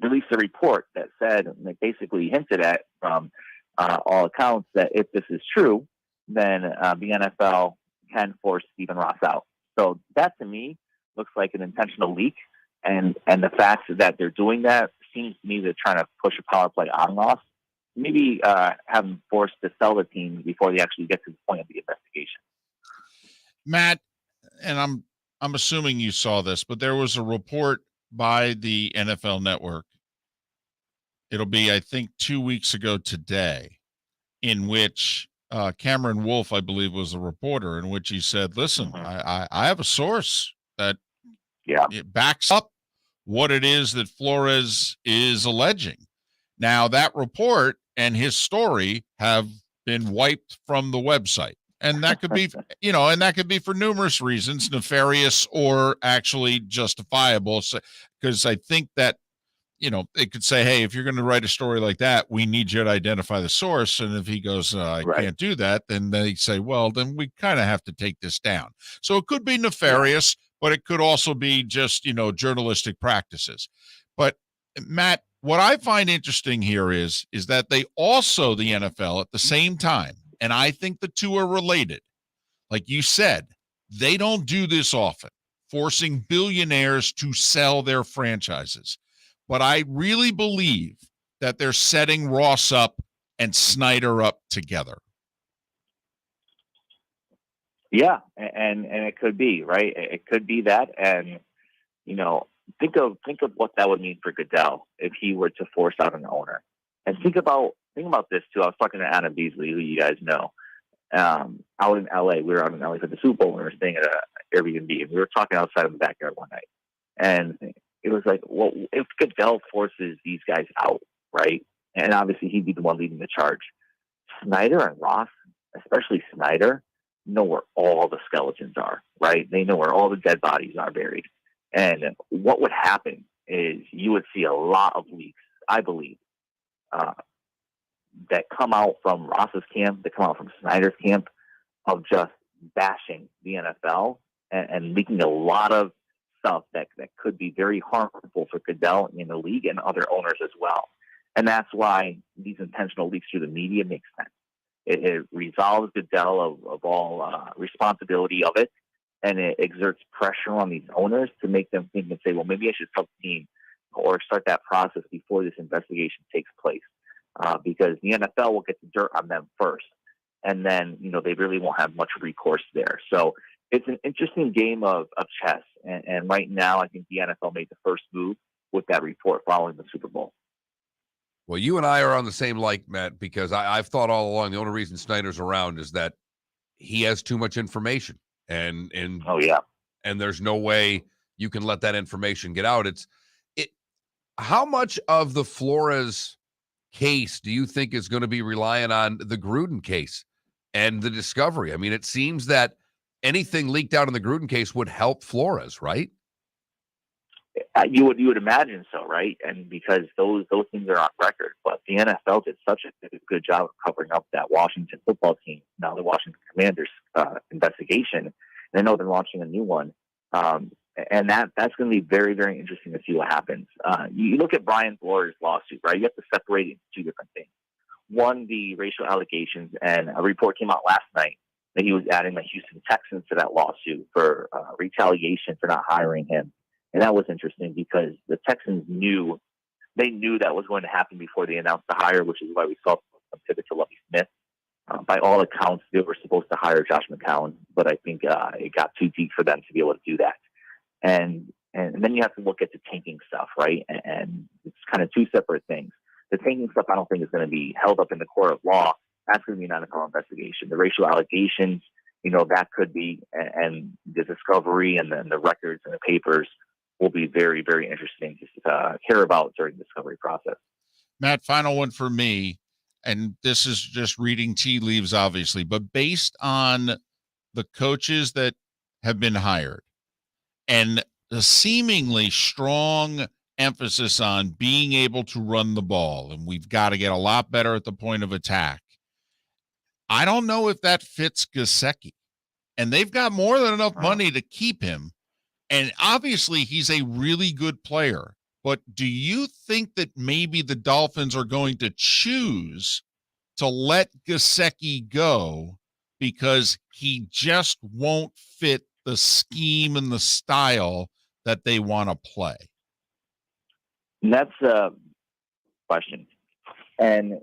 released a report that said, and it basically hinted at from all accounts, that if this is true, then the NFL can force Stephen Ross out. So that, to me, looks like an intentional leak, and the fact that they're doing that seems to me they're trying to push a power play on Ross, maybe have him forced to sell the team before they actually get to the point of the investigation. Matt, and I'm assuming you saw this, but there was a report by the NFL Network. It'll be, I think, 2 weeks ago today, in which Cameron Wolf, I believe, was the reporter, in which he said, listen, I have a source that it backs up what it is that Flores is alleging. Now, that report and his story have been wiped from the website. And that could be, and that could be for numerous reasons, nefarious or actually justifiable. So, because I think that, they could say, hey, if you're going to write a story like that, we need you to identify the source. And if he goes, I can't do that, then they say, well, then we kind of have to take this down. So it could be nefarious, but it could also be just, journalistic practices. But Matt, what I find interesting here is that they also, the NFL at the same time, and I think the two are related. Like you said, they don't do this often, forcing billionaires to sell their franchises. But I really believe that they're setting Ross up and Snyder up together. Yeah, and it could be, right? It could be that, and think of what that would mean for Goodell if he were to force out an owner. And think about this too. I was talking to Anna Beasley, who you guys know, out in LA. We were out in LA for the Super Bowl. We were staying at an Airbnb, and we were talking outside of the backyard one night. And it was like, well, if Goodell forces these guys out, right? And obviously he'd be the one leading the charge. Snyder and Ross, especially Snyder, know where all the skeletons are, right? They know where all the dead bodies are buried. And what would happen is you would see a lot of leaks, I believe, that come out from Ross's camp, that come out from Snyder's camp, of just bashing the NFL and leaking a lot of stuff that could be very harmful for Goodell in the league and other owners as well. And that's why these intentional leaks through the media make sense. It resolves Goodell of all responsibility of it, and it exerts pressure on these owners to make them think and say, well, maybe I should sell the team or start that process before this investigation takes place, because the NFL will get the dirt on them first, and then they really won't have much recourse there. So it's an interesting game of chess, and right now I think the NFL made the first move with that report following the Super Bowl. Well, you and I are on the same like, Matt, because I've thought all along the only reason Snyder's around is that he has too much information, and and there's no way you can let that information get out. How much of the Flores case do you think is going to be relying on the Gruden case and the discovery? I mean, it seems that anything leaked out in the Gruden case would help Flores, right? You would imagine so, right? And because those things are on record, but the NFL did such a good job of covering up that Washington football team, now the Washington Commanders investigation. And I know they're launching a new one, and that's going to be very, very interesting to see what happens. You look at Brian Flores' lawsuit, right? You have to separate it into two different things. One, the racial allegations, and a report came out last night that he was adding the Houston Texans to that lawsuit for retaliation for not hiring him. And that was interesting because the Texans knew that was going to happen before they announced the hire, which is why we saw them pivot to Lovie Smith. By all accounts, they were supposed to hire Josh McCown, but I think it got too deep for them to be able to do that. And then you have to look at the tanking stuff, right? And it's kind of two separate things. The tanking stuff I don't think is going to be held up in the court of law. That's going to be an NFL investigation. The racial allegations, that could be, and the discovery and the records and the papers will be very, very interesting to hear about during the discovery process. Matt, final one for me, and this is just reading tea leaves, obviously, but based on the coaches that have been hired and the seemingly strong emphasis on being able to run the ball, and we've got to get a lot better at the point of attack, I don't know if that fits Gesicki. And they've got more than enough money to keep him. And obviously he's a really good player, but do you think that maybe the Dolphins are going to choose to let Gesicki go because he just won't fit the scheme and the style that they want to play? That's a question. And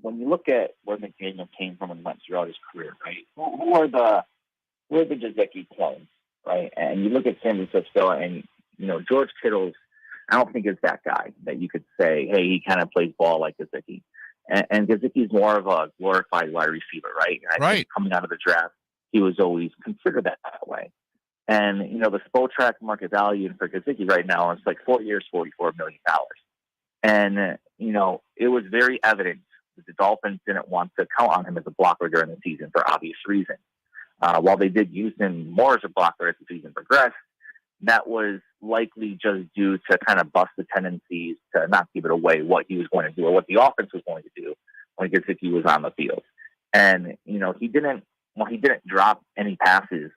when you look at where McDaniel came from and went throughout his career, right? Who are the Gesicki clones? Right, and you look at San Francisco, and George Kittle's. I don't think it's that guy that you could say, hey, he kind of plays ball like Gesicki. And Gesicki's more of a glorified wide receiver, right? And I think coming out of the draft, he was always considered that way. And the Spotrac market value for Gesicki right now is like 4 years, $44 million. And it was very evident that the Dolphins didn't want to count on him as a blocker during the season for obvious reasons. While they did use him more as a blocker as the season progressed, that was likely just due to kind of bust the tendencies to not give it away what he was going to do or what the offense was going to do when he was on the field. And, he didn't drop any passes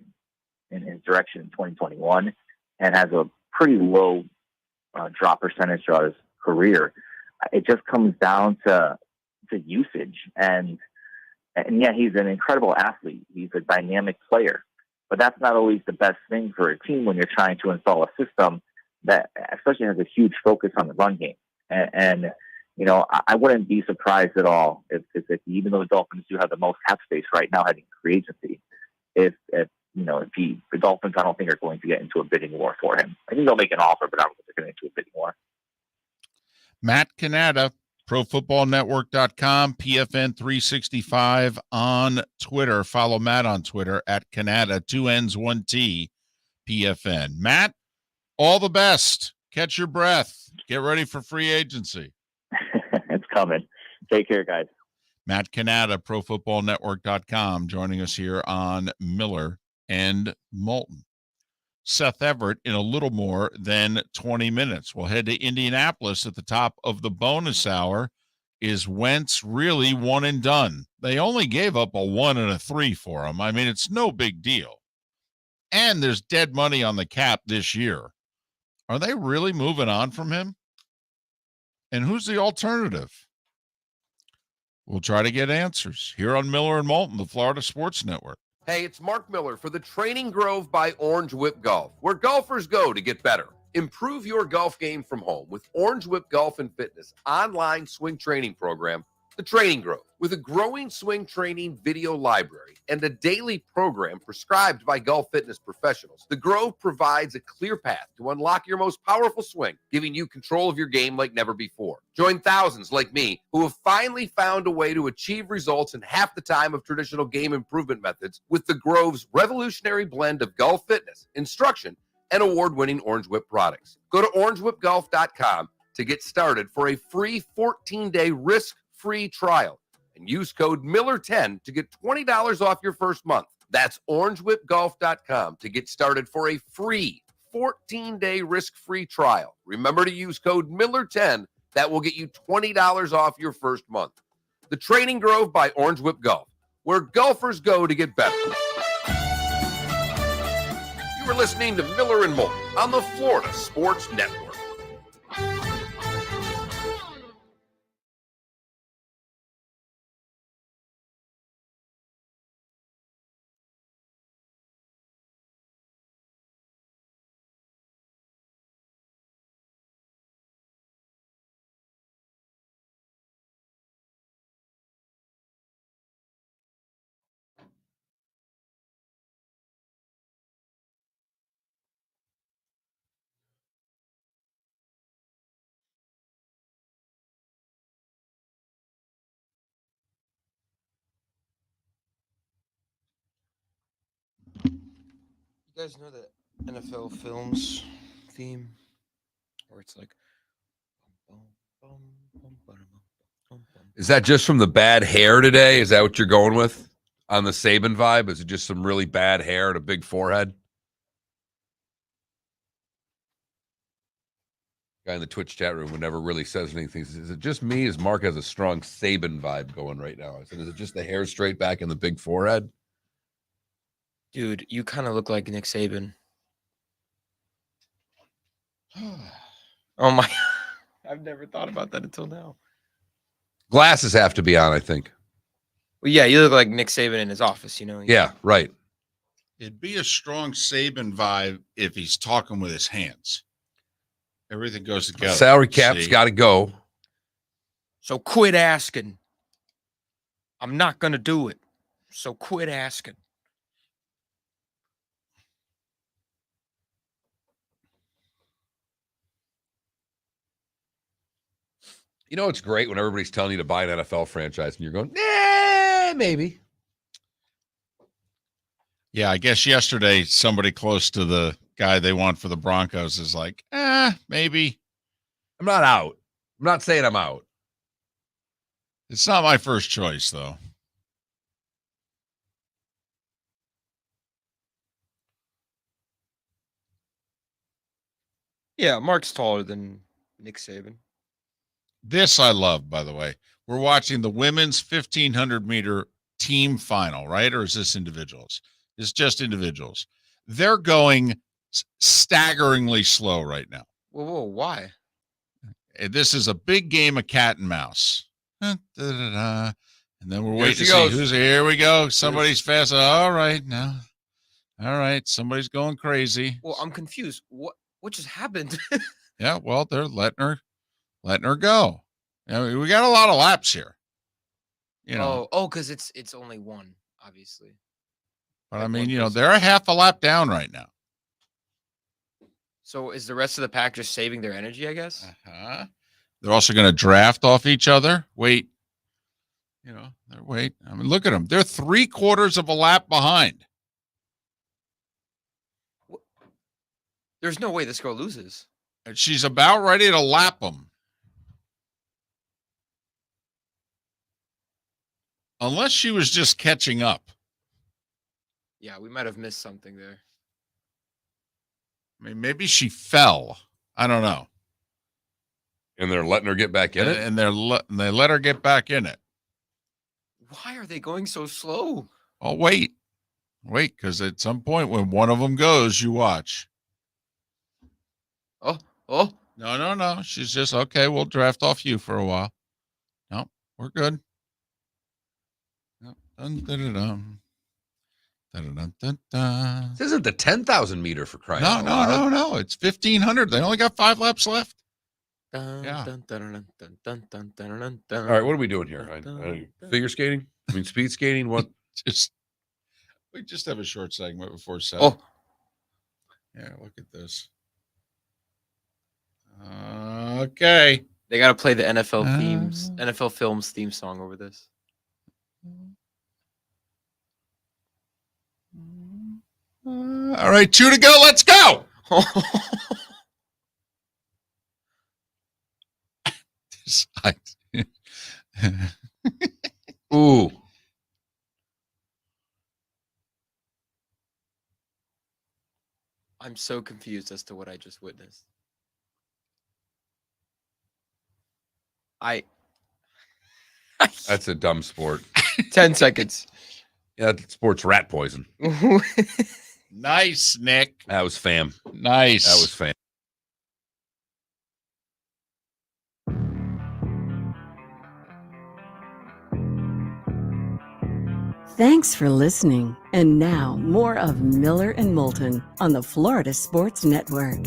in his direction in 2021 and has a pretty low drop percentage throughout his career. It just comes down to usage. And yeah, he's an incredible athlete. He's a dynamic player. But that's not always the best thing for a team when you're trying to install a system that especially has a huge focus on the run game. And I wouldn't be surprised at all if even though the Dolphins do have the most cap space right now heading to free agency, if the Dolphins, I don't think, are going to get into a bidding war for him. I think they'll make an offer, but I don't think they're going to get into a bidding war. Matt Cannata, ProFootballNetwork.com, PFN365 on Twitter. Follow Matt on Twitter at Cannata, 2 N's, 1 T, PFN. Matt, all the best. Catch your breath. Get ready for free agency. It's coming. Take care, guys. Matt Cannata, ProFootballNetwork.com, joining us here on Miller and Moulton. Seth Everett in a little more than 20 minutes. We'll head to Indianapolis at the top of the bonus hour. Is Wentz really one and done? They only gave up a 1 and a 3 for him. I mean, it's no big deal. And there's dead money on the cap this year. Are they really moving on from him? And who's the alternative? We'll try to get answers here on Miller and Moulton, the Florida Sports Network. Hey, it's Mark Miller for the Training Grove by Orange Whip Golf, where golfers go to get better. Improve your golf game from home with Orange Whip Golf and Fitness online swing training program, The Training Grove. With a growing swing training video library and a daily program prescribed by golf fitness professionals, The Grove provides a clear path to unlock your most powerful swing, giving you control of your game like never before. Join thousands like me who have finally found a way to achieve results in half the time of traditional game improvement methods with The Grove's revolutionary blend of golf fitness, instruction, and award-winning Orange Whip products. Go to orangewhipgolf.com to get started for a free 14-day risk-free trial and use code Miller10 to get $20 off your first month. That's orangewhipgolf.com to get started for a free 14-day risk-free trial. Remember to use code Miller10. That will get you $20 off your first month. The Training Grove by Orange Whip Golf, where golfers go to get better. You are listening to Miller and Moulton on the Florida Sports Network. You guys know the NFL Films theme, where it's like, Is that just from the bad hair today? Is that what you're going with on the Saban vibe? Is it just some really bad hair and a big forehead? Guy in the Twitch chat room who never really says anything. Is it just me? As Mark has a strong Saban vibe going right now. I said, is it just the hair straight back and the big forehead? dude, you kind of look like Nick Saban. Oh my, I've never thought about that until now. Glasses have to be on, I think. Well, yeah, you look like Nick Saban in his office, you know? Yeah, right. It'd be a strong Saban vibe if he's talking with his hands. Everything goes together. Salary cap's got to go. So quit asking. I'm not going to do it. So quit asking. You know, it's great when everybody's telling you to buy an NFL franchise and you're going, nah, maybe. Yeah, I guess yesterday somebody close to the guy they want for the Broncos is like, maybe. I'm not out. I'm not saying I'm out. It's not my first choice, though. Yeah, Mark's taller than Nick Saban. This I love, by the way. We're watching the women's 1,500 meter team final, right? Or is this individuals? It's just individuals. They're going staggeringly slow right now. Whoa, why? This is a big game of cat and mouse. And then we're Here waiting she to goes. see who's here. We go. Somebody's fast. All right, now. All right, somebody's going crazy. Well, I'm confused. What just happened? Yeah, well, they're letting her go. I mean, we got a lot of laps here. You know, because it's only one, obviously. but like I mean, one you know, person. they're a half a lap down right now. So is the rest of the pack just saving their energy, I guess? Uh-huh. They're also going to draft off each other. Wait, you know, wait. I mean, look at them. They're 3/4 of a lap behind. There's no way this girl loses. And she's about ready to lap them. Unless she was just catching up. Yeah, we might have missed something there. I mean, maybe she fell. I don't know. And they're letting her get back in it. And they let her get back in it. Why are they going so slow? Oh, wait, because at some point when one of them goes, you watch. Oh. No. She's just, okay, we'll draft off you for a while. No, we're good. Dun, dun, dun, dun. Dun, dun, dun, dun. This isn't the 10,000 meter for crying out loud. No. It's 1,500. They only got 5 laps left. Dun, Yeah. dun, dun, dun, dun, dun, dun, dun, dun, dun. All right, what are we doing here? Figure skating? I mean, speed skating? What? We just have a short segment before 7. Oh, Yeah, look at this. Okay. they got to play the NFL Films theme song over this. All right, 2 to go. Let's go. Ooh. I'm so confused as to what I just witnessed. That's a dumb sport. 10 seconds. Yeah, that sport's rat poison. Nice, Nick. That was fam. Nice. That was fam. Thanks for listening. And now, more of Miller and Moulton on the Florida Sports Network.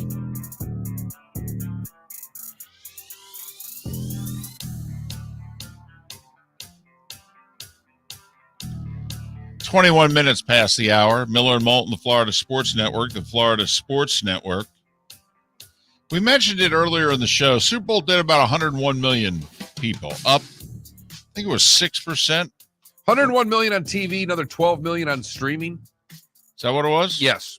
It's 21 minutes past the hour. Miller and Moulton, the Florida Sports Network, the Florida Sports Network. We mentioned it earlier in the show. Super Bowl did about 101 million people. Up, I think it was 6%. 101 million on TV, another 12 million on streaming. Is that what it was? Yes.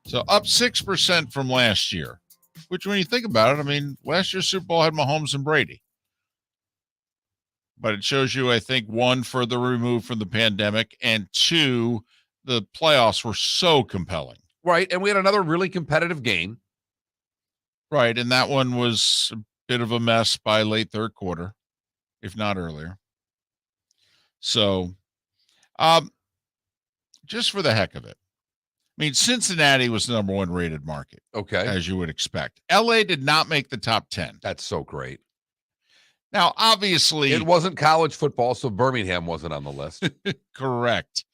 So up 6% from last year, which when you think about it, I mean, last year's Super Bowl had Mahomes and Brady. But it shows you, I think, 1, further removed from the pandemic, and 2, the playoffs were so compelling. Right, and we had another really competitive game. Right, and that one was a bit of a mess by late third quarter, if not earlier. So, just for the heck of it, I mean, Cincinnati was the number 1 rated market, Okay. as you would expect. LA did not make the top 10. That's so great. Now, obviously, It wasn't college football, so Birmingham wasn't on the list. correct.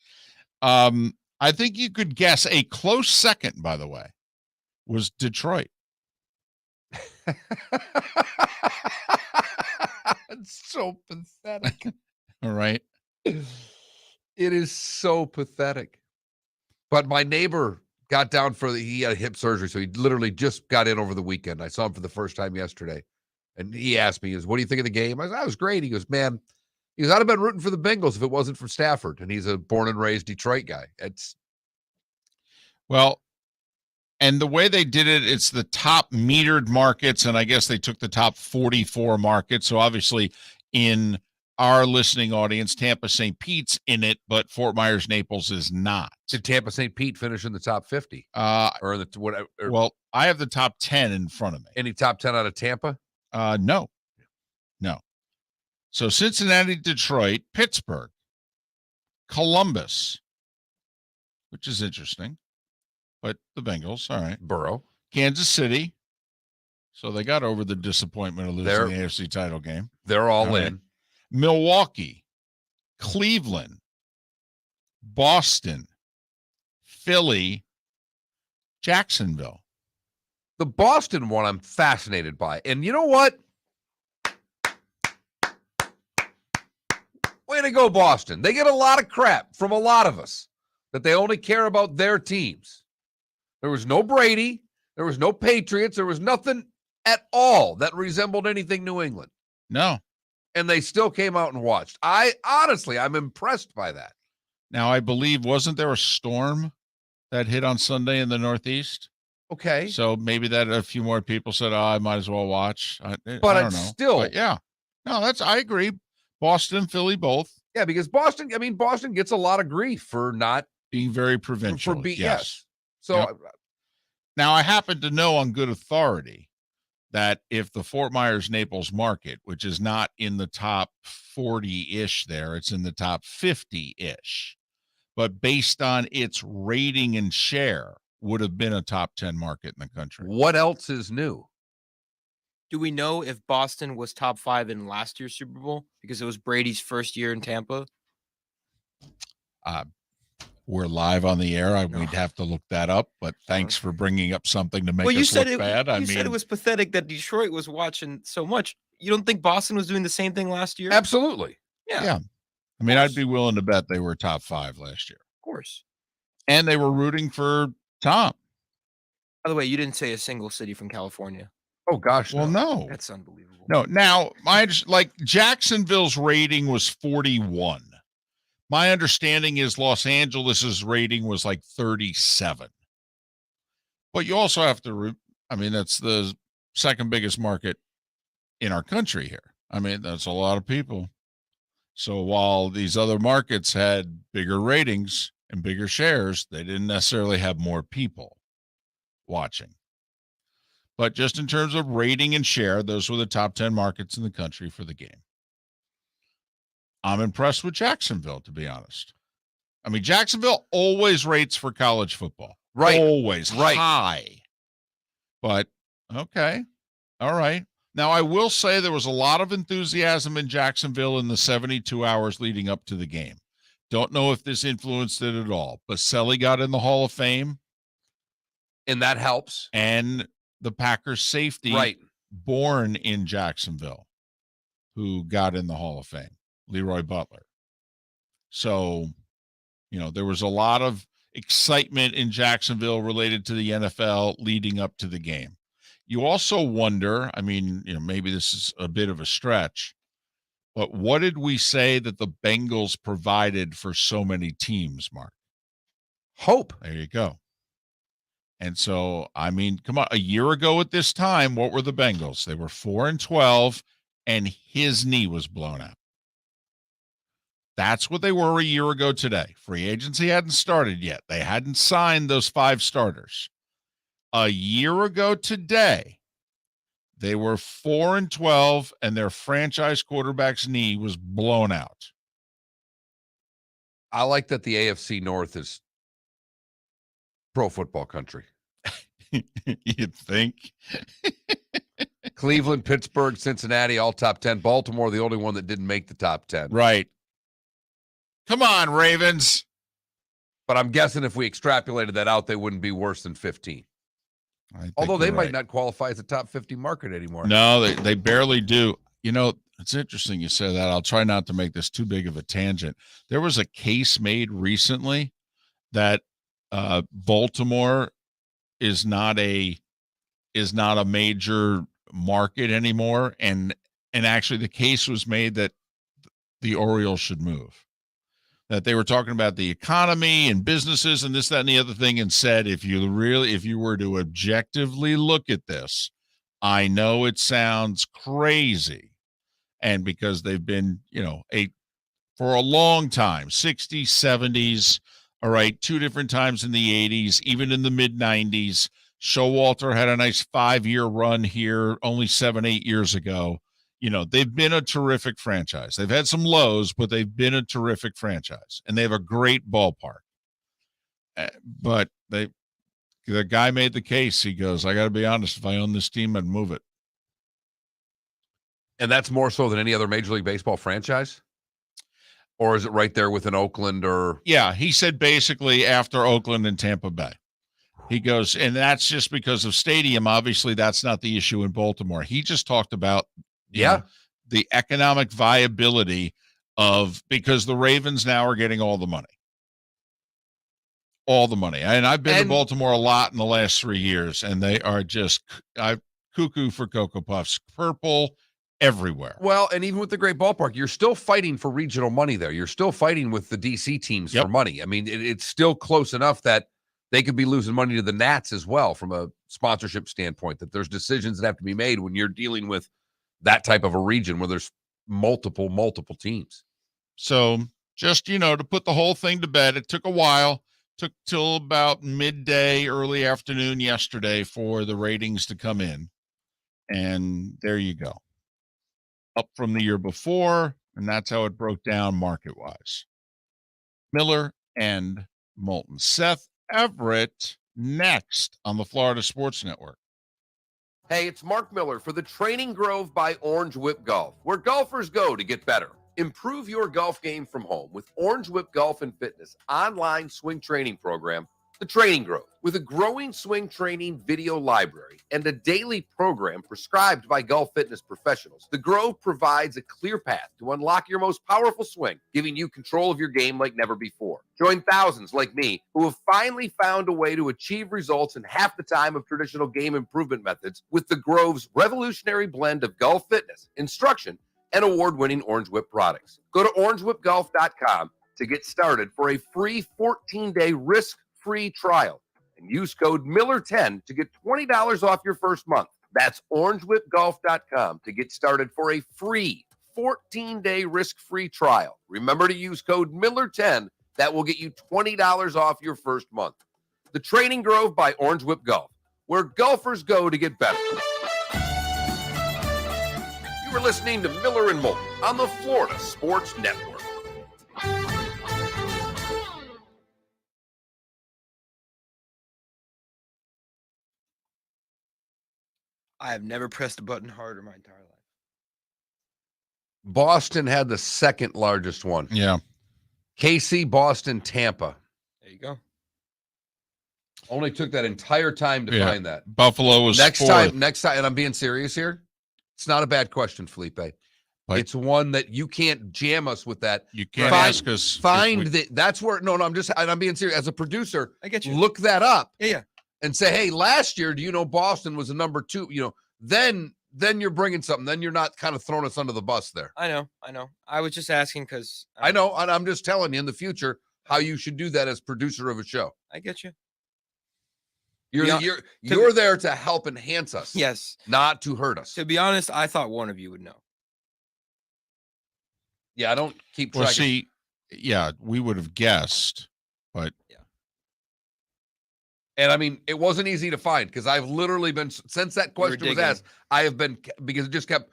I think you could guess a close second, by the way, was Detroit. It's so pathetic. All right. It is so pathetic. But my neighbor got down he had hip surgery, so he literally just got in over the weekend. I saw him for the first time yesterday. And he asked me, what do you think of the game? I said, that was great. He goes, man, I'd have been rooting for the Bengals if it wasn't for Stafford. And he's a born and raised Detroit guy. Well, and the way they did it, it's the top metered markets, and I guess they took the top 44 markets. So obviously in our listening audience, Tampa St. Pete's in it, but Fort Myers Naples is not. Did Tampa St. Pete finish in the top 50? Or the what? Well, I have the top 10 in front of me. Any top 10 out of Tampa? No. So Cincinnati, Detroit, Pittsburgh, Columbus, which is interesting, but the Bengals, all right. Burrow, Kansas City. So they got over the disappointment of losing the AFC title game. They're all in. Milwaukee, Cleveland, Boston, Philly, Jacksonville. The Boston one I'm fascinated by. And you know what? Way to go, Boston. They get a lot of crap from a lot of us that they only care about their teams. There was no Brady. There was no Patriots. There was nothing at all that resembled anything New England. No. And they still came out and watched. I'm impressed by that. Now, I believe, wasn't there a storm that hit on Sunday in the Northeast? Okay. So maybe that a few more people said, I might as well watch. I don't know. Still. Yeah. No, I agree. Boston, Philly, both. Yeah, because Boston gets a lot of grief for not being very provincial. Yes. So now I happen to know on good authority that if the Fort Myers Naples market, which is not in the top 40-ish there, it's in the top 50-ish, but based on its rating and share, would have been a top 10 market in the country. What else is new? Do we know if Boston was top 5 in last year's Super Bowl because it was Brady's first year in Tampa? We're live on the air. We'd have to look that up, but thanks for bringing up something to make us look bad. You said it was pathetic that Detroit was watching so much. You don't think Boston was doing the same thing last year? Absolutely. Yeah. I mean, I'd be willing to bet they were top 5 last year. Of course. And they were rooting for Tom. By the way, you didn't say a single city from California. Oh, gosh. Well, no. That's unbelievable. No. Now, Jacksonville's rating was 41. My understanding is Los Angeles's rating was like 37. But you also have to, that's the second biggest market in our country here. That's a lot of people. So while these other markets had bigger ratings and bigger shares, they didn't necessarily have more people watching. But just in terms of rating and share, those were the top 10 markets in the country for the game. I'm impressed with Jacksonville, to be honest. Jacksonville always rates for college football. Right. Always right. High. But, okay. All right. Now, I will say there was a lot of enthusiasm in Jacksonville in the 72 hours leading up to the game. Don't know if this influenced it at all. But Selly got in the Hall of Fame. And that helps. And the Packers safety born in Jacksonville who got in the Hall of Fame. Leroy Butler. So, there was a lot of excitement in Jacksonville related to the NFL leading up to the game. You also wonder, maybe this is a bit of a stretch, but what did we say that the Bengals provided for so many teams, Mark? Hope. There you go. And so, come on, a year ago at this time, what were the Bengals? They were 4-12, and his knee was blown out. That's what they were a year ago today. Free agency hadn't started yet. They hadn't signed those 5 starters. A year ago today, they were 4-12, and their franchise quarterback's knee was blown out. I like that the AFC North is pro football country. You'd think. Cleveland, Pittsburgh, Cincinnati, all top 10. Baltimore, the only one that didn't make the top 10. Right. Come on, Ravens. But I'm guessing if we extrapolated that out, they wouldn't be worse than 15. Although they might not qualify as a top 50 market anymore. No, they barely do. It's interesting you say that. I'll try not to make this too big of a tangent. There was a case made recently that Baltimore is not a major market anymore, and actually the case was made that the Orioles should move. That they were talking about the economy and businesses and this, that, and the other thing, and said if you were to objectively look at this, I know it sounds crazy, And because they've been, for a long time, 60s, 70s, all right, 2 different times in the 80s, even in the mid-90s. Showalter had a nice 5-year run here only 7-8 years ago. They've been a terrific franchise. They've had some lows, but they've been a terrific franchise, and they have a great ballpark. But the guy made the case. He goes, I got to be honest, if I own this team, I'd move it. And that's more so than any other Major League Baseball franchise? Or is it right there with an Oakland or? Yeah, he said basically after Oakland and Tampa Bay. He goes, and that's just because of stadium. Obviously, that's not the issue in Baltimore. He just talked about the economic viability because the Ravens now are getting all the money. All the money. And I've been to Baltimore a lot in the last 3 years, and they are just cuckoo for Cocoa Puffs. Purple everywhere. Well, and even with the great ballpark, you're still fighting for regional money there. You're still fighting with the DC teams for money. I mean, it's still close enough that they could be losing money to the Nats as well from a sponsorship standpoint, that there's decisions that have to be made when you're dealing with that type of a region where there's multiple teams. So just, to put the whole thing to bed, it took a while. Took till about midday, early afternoon yesterday for the ratings to come in. And there you go. Up from the year before, and that's how it broke down market-wise. Miller and Moulton. Seth Everett next on the Florida Sports Network. Hey, it's Mark Miller for the Training Grove by Orange Whip Golf, where golfers go to get better. Improve your golf game from home with Orange Whip Golf and Fitness online swing training program, The Training Grove. With a growing swing training video library and a daily program prescribed by golf fitness professionals, The Grove provides a clear path to unlock your most powerful swing, giving you control of your game like never before. Join thousands like me who have finally found a way to achieve results in half the time of traditional game improvement methods with The Grove's revolutionary blend of golf fitness, instruction, and award-winning Orange Whip products. Go to orangewhipgolf.com to get started for a free 14-day risk-free trial and use code Miller10 to get $20 off your first month. That's orangewhipgolf.com to get started for a free 14-day risk-free trial. Remember to use code Miller10. That will get you $20 off your first month. The Training Grove by Orange Whip Golf, where golfers go to get better. You are listening to Miller and Moulton on the Florida Sports Network. I have never pressed a button harder my entire life. Boston had the second largest one. Yeah. KC, Boston, Tampa. There you go. Only took that entire time to find that. Buffalo was next fourth. time, and I'm being serious here. It's not a bad question, Felipe. It's one that you can't jam us with that. You can't ask us. That's where, I'm being serious. As a producer, I get you. Look that up. Yeah. And say, hey, last year, do you know Boston was a number 2? Then you're bringing something. Then you're not kind of throwing us under the bus there. I know. I was just asking because. I know, and I'm just telling you in the future how you should do that as producer of a show. I get you. You're there to help enhance us. Yes. Not to hurt us. To be honest, I thought one of you would know. Yeah, I don't keep track. Well, see, we would have guessed, but and I mean, it wasn't easy to find because I've literally been since that question was asked. I have been because it just kept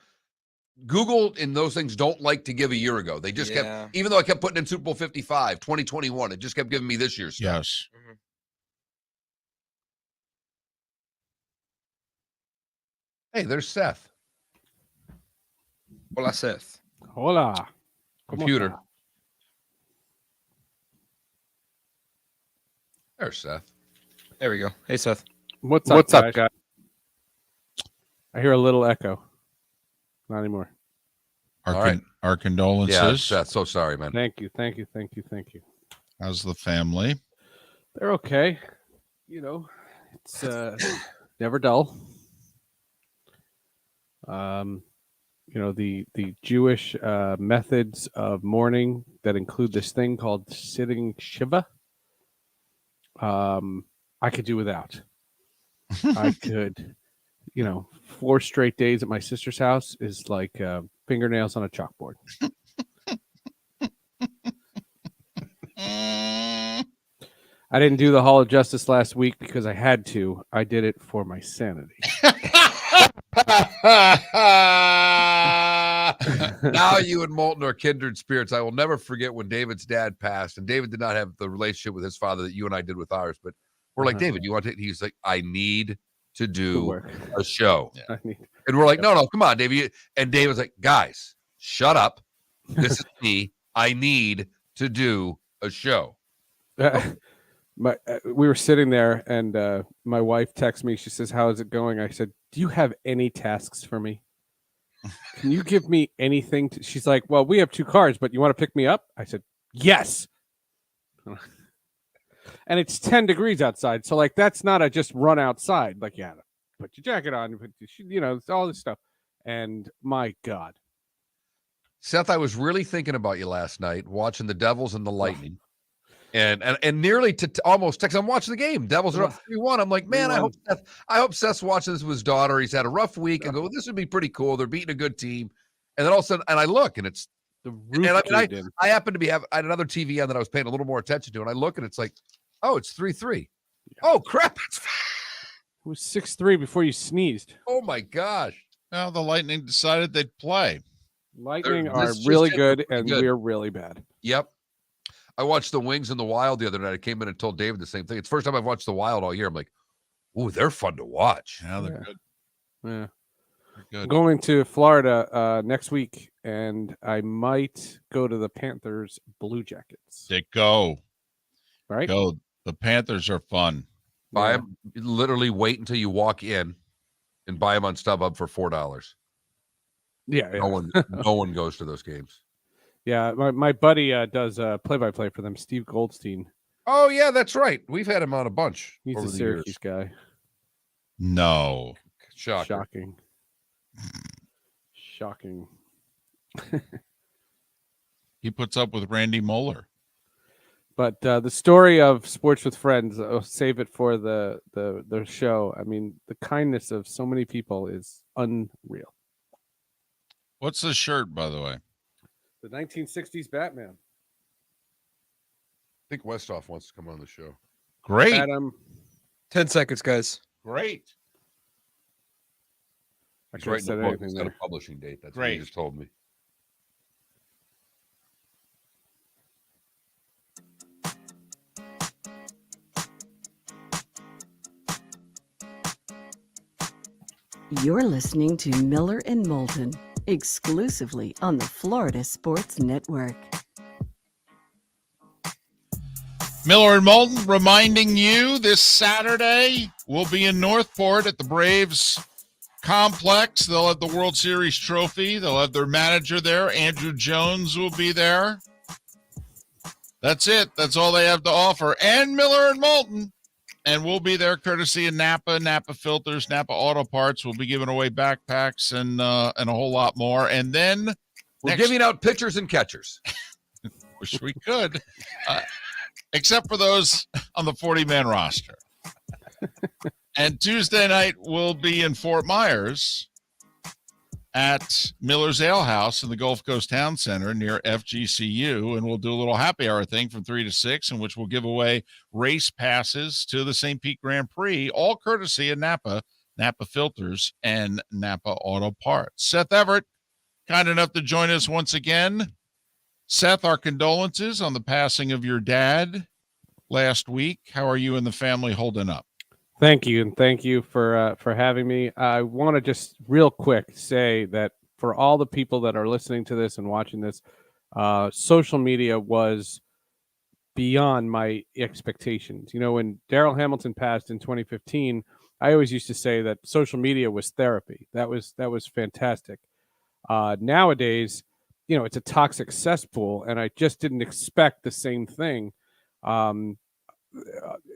Google and those things don't like to give a year ago. They just kept, even though I kept putting in Super Bowl 55, 2021, it just kept giving me this year's stuff. Yes. Mm-hmm. Hey, there's Seth. Hola, Seth. Hola. Computer. There's Seth. There we go. Hey, Seth. What's up, guys? I hear a little echo. Not anymore. Our condolences. Yeah, Seth. So sorry, man. Thank you. How's the family? They're okay. It's never dull. The Jewish methods of mourning that include this thing called sitting Shiva. I could do without. I could, 4 straight days at my sister's house is like fingernails on a chalkboard. I didn't do the Hall of Justice last week because I had to. I did it for my sanity. Now you and Moulton are kindred spirits. I will never forget when David's dad passed, and David did not have the relationship with his father that you and I did with ours. But we're like, David, you want to? He's like, I need to do a show, and we're like, no, come on, David. And David was like, guys, shut up. This is me. I need to do a show. We were sitting there, and my wife texts me. She says, "How is it going?" I said, "Do you have any tasks for me? Can you give me anything?" She's like, "Well, we have 2 cars, but you want to pick me up?" I said, "Yes." And it's 10 degrees outside, so like that's not a just run outside. Like, yeah, put your jacket on, it's all this stuff. And my God, Seth, I was really thinking about you last night, watching the Devils and the Lightning. And nearly to almost text. I'm watching the game. Devils are up 3-1. I'm like, man, I hope Seth's watching this with his daughter. He's had a rough week. And go, well, this would be pretty cool. They're beating a good team. And then all of a sudden, and I look, and it's the roof. I happen to I had another TV on that I was paying a little more attention to, and I look, and it's like, oh, it's 3-3. Oh crap! It was 6-3 before you sneezed. Oh my gosh! Now the Lightning decided they'd play. Lightning are really good, and we're really bad. Yep. I watched the Wings and the Wild the other night. I came in and told David the same thing. It's the first time I've watched the Wild all year. I'm like, ooh, they're fun to watch. Yeah, they're good. Yeah. They're good. I'm going to Florida next week, and I might go to the Panthers Blue Jackets. They go. Right? Go. The Panthers are fun. Buy them. Literally wait until you walk in and buy them on StubHub for $4. Yeah. No one goes to those games. Yeah, my buddy does play-by-play for them, Steve Goldstein. Oh, yeah, that's right. We've had him on a bunch. He's a Syracuse guy. No. Shocking. He puts up with Randy Moeller. But the story of Sports with Friends, I'll save it for the show. I mean, the kindness of so many people is unreal. What's the shirt, by the way? The 1960s Batman. I think Westhoff wants to come on the show. Great. Adam. 10 seconds, guys. Great. He's writing the book. It's got a publishing date. That's what he just told me. You're listening to Miller and Moulton, exclusively on the Florida Sports Network. Miller and Moulton reminding you this Saturday we'll be in Northport at the Braves complex. They'll have the World Series trophy. They'll have their manager there. Andrew Jones will be there. That's it. That's all they have to offer. And Miller and Moulton. And we'll be there courtesy of Napa Filters, Napa Auto Parts. We'll be giving away backpacks and a whole lot more. And then we're giving out pitchers and catchers. Wish we could. Except for those on the 40-man roster. And Tuesday night, we'll be in Fort Myers at Miller's Ale House in the Gulf Coast Town Center near FGCU, and we'll do a little happy hour thing from 3 to 6, in which we'll give away race passes to the St. Pete Grand Prix, all courtesy of Napa Filters, and Napa Auto Parts. Seth Everett, kind enough to join us once again. Seth, our condolences on the passing of your dad last week. How are you and the family holding up? Thank you, and thank you for having me. I want to just real quick say that for all the people that are listening to this and watching this, social media was beyond my expectations. You know, when Darrell Hamilton passed in 2015, I always used to say that social media was therapy. That was fantastic. Nowadays, you know, it's a toxic cesspool, and I just didn't expect the same thing.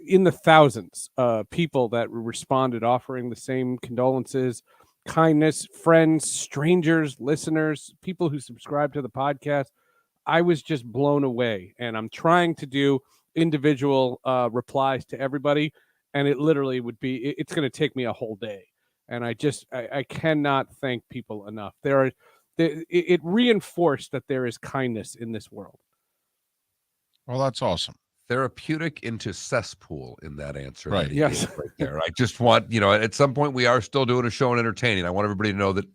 In the thousands, people that responded offering the same condolences, kindness, friends, strangers, listeners, people who subscribe to the podcast. I was just blown away, and I'm trying to do individual replies to everybody, and it literally it's going to take me a whole day. And I cannot thank people enough. There it reinforced that there is kindness in this world. Well, that's awesome. Therapeutic into cesspool in that answer. Right. that he Yes. gave right there. I just want, at some point we are still doing a show and entertaining. I want everybody to know that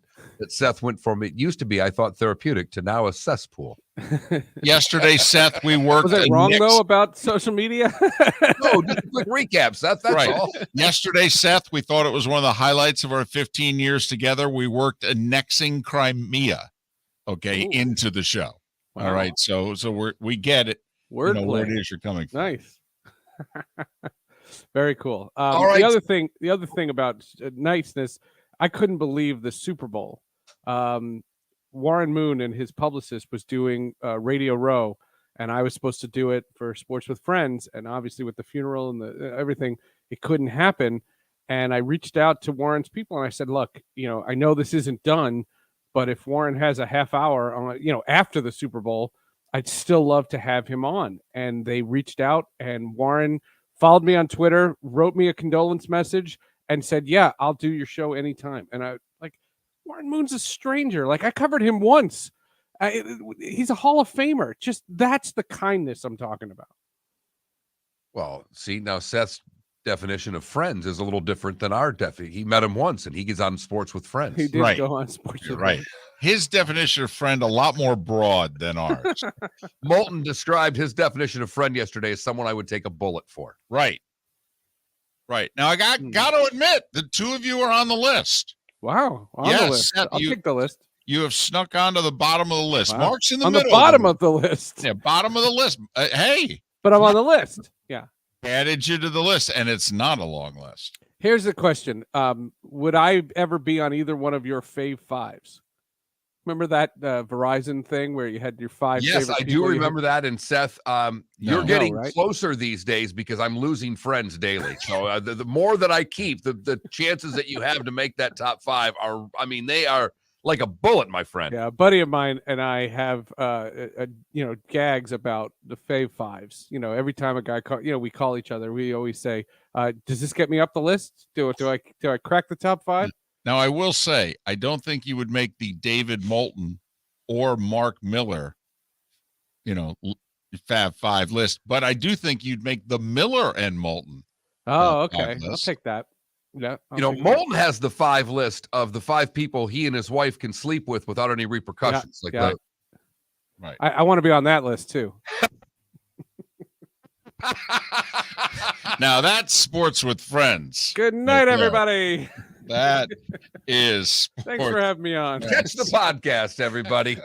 Seth went from, it used to be, I thought, therapeutic to now a cesspool. Yesterday, Seth, we worked. Was it wrong though about social media? No, just a quick recap, Seth. That's Right. all. Yesterday, Seth, we thought it was one of the highlights of our 15 years together. We worked annexing Crimea, Ooh. into the show. Wow. All right. So we get it. Where Wordplay. it is you're coming from. Nice. Very cool. All right. The other thing about niceness, I couldn't believe the Super Bowl. Warren Moon and his publicist was doing Radio Row, and I was supposed to do it for Sports with Friends, and obviously with the funeral and the everything, it couldn't happen. And I reached out to Warren's people and I said, look, I know this isn't done, but if Warren has a half hour on, after the Super Bowl, I'd still love to have him on. And they reached out, and Warren followed me on Twitter, wrote me a condolence message, and said, yeah, I'll do your show anytime. And I Warren Moon's a stranger. Like, I covered him once. He's a Hall of Famer. Just that's the kindness I'm talking about. Well, see, now Seth's definition of friends is a little different than our definition. He met him once, and he gets on Sports with Friends. He did go on Sports You're with right. Friends. His definition of friend a lot more broad than ours. Moulton described his definition of friend yesterday as someone I would take a bullet for. Right. Now I got to admit, the two of you are on the list. Wow. On Yes, the list. Seth, I'll take the list. You have snuck onto the bottom of the list. Wow. Mark's in the on middle. the bottom of the list. Yeah, bottom of the list. Hey. But I'm on the list. Yeah. Added you to the list, and it's not a long list. Here's the question. Would I ever be on either one of your fave fives? Remember that Verizon thing where you had your five? Yes, favorite I do people remember that. And Seth, you're No, getting right? closer these days because I'm losing friends daily. So the more that I keep, the chances that you have to make that top five are, they are like a bullet, my friend. Yeah, a buddy of mine and I have gags about the fave fives. Every time a guy we call each other, we always say, does this get me up the list? Do I crack the top five? Now, I will say, I don't think you would make the David Moulton or Mark Miller, Fab Five list, but I do think you'd make the Miller and Moulton. Oh, okay. I'll take that. Yeah. Moulton has the five list of the five people he and his wife can sleep with without any repercussions. Yeah. Right. I want to be on that list too. Now that's Sports with Friends. Good night, everybody. That is sports. Thanks for having me on. Catch the podcast, everybody.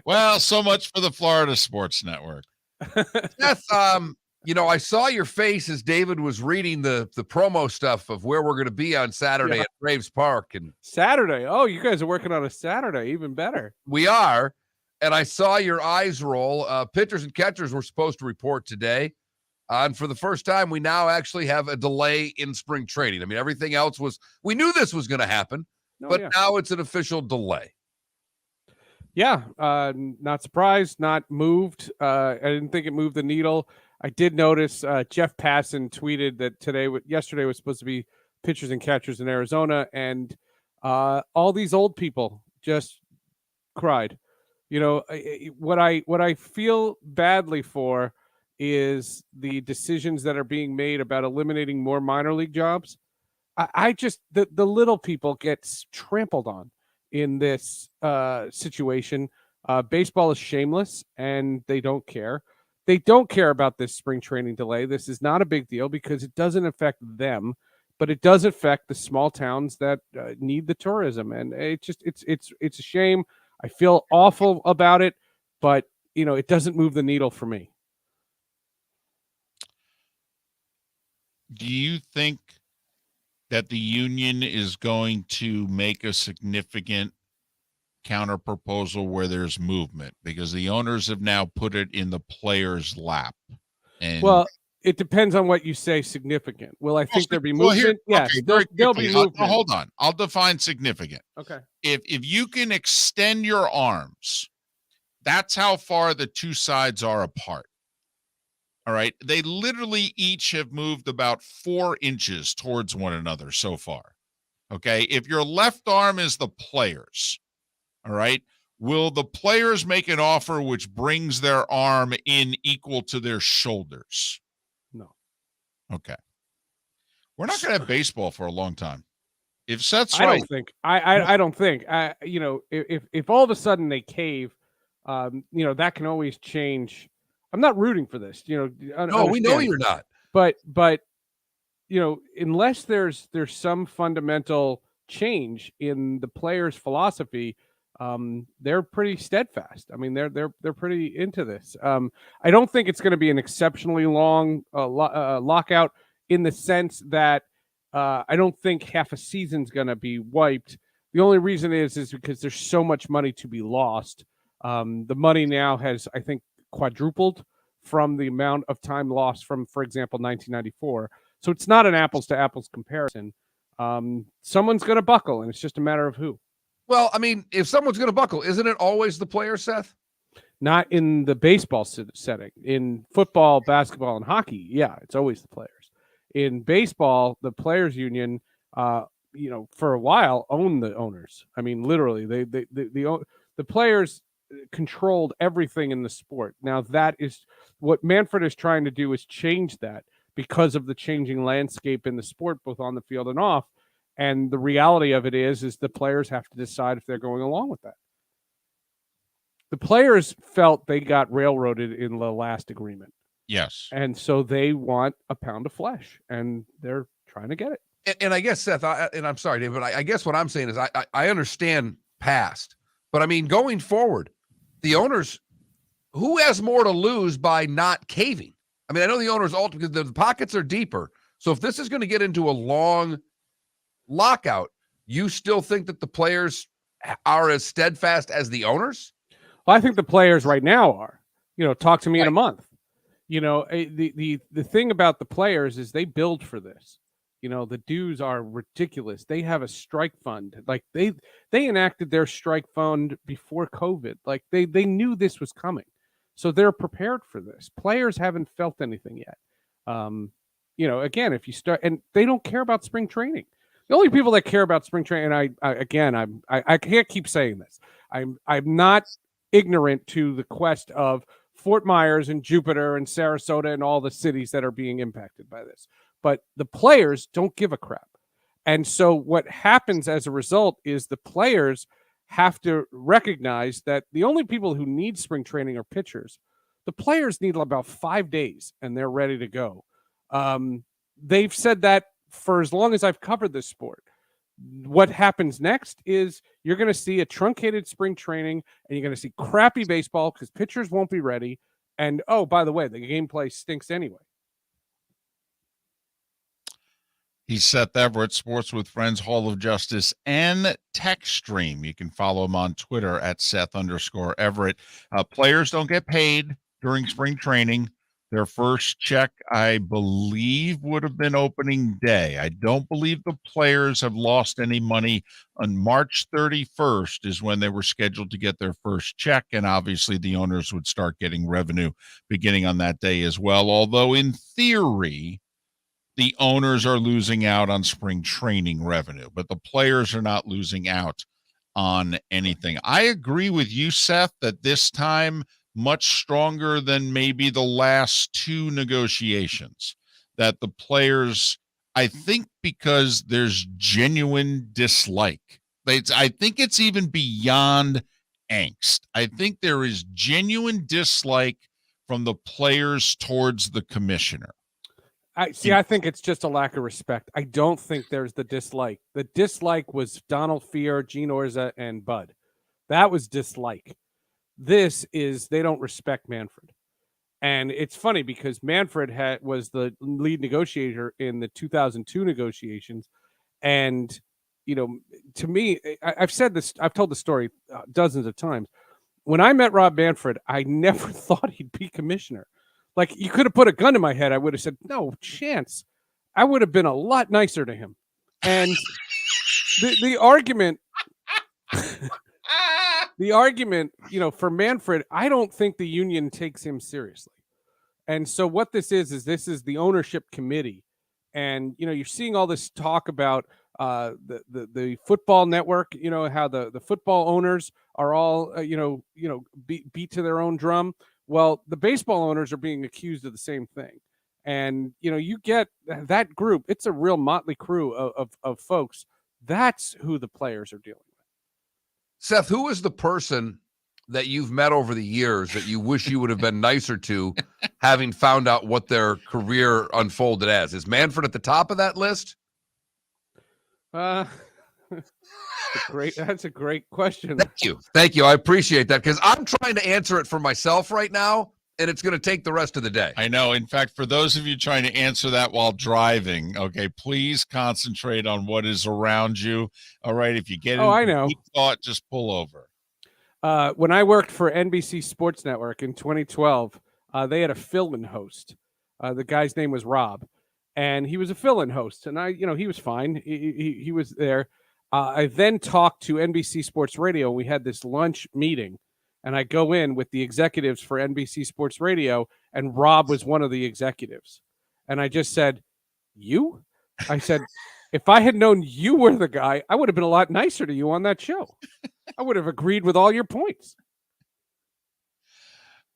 Well, so much for the Florida Sports Network. Seth, I saw your face as David was reading the promo stuff of where we're going to be on Saturday at Braves Park. And Saturday. Oh, you guys are working on a Saturday. Even better. we are. And I saw your eyes roll. Pitchers and catchers were supposed to report today. And for the first time, we now actually have a delay in spring training. Everything else we knew this was going to happen, but now it's an official delay. Yeah. Not surprised, not moved. I didn't think it moved the needle. I did notice Jeff Passan tweeted that yesterday was supposed to be pitchers and catchers in Arizona. And all these old people just cried. What I feel badly for is the decisions that are being made about eliminating more minor league jobs. I just the little people get trampled on in this situation. Baseball is shameless, and they don't care. They don't care about this spring training delay. This is not a big deal because it doesn't affect them, but it does affect the small towns that need the tourism, and it's a shame. I feel awful about it, but it doesn't move the needle for me. Do you think that the union is going to make a significant counter proposal where there's movement? Because the owners have now put it in the players' lap. And well, it depends on what you say significant. Will I think there'll be movement? Yes, okay, there'll be movement. Hold on. I'll define significant. Okay. If you can extend your arms, that's how far the two sides are apart. All right. They literally each have moved about 4 inches towards one another so far. Okay. If your left arm is the players, All right. Will the players make an offer which brings their arm in equal to their shoulders? No. Okay. We're not going to have baseball for a long time. If Seth's I right, don't think. I don't think. If all of a sudden they cave, that can always change. I'm not rooting for this. No, we know understand. you're not. But unless there's some fundamental change in the players' philosophy, they're pretty steadfast. I mean, they're pretty into this. I don't think it's going to be an exceptionally long lockout in the sense that I don't think half a season's going to be wiped. The only reason is because there's so much money to be lost. The money now has, I think, quadrupled from the amount of time lost from, for example, 1994. So it's not an apples to apples comparison. Someone's going to buckle, and it's just a matter of who. Well, I mean, if someone's going to buckle, isn't it always the player, Seth? Not in the baseball setting. In football, basketball, and hockey, yeah, it's always the players. In baseball, the players' union, for a while, owned the owners. I mean, literally, the players controlled everything in the sport. Now, that is what Manfred is trying to do, is change that because of the changing landscape in the sport, both on the field and off. And the reality of it is the players have to decide if they're going along with that. The players felt they got railroaded in the last agreement. yes. And so they want a pound of flesh, and they're trying to get it. And I guess, Seth, and I'm sorry, Dave, but I guess what I'm saying is I understand past, but I mean, going forward, the owners, who has more to lose by not caving? I mean, I know the owners ultimately, the pockets are deeper. So if this is going to get into a long lockout, you still think that the players are as steadfast as the owners? Well, I think the players right now are. Talk to me in a month. The thing about the players is they build for this. The dues are ridiculous. They have a strike fund. Like they enacted their strike fund before COVID. Like they knew this was coming. So they're prepared for this. Players haven't felt anything yet. Again, if you start, and they don't care about spring training. The only people that care about spring training, and I can't keep saying this. I'm not ignorant to the quest of Fort Myers and Jupiter and Sarasota and all the cities that are being impacted by this. But the players don't give a crap. And so what happens as a result is the players have to recognize that the only people who need spring training are pitchers. The players need about 5 days and they're ready to go. They've said that for as long as I've covered this sport. What happens next is you're going to see a truncated spring training, and you're going to see crappy baseball because pitchers won't be ready. And, oh, by the way, the gameplay stinks anyway. He's Seth Everett, Sports with Friends, Hall of Justice, and Tech Stream. You can follow him on Twitter at Seth_Everett. Players don't get paid during spring training. Their first check, I believe, would have been opening day. I don't believe the players have lost any money. On March 31st is when they were scheduled to get their first check, and obviously the owners would start getting revenue beginning on that day as well. Although in theory, the owners are losing out on spring training revenue, but the players are not losing out on anything. I agree with you, Seth, that this time much stronger than maybe the last two negotiations, that the players, I think because there's genuine dislike. I think it's even beyond angst. I think there is genuine dislike from the players towards the commissioner. I think it's just a lack of respect. I don't think there's the dislike. The dislike was Donald Fear, Gene Orza, and Bud. That was dislike. This is they don't respect Manfred. And it's funny because Manfred was the lead negotiator in the 2002 negotiations. And, to me, I've said this, I've told the story dozens of times. When I met Rob Manfred, I never thought he'd be commissioner. Like, you could have put a gun to my head. I would have said, no chance. I would have been a lot nicer to him. And the argument, for Manfred, I don't think the union takes him seriously. And so what this is this is the ownership committee. And, you're seeing all this talk about the football network, how the football owners are all, beat to their own drum. Well, the baseball owners are being accused of the same thing. And, you get that group. It's a real motley crew of folks. That's who the players are dealing with. Seth, who is the person that you've met over the years that you wish you would have been nicer to, having found out what their career unfolded as? Is Manfred at the top of that list? That's a great question. Thank you. I appreciate that, because I'm trying to answer it for myself right now, and it's going to take the rest of the day. I know. In fact, for those of you trying to answer that while driving, okay, please concentrate on what is around you. All right, if you get I know. deep thought, just pull over. When I worked for NBC Sports Network in 2012, they had a fill-in host. The guy's name was Rob, and he was a fill-in host. And he was fine. He was there. I then talked to NBC Sports Radio. We had this lunch meeting, and I go in with the executives for NBC Sports Radio, and Rob was one of the executives. And I just said, "You?" I said, "If I had known you were the guy, I would have been a lot nicer to you on that show. I would have agreed with all your points."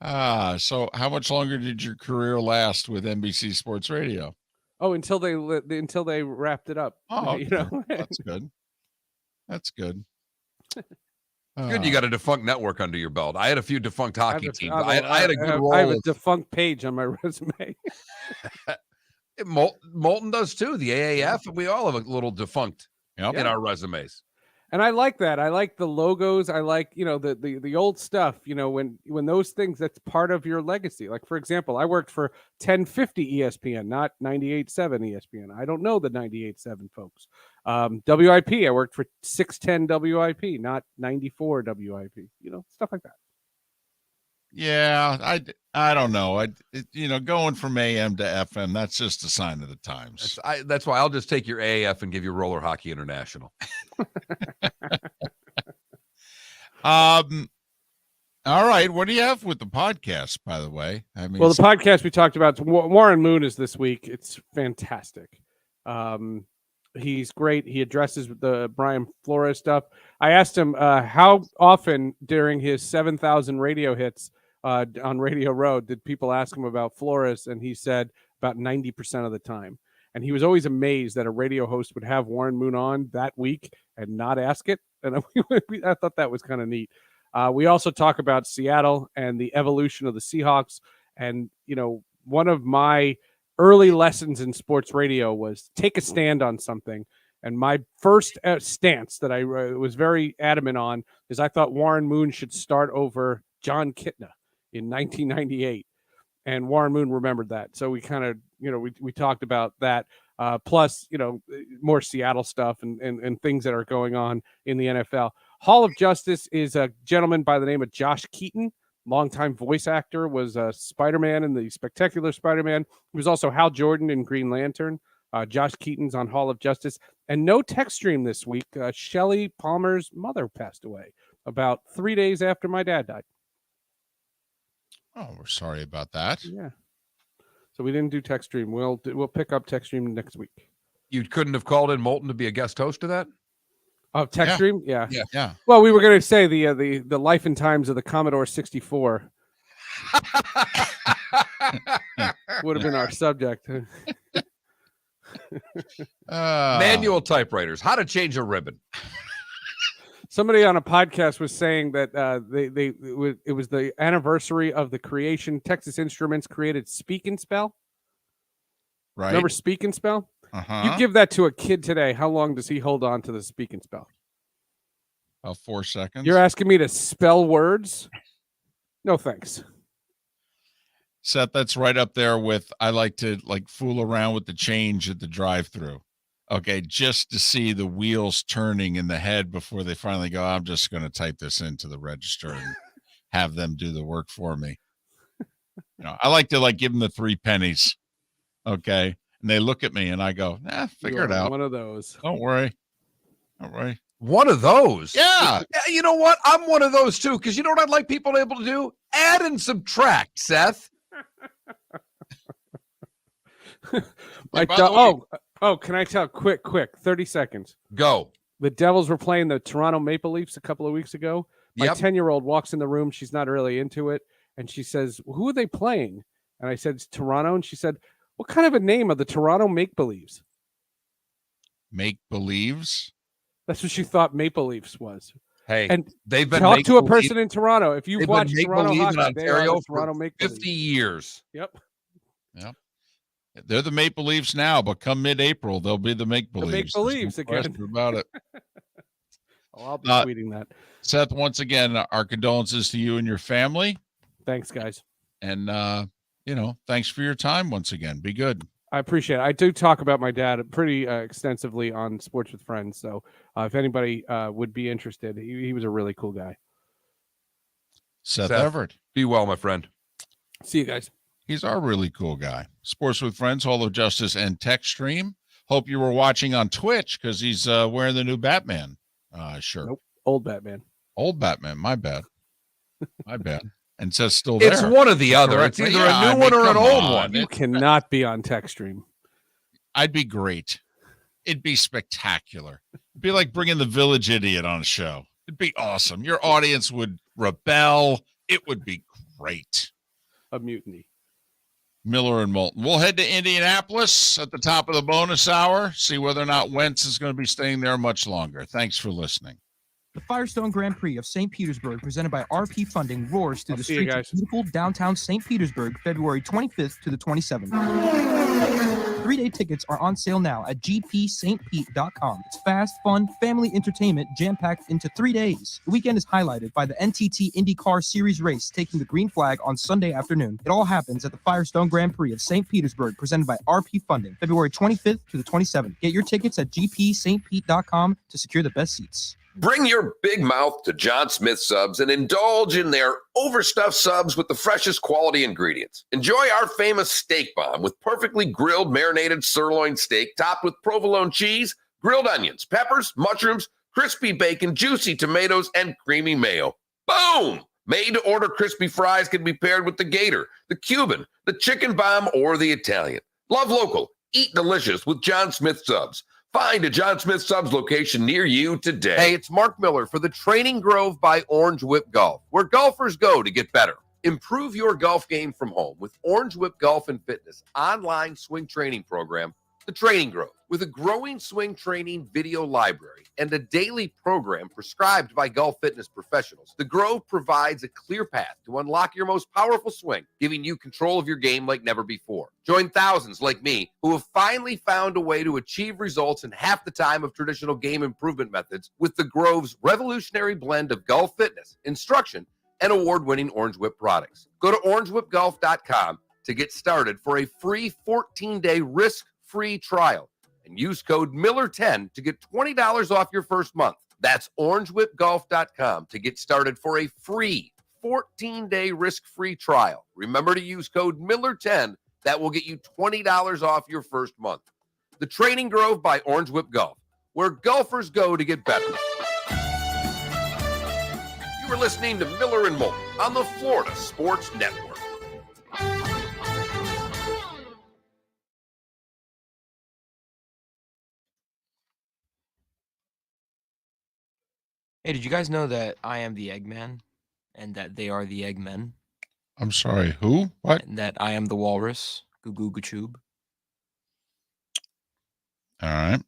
So how much longer did your career last with NBC Sports Radio? Oh, until they wrapped it up. Oh, okay. That's good. That's good. Good, you got a defunct network under your belt. I had a few defunct hockey teams. I had a good role. I have a defunct page on my resume. Moulton does too. The AAF, we all have a little defunct in our resumes. And I like that. I like the logos. I like, the old stuff, when those things, that's part of your legacy. Like, for example, I worked for 1050 ESPN, not 98.7 ESPN. I don't know the 98.7 folks. WIP, I worked for 610 WIP, not 94 WIP, stuff like that. Yeah, I don't know. Going from AM to FM, that's just a sign of the times. That's why I'll just take your AAF and give you Roller Hockey International. All right. What do you have with the podcast, by the way? I mean, well, the podcast we talked about, Warren Moon is this week. It's fantastic. He's great. He addresses the Brian Flores stuff. I asked him how often during his 7,000 radio hits on Radio Road did people ask him about Flores, and he said about 90% of the time. And he was always amazed that a radio host would have Warren Moon on that week and not ask it. And I thought that was kind of neat. We also talk about Seattle and the evolution of the Seahawks. And, one of my early lessons in sports radio was take a stand on something. And my first stance that I was very adamant on is I thought Warren Moon should start over John Kitna in 1998. And Warren Moon remembered that. So we kind of, we talked about that. Plus, more Seattle stuff and things that are going on in the NFL. Hall of Justice is a gentleman by the name of Josh Keaton. Longtime voice actor, was Spider-Man in the Spectacular Spider-Man. He was also Hal Jordan in Green Lantern. Josh Keaton's on Hall of Justice. And no text stream this week. Shelley Palmer's mother passed away about 3 days after my dad died. Oh, we're sorry about that. Yeah. So we didn't do text stream. We'll pick up text stream next week. You couldn't have called in Moulton to be a guest host of that? Oh, text stream? Yeah. Well, we were going to say the life and times of the Commodore 64 would have been our subject. Manual typewriters. How to change a ribbon. Somebody on a podcast was saying that it was the anniversary of the creation. Texas Instruments created Speak and Spell. Right. Remember Speak and Spell? Uh-huh. You give that to a kid today, how long does he hold on to the Speak and Spell? About 4 seconds. You're asking me to spell words? No, thanks. Seth, that's right up there with I like to fool around with the change at the drive-thru. Okay, just to see the wheels turning in the head before they finally go, I'm just going to type this into the register and have them do the work for me. I like to give them the 3 pennies. Okay. And they look at me and I go, figure it out. One of those. Don't worry. Don't worry. One of those? Yeah. You know what? I'm one of those too. Because you know what I'd like people to be able to do? Add and subtract, Seth. Oh, can I tell? Quick, 30 seconds. Go. The Devils were playing the Toronto Maple Leafs a couple of weeks ago. My Yep. 10-year-old walks in the room. She's not really into it. And she says, who are they playing? And I said, it's Toronto. And she said, what kind of a name are the Toronto Make-Believes? Make-believes? That's what she thought Maple Leafs was. Hey, And they've been talk to a make-believe- person in Toronto. If you've they've watched been Toronto make-believe hockey, in they are Ontario the Toronto for Make-Believes. 50 years. Yep. They're the Maple Leafs now, but come mid-April, they'll be the The Make-believes. Make-Believes There's no again. question about it. Oh, I'll be Uh, tweeting that. Seth, once again, our condolences to you and your family. Thanks, guys. And, thanks for your time once again. Be good. I appreciate it. I do talk about my dad pretty extensively on Sports with Friends. So if anybody would be interested, he was a really cool guy. Seth Everett. Be well, my friend. See you guys. He's our really cool guy. Sports with Friends, Hall of Justice, and Tech Stream. Hope you were watching on Twitch because he's wearing the new Batman shirt. Nope. Old Batman. Old Batman. My bad. My bad. And Seth's still there. It's one or the other. Correct. It's either Yeah, a new one or an come old on. one. You cannot be on Tech Stream. I'd be great. It'd be spectacular. It'd be like bringing the Village Idiot on a show. It'd be awesome. Your audience would rebel. It would be great. A mutiny. Miller and Moulton. We'll head to Indianapolis at the top of the bonus hour, see whether or not Wentz is going to be staying there much longer. Thanks for listening. The Firestone Grand Prix of St. Petersburg, presented by RP Funding, roars through the see you streets guys. of beautiful downtown St. Petersburg, February 25th to the 27th. 3-day tickets are on sale now at gpstpete.com. It's fast, fun, family entertainment jam-packed into 3 days. The weekend is highlighted by the NTT IndyCar Series race taking the green flag on Sunday afternoon. It all happens at the Firestone Grand Prix of St. Petersburg, presented by RP Funding, February 25th to the 27th. Get your tickets at gpstpete.com to secure the best seats. Bring your big mouth to John Smith Subs and indulge in their overstuffed subs with the freshest quality ingredients. Enjoy our famous steak bomb with perfectly grilled marinated sirloin steak topped with provolone cheese, grilled onions, peppers, mushrooms, crispy bacon, juicy tomatoes, and creamy mayo. Boom! Made-to-order crispy fries can be paired with the Gator, the Cuban, the chicken bomb, or the Italian. Love local. Eat delicious with John Smith Subs. Find a John Smith Subs location near you today. Hey, it's Mark Miller for the Training Grove by Orange Whip Golf, where golfers go to get better. Improve your golf game from home with Orange Whip Golf and Fitness online swing training program, The Training Grove. With a growing swing training video library and a daily program prescribed by golf fitness professionals, The Grove provides a clear path to unlock your most powerful swing, giving you control of your game like never before. Join thousands like me who have finally found a way to achieve results in half the time of traditional game improvement methods with The Grove's revolutionary blend of golf fitness, instruction, and award-winning Orange Whip products. Go to orangewhipgolf.com to get started for a free 14-day risk-free trial and use code Miller10 to get $20 off your first month. That's orangewhipgolf.com to get started for a free 14-day risk-free trial. Remember to use code Miller10. That will get you $20 off your first month. The Training Grove by Orange Whip Golf, where golfers go to get better. You are listening to Miller and Moulton on the Florida Sports Network. Hey, did you guys know that I am the Eggman and that they are the Eggmen? I'm sorry, who? What? And that I am the Walrus? Goo goo goo choob. All right.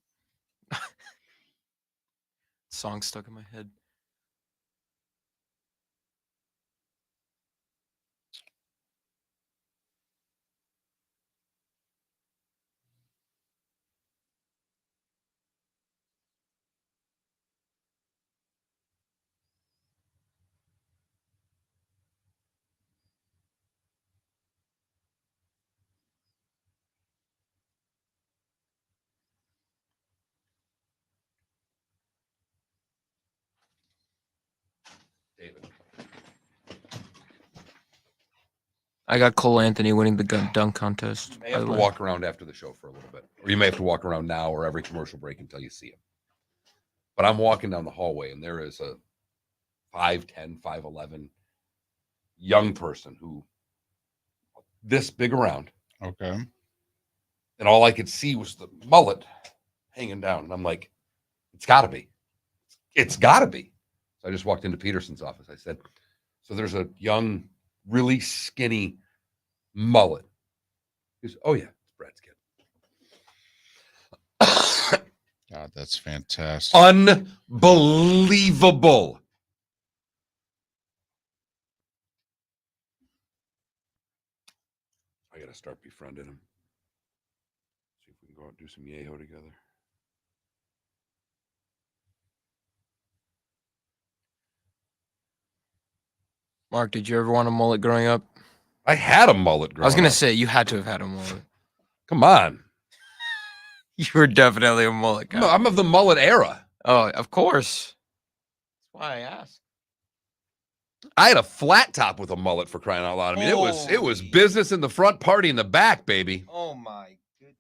Song stuck in my head. David. I got Cole Anthony winning the dunk contest. You may have to walk around after the show for a little bit. Or you may have to walk around now or every commercial break until you see him. But I'm walking down the hallway and there is a 5'10", 5'11" young person who this big around. Okay. And all I could see was the mullet hanging down. And I'm like, it's got to be. It's got to be. So I just walked into Peterson's office. I said, so there's a young, really skinny mullet. He goes, oh, yeah, it's Brad's kid. God, that's fantastic. Unbelievable. I got to start befriending him. See if we can go out and do some yayo together. Mark, did you ever want a mullet growing up? I had a mullet growing I was going to up. say, you had to have had a mullet. Come on. You were definitely a mullet guy. No, I'm of the mullet era. Oh, of course. That's why I asked. I had a flat top with a mullet, for crying out loud. I mean, it was Holy. business in the front, party in the back, baby. Oh, my goodness.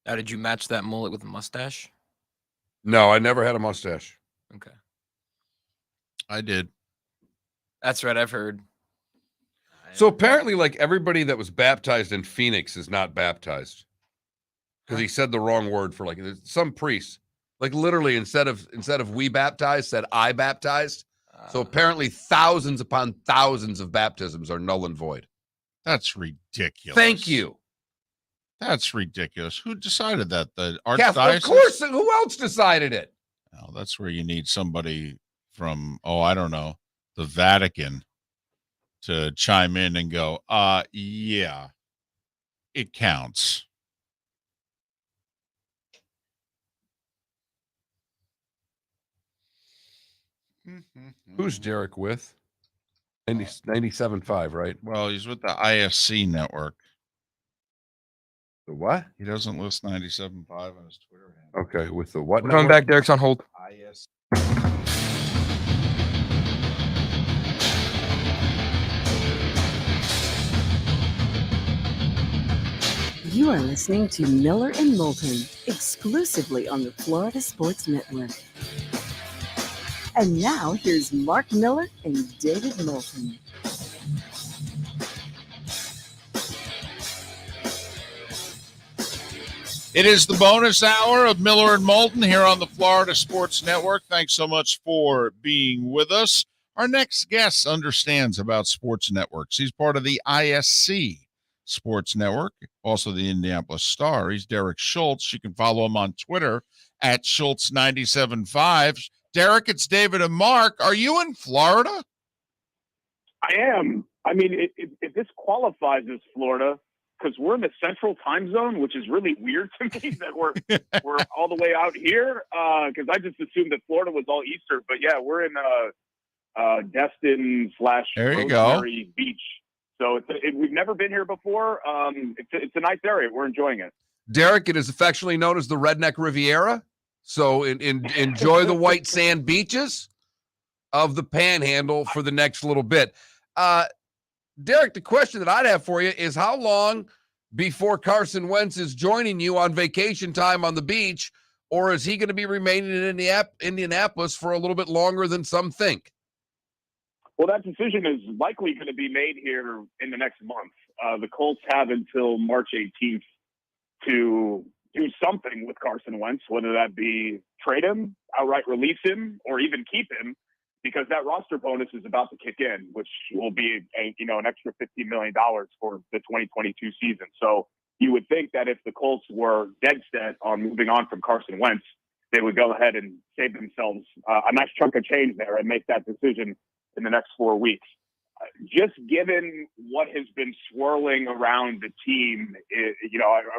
Now, did you match that mullet with a mustache? No, I never had a mustache. Okay. I did. That's right. I've heard. So apparently, like, everybody that was baptized in Phoenix is not baptized because he said the wrong word for, like, some priest. Like, literally, instead of we baptized, said I baptized. So apparently thousands upon thousands of baptisms are null and void. That's ridiculous. Thank you. That's ridiculous. Who decided that? The Catholic, archdiocese? of course. Who else decided it? Oh, that's where you need somebody from, I don't know, the Vatican to chime in and go, yeah, it counts. Who's Derek with? 97.5, right? Well, he's with the IFC network. The what? He doesn't list 97.5 on his Twitter handle. Okay, with the what? We're coming back. Derek's on hold. IS. You are listening to Miller and Moulton, exclusively on the Florida Sports Network. And now here's Mark Miller and David Moulton. It is the bonus hour of Miller and Moulton here on the Florida Sports Network. Thanks so much for being with us. Our next guest understands about sports networks. He's part of the ISC Sports Network, also the Indianapolis Star. He's Derek Schultz. You can follow him on Twitter at Schultz975. Derek, it's David and Mark. Are you in Florida? I am. I mean, if this qualifies as Florida, because we're in the central time zone, which is really weird to me that we're all the way out here. Because I just assumed that Florida was all Eastern, but yeah, we're in Destin / Rosemary Beach. So we've never been here before. It's a nice area. We're enjoying it. Derek, it is affectionately known as the Redneck Riviera. So enjoy the white sand beaches of the Panhandle for the next little bit. Derek, the question that I'd have for you is how long before Carson Wentz is joining you on vacation time on the beach, or is he going to be remaining in Indianapolis for a little bit longer than some think? Well, that decision is likely going to be made here in the next month. The Colts have until March 18th to do something with Carson Wentz, whether that be trade him, outright release him, or even keep him, because that roster bonus is about to kick in, which will be an extra $15 million for the 2022 season. So you would think that if the Colts were dead set on moving on from Carson Wentz, they would go ahead and save themselves a nice chunk of change there and make that decision in the next 4 weeks. just given what has been swirling around the team,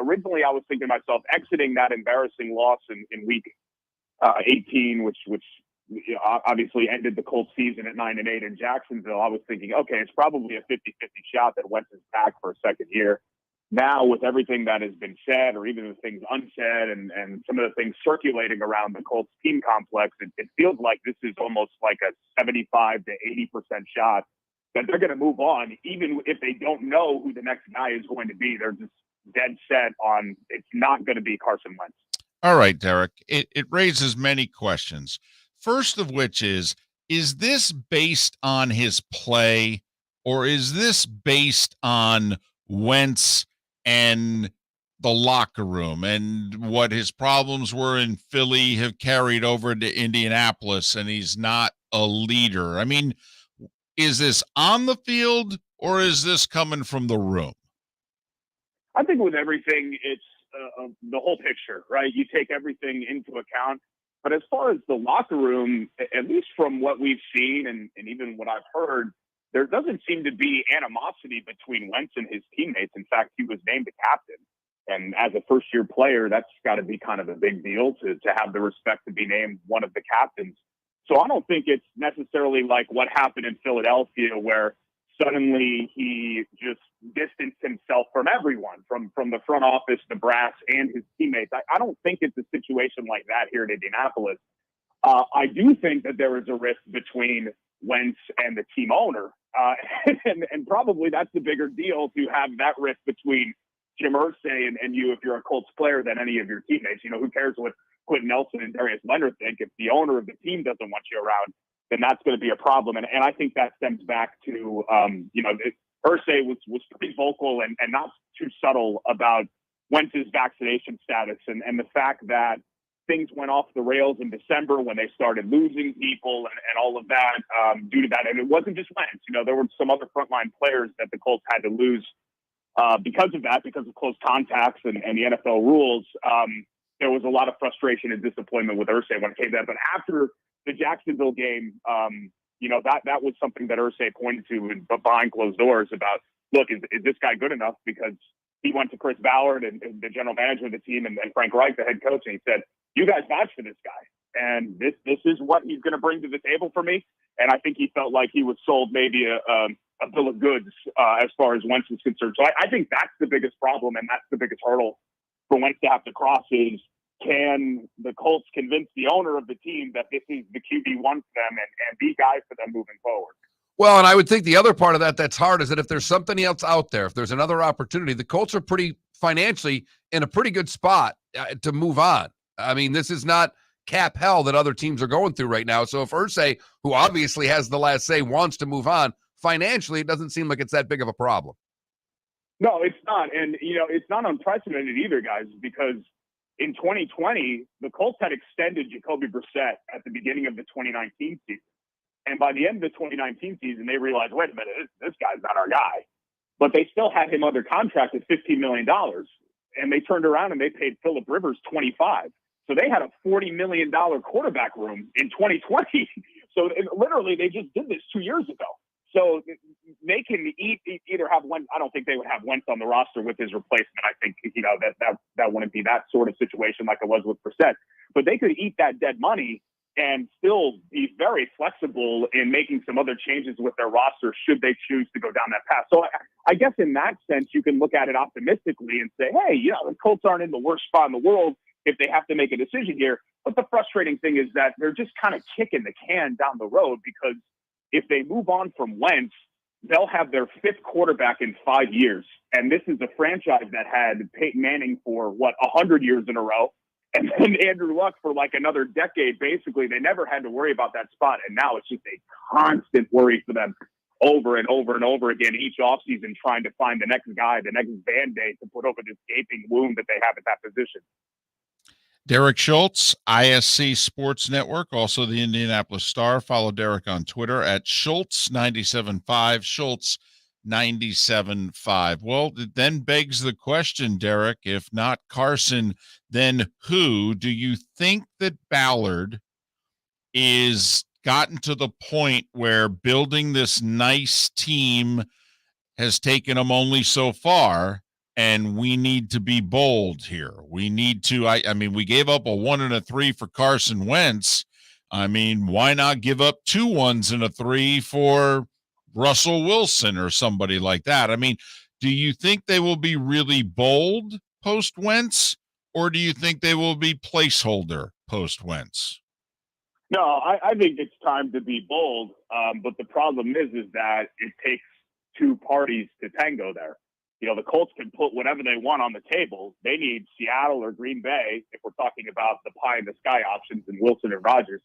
originally I was thinking to myself, exiting that embarrassing loss in week 18, which obviously ended the Colts season at 9-8 in Jacksonville. I was thinking, okay, it's probably a 50-50 shot that Wentz is back for a second year. Now, with everything that has been said, or even the things unsaid, and some of the things circulating around the Colts team complex, it feels like this is almost like a 75 to 80% shot that they're going to move on, even if they don't know who the next guy is going to be. They're just dead set on it's not going to be Carson Wentz. All right, Derek. It raises many questions. First of which is this based on his play, or is this based on Wentz and the locker room and what his problems were in Philly have carried over to Indianapolis, and he's not a leader? I mean, is this on the field, or is this coming from the room? I think with everything, it's the whole picture, right? You take everything into account. But as far as the locker room, at least from what we've seen and even what I've heard, there doesn't seem to be animosity between Wentz and his teammates. In fact, he was named a captain. And as a first-year player, that's got to be kind of a big deal to have the respect to be named one of the captains. So I don't think it's necessarily like what happened in Philadelphia, where suddenly he just distanced himself from everyone, from the front office, the brass, and his teammates. I don't think it's a situation like that here in Indianapolis. I do think that there is a rift between Wentz and the team owner. And probably that's the bigger deal, to have that rift between Jim Irsay and you if you're a Colts player than any of your teammates. Who cares what Quentin Nelson and Darius Leonard think? If the owner of the team doesn't want you around, then that's going to be a problem. And I think that stems back to, Irsay was pretty vocal and not too subtle about Wentz's vaccination status and the fact that things went off the rails in December when they started losing people and all of that due to that. And it wasn't just Wentz. There were some other frontline players that the Colts had to lose because of that, because of close contacts and the NFL rules. There was a lot of frustration and disappointment with Irsay when it came to that. But after the Jacksonville game, that was something that Irsay pointed to behind closed doors about, look, is this guy good enough? Because he went to Chris Ballard and the general manager of the team and Frank Reich, the head coach, and he said, you guys vouch for this guy. And this is what he's going to bring to the table for me. And I think he felt like he was sold maybe a bill of goods as far as Wentz is concerned. So I think that's the biggest problem, and that's the biggest hurdle for Wentz to have to cross is, can the Colts convince the owner of the team that this is the QB1 for them and the guy for them moving forward? Well, and I would think the other part of that's hard is that if there's something else out there, if there's another opportunity, the Colts are pretty financially in a pretty good spot to move on. I mean, this is not cap hell that other teams are going through right now. So if Irsay, who obviously has the last say, wants to move on, financially, it doesn't seem like it's that big of a problem. No, it's not. And, it's not unprecedented either, guys, because in 2020, the Colts had extended Jacoby Brissett at the beginning of the 2019 season. And by the end of the 2019 season, they realized, wait a minute, this guy's not our guy. But they still had him under contract at $15 million. And they turned around and they paid Phillip Rivers $25. So they had a $40 million quarterback room in 2020. So literally, they just did this 2 years ago. So they can either have Wentz. I don't think they would have Wentz on the roster with his replacement. I think that wouldn't be that sort of situation like it was with Brissett. But they could eat that dead money and still be very flexible in making some other changes with their roster should they choose to go down that path. So I guess in that sense, you can look at it optimistically and say, hey, the Colts aren't in the worst spot in the world if they have to make a decision here. But the frustrating thing is that they're just kind of kicking the can down the road, because if they move on from Wentz, they'll have their fifth quarterback in 5 years. And this is a franchise that had Peyton Manning for, 100 years in a row. And then Andrew Luck for like another decade. Basically, they never had to worry about that spot. And now it's just a constant worry for them over and over and over again each offseason, trying to find the next guy, the next Band-Aid to put over this gaping wound that they have at that position. Derek Schultz, ISC Sports Network, also the Indianapolis Star. Follow Derek on Twitter at Schultz975, Schultz975. Well, it then begs the question, Derek, if not Carson, then who? Do you think that Ballard is gotten to the point where building this nice team has taken them only so far, and we need to be bold here. We need to, I mean, we gave up a 1 and a 3 for Carson Wentz. I mean, why not give up 2 1s and a 3 for Russell Wilson or somebody like that? I mean, do you think they will be really bold post Wentz, or do you think they will be placeholder post Wentz? No, I think it's time to be bold. But the problem is that it takes two parties to tango there. You know, the Colts can put whatever they want on the table. They need Seattle or Green Bay, if we're talking about the pie in the sky options and Wilson and Rodgers.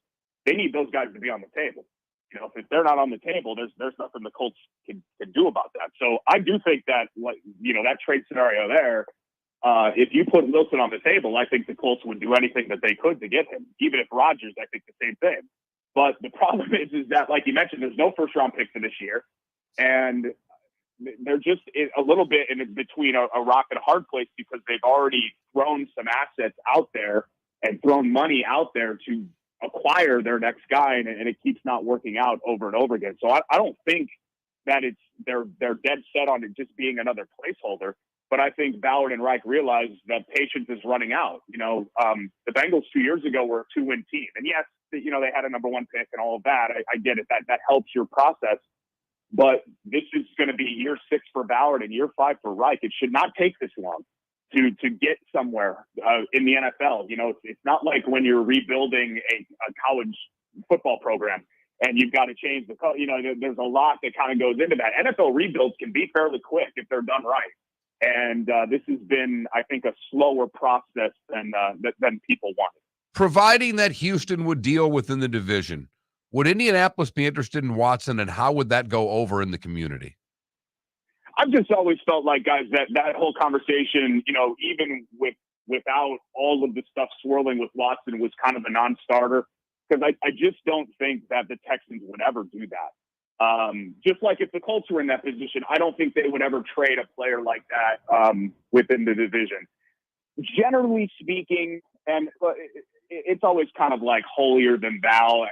They need those guys to be on the table. You know, if they're not on the table, there's nothing the Colts can do about that. So I do think that, like, you know, that trade scenario there, if you put Wilson on the table, I think the Colts would do anything that they could to get him. Even if Rodgers, I think the same thing. But the problem is that, like you mentioned, there's no first round pick for this year. And they're just a little bit in between a rock and a hard place because they've already thrown some assets out there and thrown money out there to acquire their next guy, and it keeps not working out over and over again. So I don't think that they're dead set on it just being another placeholder. But I think Ballard and Reich realize that patience is running out. You know, the Bengals 2 years ago were a 2-win team, and yes, you know, they had a number 1 pick and all of that. I get it. That helps your process. But this is going to be year 6 for Ballard and year 5 for Reich. It should not take this long to get somewhere in the NFL. You know, it's not like when you're rebuilding a college football program and you've got to change the – you know, there's a lot that kind of goes into that. NFL rebuilds can be fairly quick if they're done right. And this has been, I think, a slower process than people wanted. Providing that Houston would deal within the division, would Indianapolis be interested in Watson, and how would that go over in the community? I've just always felt like, guys, that whole conversation, you know, even without all of the stuff swirling with Watson, was kind of a non-starter, because I just don't think that the Texans would ever do that. Just like if the Colts were in that position, I don't think they would ever trade a player like that within the division. Generally speaking, and it's always kind of like holier than thou.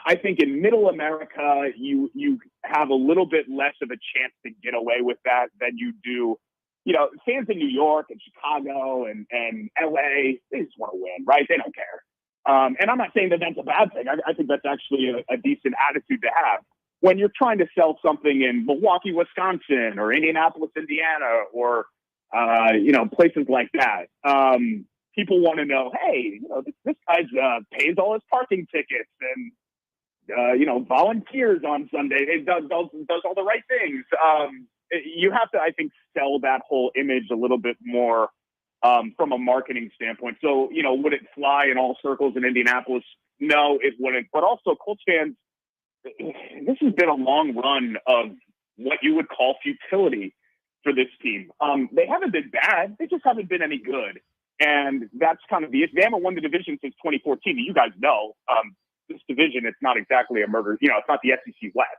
I think in middle America, you have a little bit less of a chance to get away with that than you do. You know, fans in New York and Chicago and LA, they just want to win, right? They don't care. And I'm not saying that that's a bad thing. I think that's actually a decent attitude to have. When you're trying to sell something in Milwaukee, Wisconsin, or Indianapolis, Indiana, or, you know, places like that, people want to know, hey, you know, this guy pays all his parking tickets and, you know, volunteers on Sunday. It does all the right things. You have to, I think, sell that whole image a little bit more from a marketing standpoint. So, you know, would it fly in all circles in Indianapolis? No, it wouldn't. But also, Colts fans, this has been a long run of what you would call futility for this team. They haven't been bad. They just haven't been any good. And that's kind of they haven't won the division since 2014. You guys know this division, it's not exactly a murder. You know, it's not the SEC West.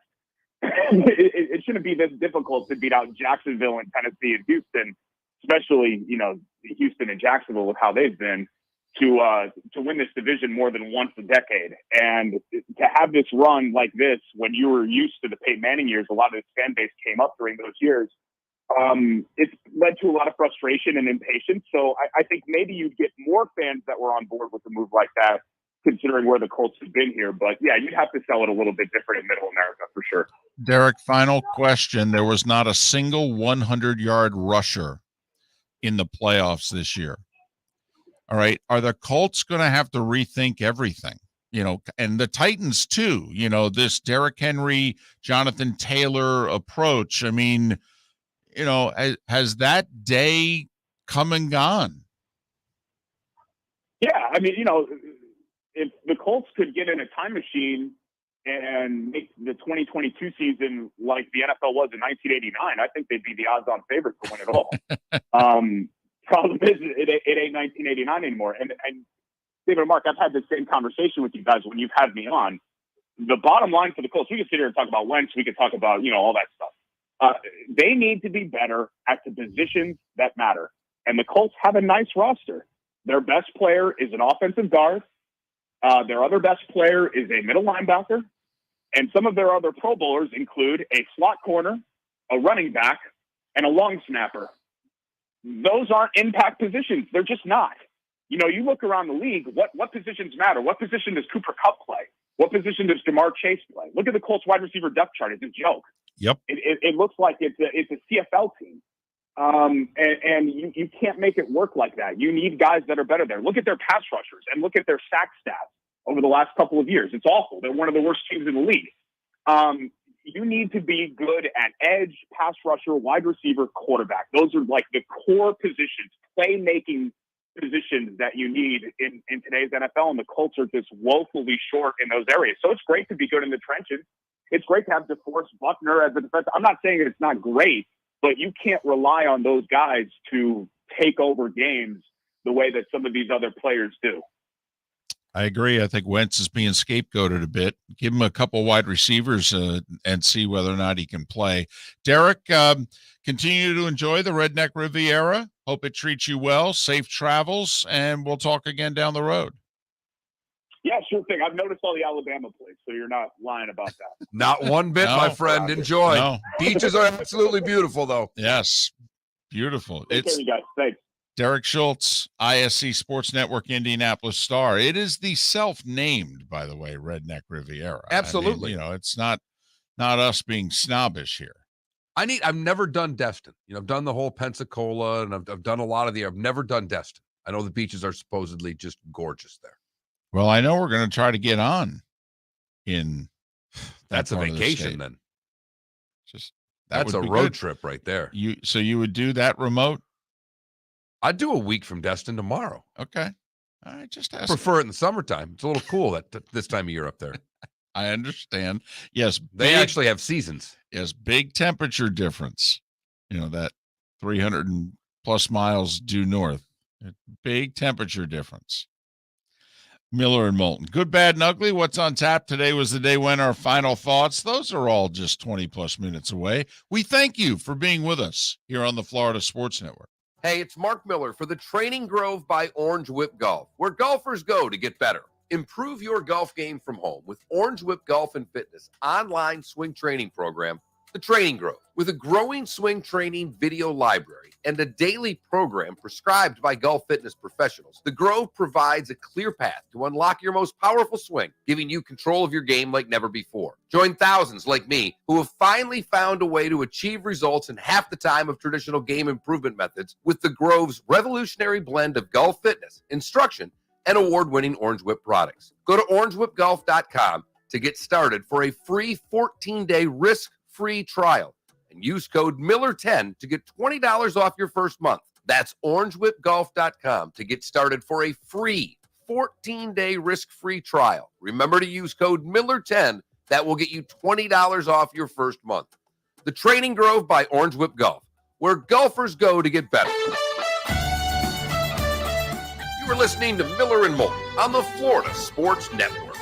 it shouldn't be this difficult to beat out Jacksonville and Tennessee and Houston, especially, you know, Houston and Jacksonville with how they've been, to win this division more than once a decade. And to have this run like this, when you were used to the Peyton Manning years, a lot of this fan base came up during those years. It's led to a lot of frustration and impatience. So I think maybe you'd get more fans that were on board with a move like that, considering where the Colts have been here. But yeah, you'd have to sell it a little bit different in middle America for sure. Derek, final question. There was not a single 100-yard rusher in the playoffs this year. All right. Are the Colts going to have to rethink everything? You know, and the Titans too, you know, this Derrick Henry, Jonathan Taylor approach. I mean, you know, has that day come and gone? Yeah. I mean, you know, if the Colts could get in a time machine and make the 2022 season like the NFL was in 1989, I think they'd be the odds-on favorite to win it all. Problem is, it ain't 1989 anymore. And David and Mark, I've had the same conversation with you guys when you've had me on. The bottom line for the Colts, we could sit here and talk about Wentz, we could talk about, you know, all that stuff. They need to be better at the positions that matter. And the Colts have a nice roster. Their best player is an offensive guard. Their other best player is a middle linebacker, and some of their other Pro Bowlers include a slot corner, a running back, and a long snapper. Those aren't impact positions. They're just not. You know, you look around the league, what positions matter? What position does Cooper Kupp play? What position does Jamar Chase play? Look at the Colts wide receiver depth chart. It's a joke. Yep. It looks like it's a CFL team. And you can't make it work like that. You need guys that are better there. Look at their pass rushers and look at their sack stats over the last couple of years. It's awful. They're one of the worst teams in the league. You need to be good at edge, pass rusher, wide receiver, quarterback. Those are like the core positions, playmaking positions that you need in today's NFL, and the Colts are just woefully short in those areas. So it's great to be good in the trenches. It's great to have DeForest Buckner as a defense. I'm not saying it's not great, but you can't rely on those guys to take over games the way that some of these other players do. I agree. I think Wentz is being scapegoated a bit. Give him a couple wide receivers and see whether or not he can play. Derek, continue to enjoy the Redneck Riviera. Hope it treats you well. Safe travels, and we'll talk again down the road. Yeah, sure thing. I've noticed all the Alabama plays, so you're not lying about that. Not one bit, No. my friend. Enjoy. No. Beaches are absolutely beautiful, though. Yes, beautiful. Take care, you guys. Thanks. Derek Schultz, ISC Sports Network, Indianapolis Star. It is the self-named, by the way, Redneck Riviera. Absolutely. I mean, it's not us being snobbish here. I've never done Destin. I've done the whole Pensacola, and I've done a lot of I've never done Destin. I know the beaches are supposedly just gorgeous there. Well, I know we're going to try to get on in That's a part of the vacation state. then. That That's a would be road good. trip right there. So you would do that remote? I'd do a week from Destin tomorrow. Okay. I just asked. Prefer it in the summertime. It's a little cool this time of year up there. I understand. Yes, They actually have seasons. Yes, big temperature difference. That 300 and plus miles due north. Big temperature difference. Miller and Moulton. Good, bad, and ugly. What's on tap? Today was the day when our final thoughts. Those are all just 20 plus minutes away. We thank you for being with us here on the Florida Sports Network. Hey, it's Mark Miller for the Training Grove by Orange Whip Golf, where golfers go to get better. Improve your golf game from home with Orange Whip Golf and Fitness online swing training program, The Training Grove. With a growing swing training video library and a daily program prescribed by golf fitness professionals, The Grove provides a clear path to unlock your most powerful swing, giving you control of your game like never before. Join thousands like me who have finally found a way to achieve results in half the time of traditional game improvement methods with The Grove's revolutionary blend of golf fitness, instruction, and award-winning Orange Whip products. Go to orangewhipgolf.com to get started for a free 14-day risk-free trial and use code Miller10 to get $20 off your first month. That's orangewhipgolf.com to get started for a free 14-day risk-free trial. Remember to use code Miller10. That will get you $20 off your first month. The Training Grove by Orange Whip Golf, where golfers go to get better. You are listening to Miller and Moulton on the Florida Sports Network.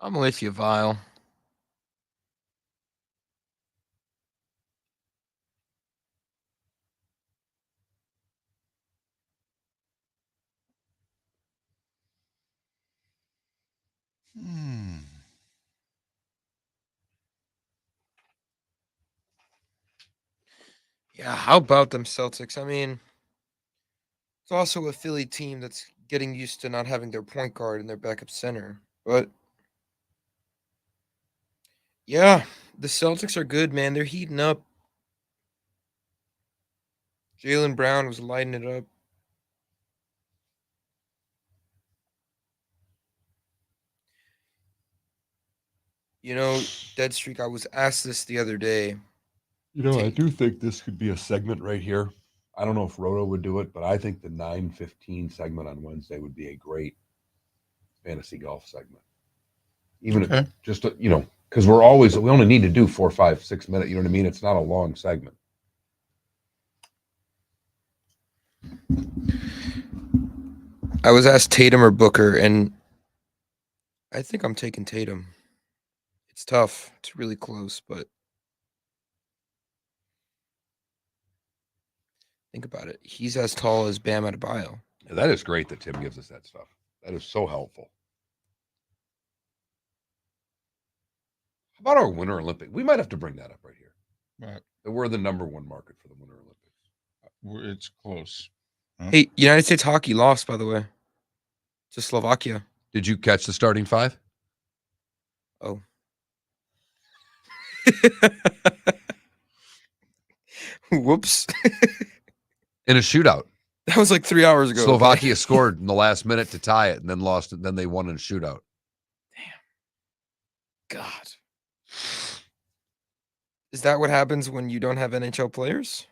I'm with you, Vile. Yeah, how about them Celtics? I mean, it's also a Philly team that's getting used to not having their point guard and their backup center. But yeah, the Celtics are good, man. They're heating up. Jaylen Brown was lighting it up. You know, Dead Streak, I was asked this the other day. You know, I do think this could be a segment right here. I don't know if Roto would do it, but I think the 9:15 segment on Wednesday would be a great fantasy golf segment. Even if just, because we only need to do 4, 5, 6 minutes. You know what I mean? It's not a long segment. I was asked Tatum or Booker, and I think I'm taking Tatum. It's tough. It's really close, but think about it. He's as tall as Bam Adebayo. Yeah, that is great that Tim gives us that stuff. That is so helpful. How about our Winter Olympic? We might have to bring that up right here. Right. That we're the #1 market for the Winter Olympics. It's close. Huh? Hey, United States hockey lost, by the way, to Slovakia. Did you catch the starting 5? Oh. Whoops. In a shootout. That was like 3 hours ago. Slovakia scored in the last minute to tie it and then lost it. Then they won in a shootout. God. Is that what happens when you don't have NHL players?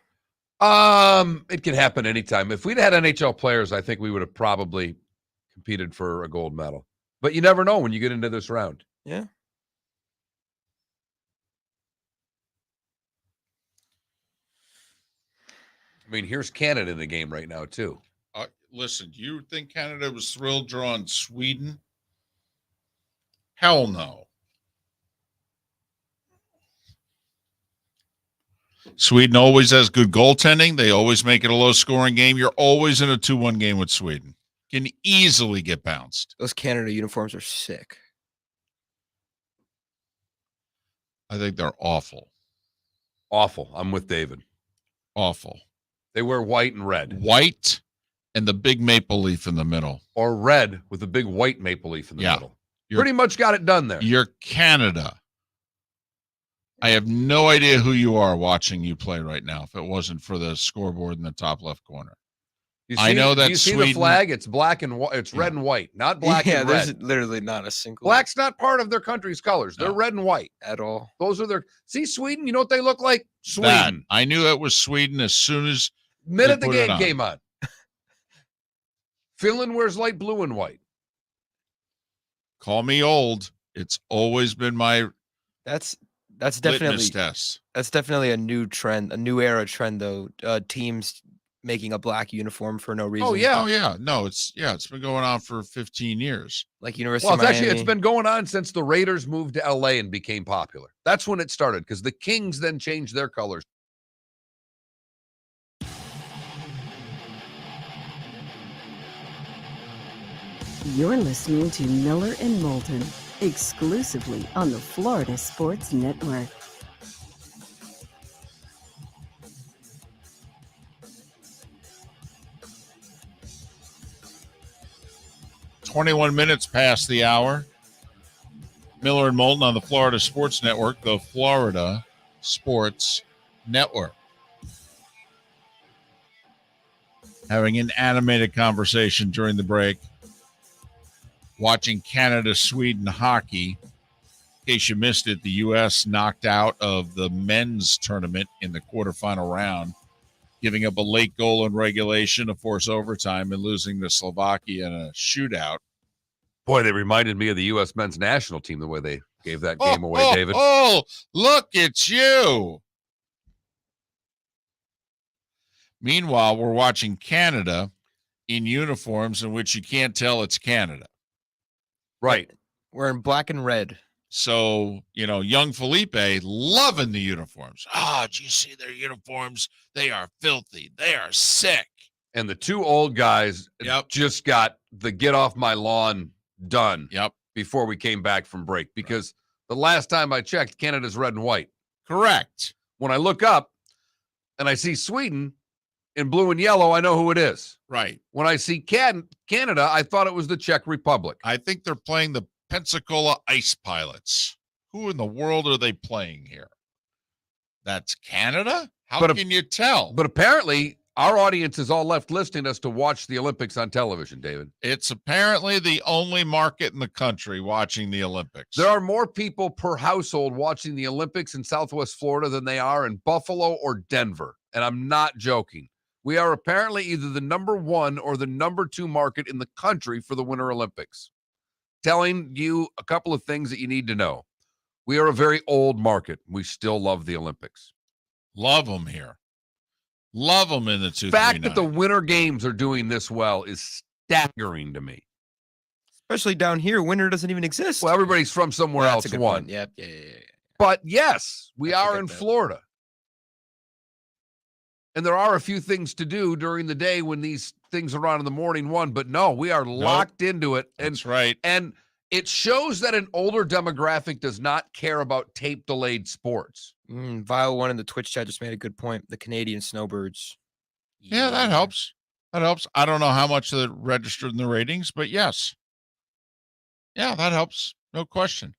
It can happen anytime. If we'd had NHL players, I think we would have probably competed for a gold medal. But you never know when you get into this round. Yeah. I mean, here's Canada in the game right now, too. Listen, do you think Canada was thrilled drawing Sweden? Hell no. Sweden always has good goaltending. They always make it a low-scoring game. You're always in a 2-1 game with Sweden. Can easily get bounced. Those Canada uniforms are sick. I think they're awful. Awful. I'm with David. Awful. They wear white and red. White and the big maple leaf in the middle. Or red with a big white maple leaf in the middle. You're pretty much got it done there. You're Canada. I have no idea who you are watching you play right now if it wasn't for the scoreboard in the top left corner. I know that you see Sweden, the flag? It's black and white. It's red and white, not black and red. There's literally not a single. Black's not part of their country's colors. They're red and white at all. Those are their. See, Sweden. You know what they look like? Sweden. That, I knew it was Sweden as soon as minute the game came on. Finland wears light blue and white. Call me old. It's always been my. That's definitely test. That's definitely a new trend, a new era trend though. Teams making a black uniform for no reason. Oh yeah. No, it's been going on for 15 years. Like University of Miami. It's been going on since the Raiders moved to LA and became popular. That's when it started because the Kings then changed their colors. You're listening to Miller and Moulton, exclusively on the Florida Sports Network. "21 minutes past the hour. Miller and Moulton on the Florida Sports Network, the Florida Sports Network. Having an animated conversation during the break. Watching Canada-Sweden hockey. In case you missed it, the U.S. knocked out of the men's tournament in the quarterfinal round, giving up a late goal in regulation to force overtime and losing to Slovakia in a shootout. Boy, they reminded me of the U.S. men's national team, the way they gave that game away, David. Oh, look, it's you. Meanwhile, we're watching Canada in uniforms in which you can't tell it's Canada. Right. We're in black and red. So, young Felipe loving the uniforms. Do you see their uniforms? They are filthy. They are sick. And the two old guys just got the get off my lawn done before we came back from break. Because the last time I checked, Canada's red and white. Correct. When I look up, and I see Sweden in blue and yellow, I know who it is. Right. When I see Canada, I thought it was the Czech Republic. I think they're playing the Pensacola Ice Pilots. Who in the world are they playing here? That's Canada? How can you tell? But apparently, our audience is all left listening us to watch the Olympics on television, David. It's apparently the only market in the country watching the Olympics. There are more people per household watching the Olympics in Southwest Florida than they are in Buffalo or Denver. And I'm not joking. We are apparently either the number 1 or the number 2 market in the country for the Winter Olympics. Telling you a couple of things that you need to know. We are a very old market. We still love the Olympics. Love them here. Love them in the 239. The fact that the Winter Games are doing this well is staggering to me. Especially down here, winter doesn't even exist. Well, everybody's from somewhere else. That's a good One. point. Yep. Yeah. But yes, we That's a are good in note. Florida. And there are a few things to do during the day when these things are on in the morning one, but no, we are locked into it. And, That's right. And it shows that an older demographic does not care about tape-delayed sports. Vile1 in the Twitch chat just made a good point. The Canadian Snowbirds. Yeah, that helps. That helps. I don't know how much that registered in the ratings, but yes. Yeah, that helps. No question.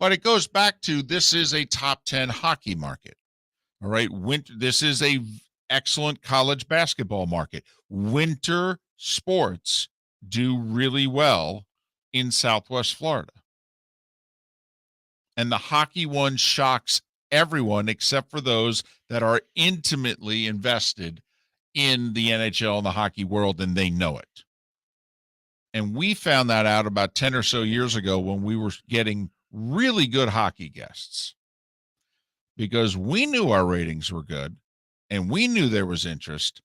But it goes back to this is a top 10 hockey market. All right. This is a excellent college basketball market. Winter sports do really well in Southwest Florida. And the hockey one shocks everyone except for those that are intimately invested in the NHL and the hockey world, and they know it. And we found that out about 10 or so years ago when we were getting really good hockey guests, because we knew our ratings were good and we knew there was interest,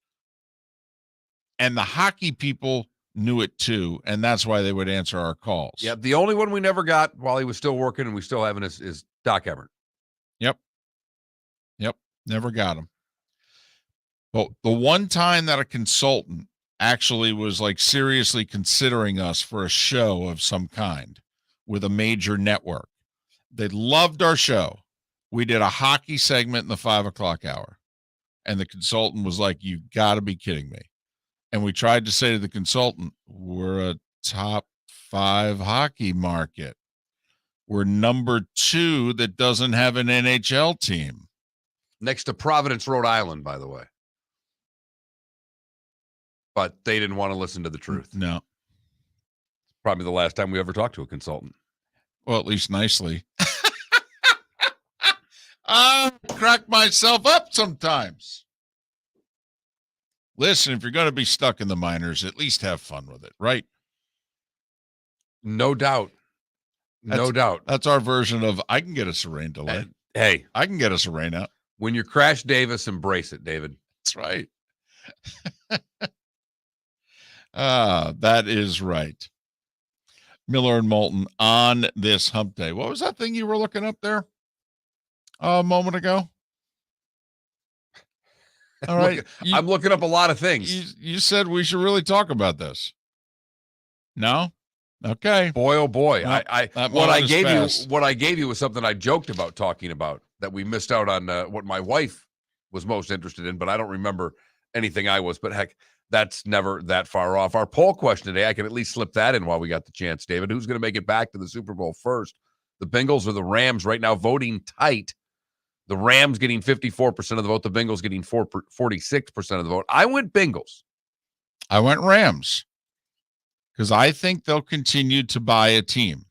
and the hockey people knew it too, and that's why they would answer our calls. Yeah, the only one we never got while he was still working, and we still haven't, is Doc Everett. Yep, never got him. But the one time that a consultant actually was like seriously considering us for a show of some kind with a major network, they loved our show. We did a hockey segment in the 5:00 hour, and the consultant was like, "You got to be kidding me." And we tried to say to the consultant, "We're a top 5 hockey market. We're number 2 that doesn't have an NHL team." Next to Providence, Rhode Island, by the way. But they didn't want to listen to the truth. No. Probably the last time we ever talked to a consultant. Well, at least nicely. I crack myself up sometimes. Listen, if you're going to be stuck in the minors, at least have fun with it, right? No doubt. No doubt. That's our version of I can get us a rain delay. Hey. I can get us a rain out. When you're Crash Davis, embrace it, David. That's right. That is right. Miller and Moulton on this hump day. What was that thing you were looking up there a moment ago? All right. I'm looking up a lot of things. You said we should really talk about this. No? Okay. Boy, oh boy. Well, what I gave you was something I joked about talking about that we missed out on what my wife was most interested in, but I don't remember anything I was. But heck, that's never that far off. Our poll question today, I can at least slip that in while we got the chance, David. Who's going to make it back to the Super Bowl first? The Bengals or the Rams? Right now, voting tight. The Rams getting 54% of the vote. The Bengals getting 46% of the vote. I went Bengals. I went Rams because I think they'll continue to buy a team.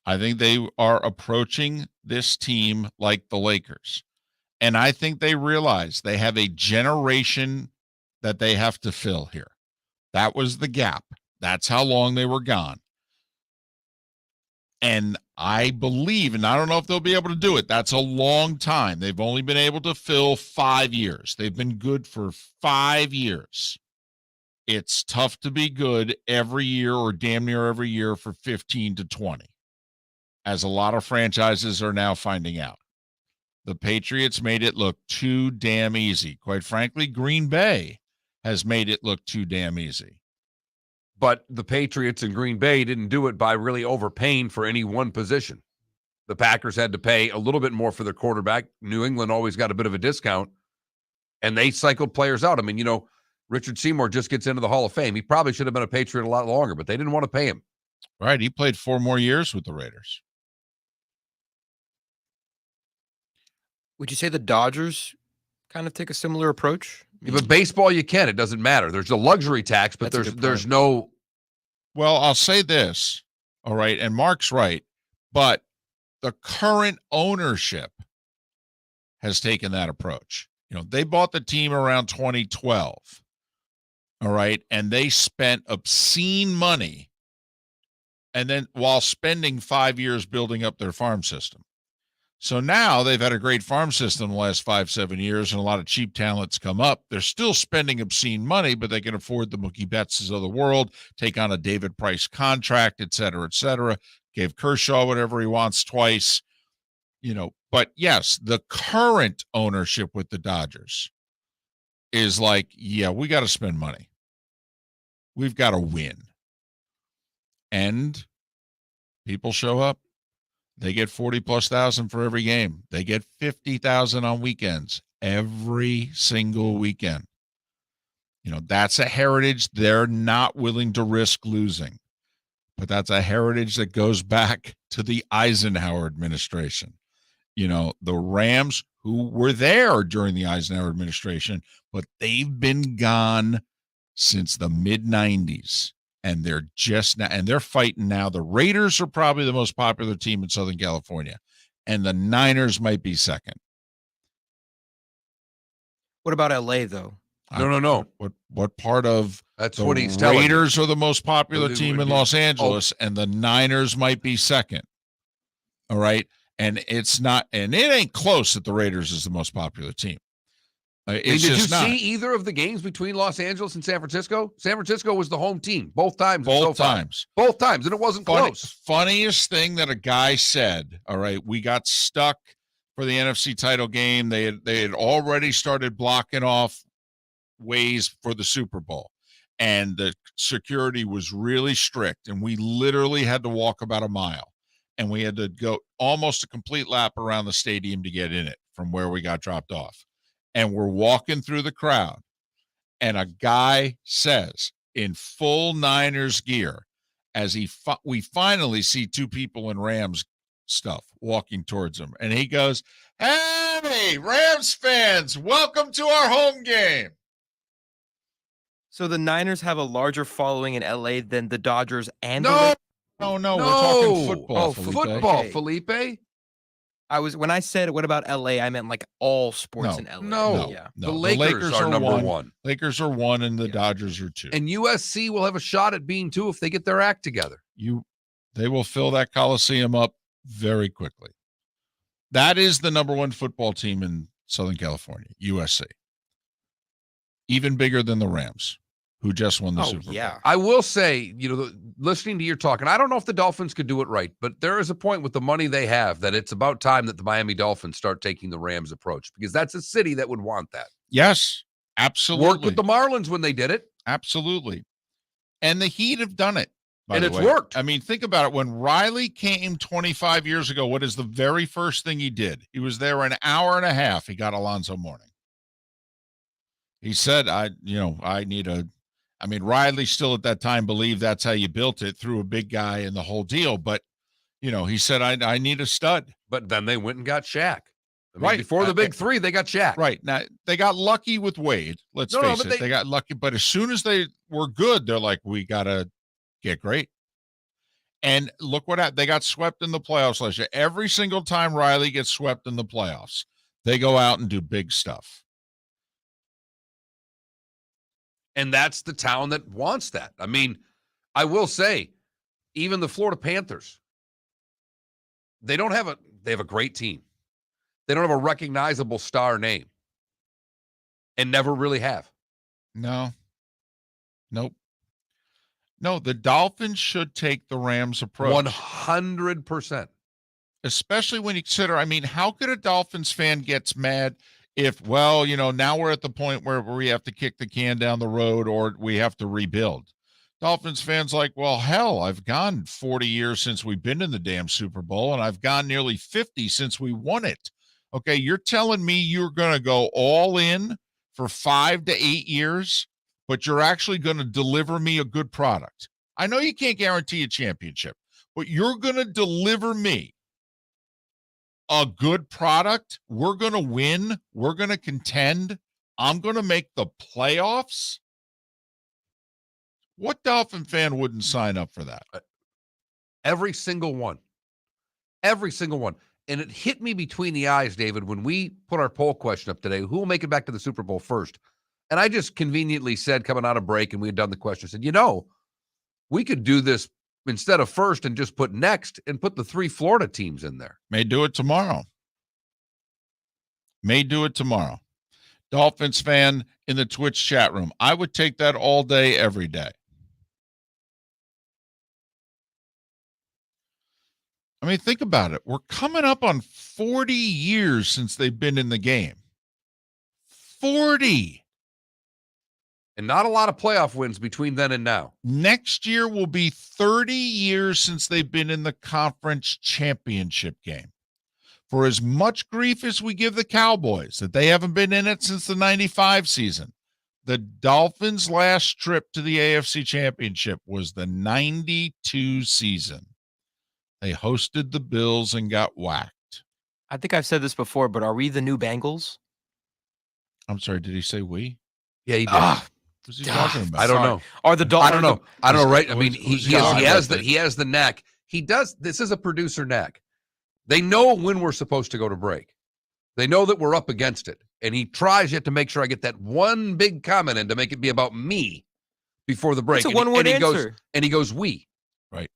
I think they are approaching this team like the Lakers. And I think they realize they have a generation that they have to fill here. That was the gap. That's how long they were gone. And I believe, and I don't know if they'll be able to do it. That's a long time. They've only been able to fill 5 years. They've been good for 5 years. It's tough to be good every year or damn near every year for 15 to 20, as a lot of franchises are now finding out. The Patriots made it look too damn easy. Quite frankly, Green Bay has made it look too damn easy. But the Patriots and Green Bay didn't do it by really overpaying for any one position. The Packers had to pay a little bit more for their quarterback. New England always got a bit of a discount. And they cycled players out. I mean, Richard Seymour just gets into the Hall of Fame. He probably should have been a Patriot a lot longer, but they didn't want to pay him. Right. He played 4 more years with the Raiders. Would you say the Dodgers kind of take a similar approach? Yeah, but baseball, you can. It doesn't matter. There's a luxury tax, but there's no. Well, I'll say this. All right. And Mark's right. But the current ownership has taken that approach. They bought the team around 2012. All right. And they spent obscene money. And then while spending 5 years building up their farm system. So now they've had a great farm system the last 5-7 years, and a lot of cheap talents come up. They're still spending obscene money, but they can afford the Mookie Bettses of the world, take on a David Price contract, et cetera, et cetera. Gave Kershaw whatever he wants twice. But yes, the current ownership with the Dodgers is like, yeah, we got to spend money. We've got to win. And people show up. They get 40+ thousand for every game. They get 50,000 on weekends every single weekend. That's a heritage they're not willing to risk losing. But that's a heritage that goes back to the Eisenhower administration. The Rams, who were there during the Eisenhower administration, but they've been gone since the mid-90s. And they're just now, and they're fighting now. The Raiders are probably the most popular team in Southern California, and the Niners might be second. What about LA though? No. What part of that's the what he's telling Raiders you. Are the most popular team in Los Angeles, and the Niners might be second. All right, and it's not, and it ain't close that the Raiders is the most popular team. Did you see either of the games between Los Angeles and San Francisco? San Francisco was the home team both times. Both times, and it wasn't close. Funniest thing that a guy said. All right, we got stuck for the NFC title game. They had already started blocking off ways for the Super Bowl, and the security was really strict, and we literally had to walk about a mile, and we had to go almost a complete lap around the stadium to get in it from where we got dropped off. And we're walking through the crowd, and a guy says in full Niners gear, as we finally see 2 people in Rams stuff walking towards him, and he goes, "Hey, Rams fans, welcome to our home game." So the Niners have a larger following in LA than the Dodgers and No, we're talking football. Oh, Felipe. football, Okay. Felipe. When I said what about LA, I meant like all sports in LA. No. Yeah. The Lakers are number one. Lakers are 1, and the Dodgers are 2. And USC will have a shot at being 2 if they get their act together. They will fill that Coliseum up very quickly. That is the number 1 football team in Southern California, USC. Even bigger than the Rams, who just won the Super Bowl. Yeah. I will say, listening to your talk, and I don't know if the Dolphins could do it right, but there is a point with the money they have that it's about time that the Miami Dolphins start taking the Rams approach, because that's a city that would want that. Yes, absolutely. Worked with the Marlins when they did it. Absolutely. And the Heat have done it. And it's worked. I mean, think about it. When Riley came 25 years ago, what is the very first thing he did? He was there an hour and a half. He got Alonzo Mourning. He said, Riley still at that time believed that's how you built it, through a big guy and the whole deal. But, he said, I need a stud. But then they went and got Shaq. Right. Before the big 3, they got Shaq. Right. Now, they got lucky with Wade. Let's face it. They got lucky. But as soon as they were good, they're like, we got to get great. And look what happened. They got swept in the playoffs last year. Every single time Riley gets swept in the playoffs, they go out and do big stuff. And that's the town that wants that. I mean, I will say, even the Florida Panthers, they have a great team. They don't have a recognizable star name. And never really have. No. Nope. No, the Dolphins should take the Rams approach. 100%. Especially when you consider, how could a Dolphins fan gets mad if, now we're at the point where we have to kick the can down the road or we have to rebuild. Dolphins fans like, well, hell, I've gone 40 years since we've been in the damn Super Bowl, and I've gone nearly 50 since we won it. Okay, you're telling me you're going to go all in for 5 to 8 years, but you're actually going to deliver me a good product. I know you can't guarantee a championship, but you're going to deliver me a good product. We're going to win. We're going to contend. I'm going to make the playoffs. What Dolphin fan wouldn't sign up for that? Every single one. Every single one. And it hit me between the eyes, David, when we put our poll question up today, who will make it back to the Super Bowl first? And I just conveniently said, coming out of break, and we had done the question, I said, we could do this instead of first and just put next and put the 3 Florida teams in there. May do it tomorrow. Dolphins fan in the Twitch chat room. I would take that all day, every day. I mean, think about it. We're coming up on 40 years since they've been in the game. 40. And not a lot of playoff wins between then and now. Next year will be 30 years since they've been in the conference championship game. For as much grief as we give the Cowboys that they haven't been in it since the 95 season, the Dolphins' last trip to the AFC championship was the 92 season. They hosted the Bills and got whacked. I think I've said this before, but are we the new Bengals? I'm sorry, did he say we? Yeah, he did. What's he talking about? I don't know. Are the Dolphins? I don't know, right? I mean, he has the knack. He does. This is a producer knack. They know when we're supposed to go to break. They know that we're up against it. And he tries yet to make sure I get that one big comment in to make it be about me before the break. It's a one-word answer. He goes, we. Right.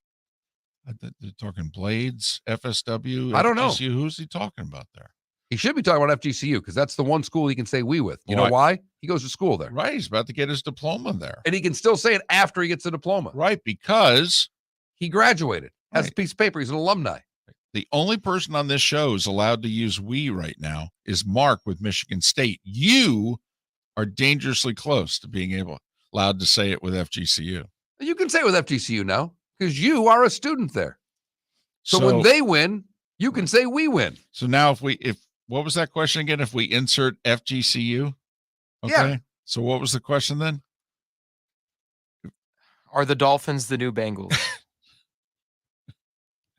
They're talking Blades, FSW. I don't know. FGCU. Who's he talking about there? He should be talking about FGCU because that's the one school he can say we with. You know why? He goes to school there. Right. He's about to get his diploma there. And he can still say it after he gets the diploma. Right. Because he graduated. Has a piece of paper. He's an alumni. The only person on this show who's allowed to use we right now is Mark with Michigan State. You are dangerously close to being allowed to say it with FGCU. You can say it with FGCU now because you are a student there. So when they win, you can say we win. So now if what was that question again? If we insert FGCU? Okay. Yeah. So what was the question then? Are the Dolphins the new Bengals?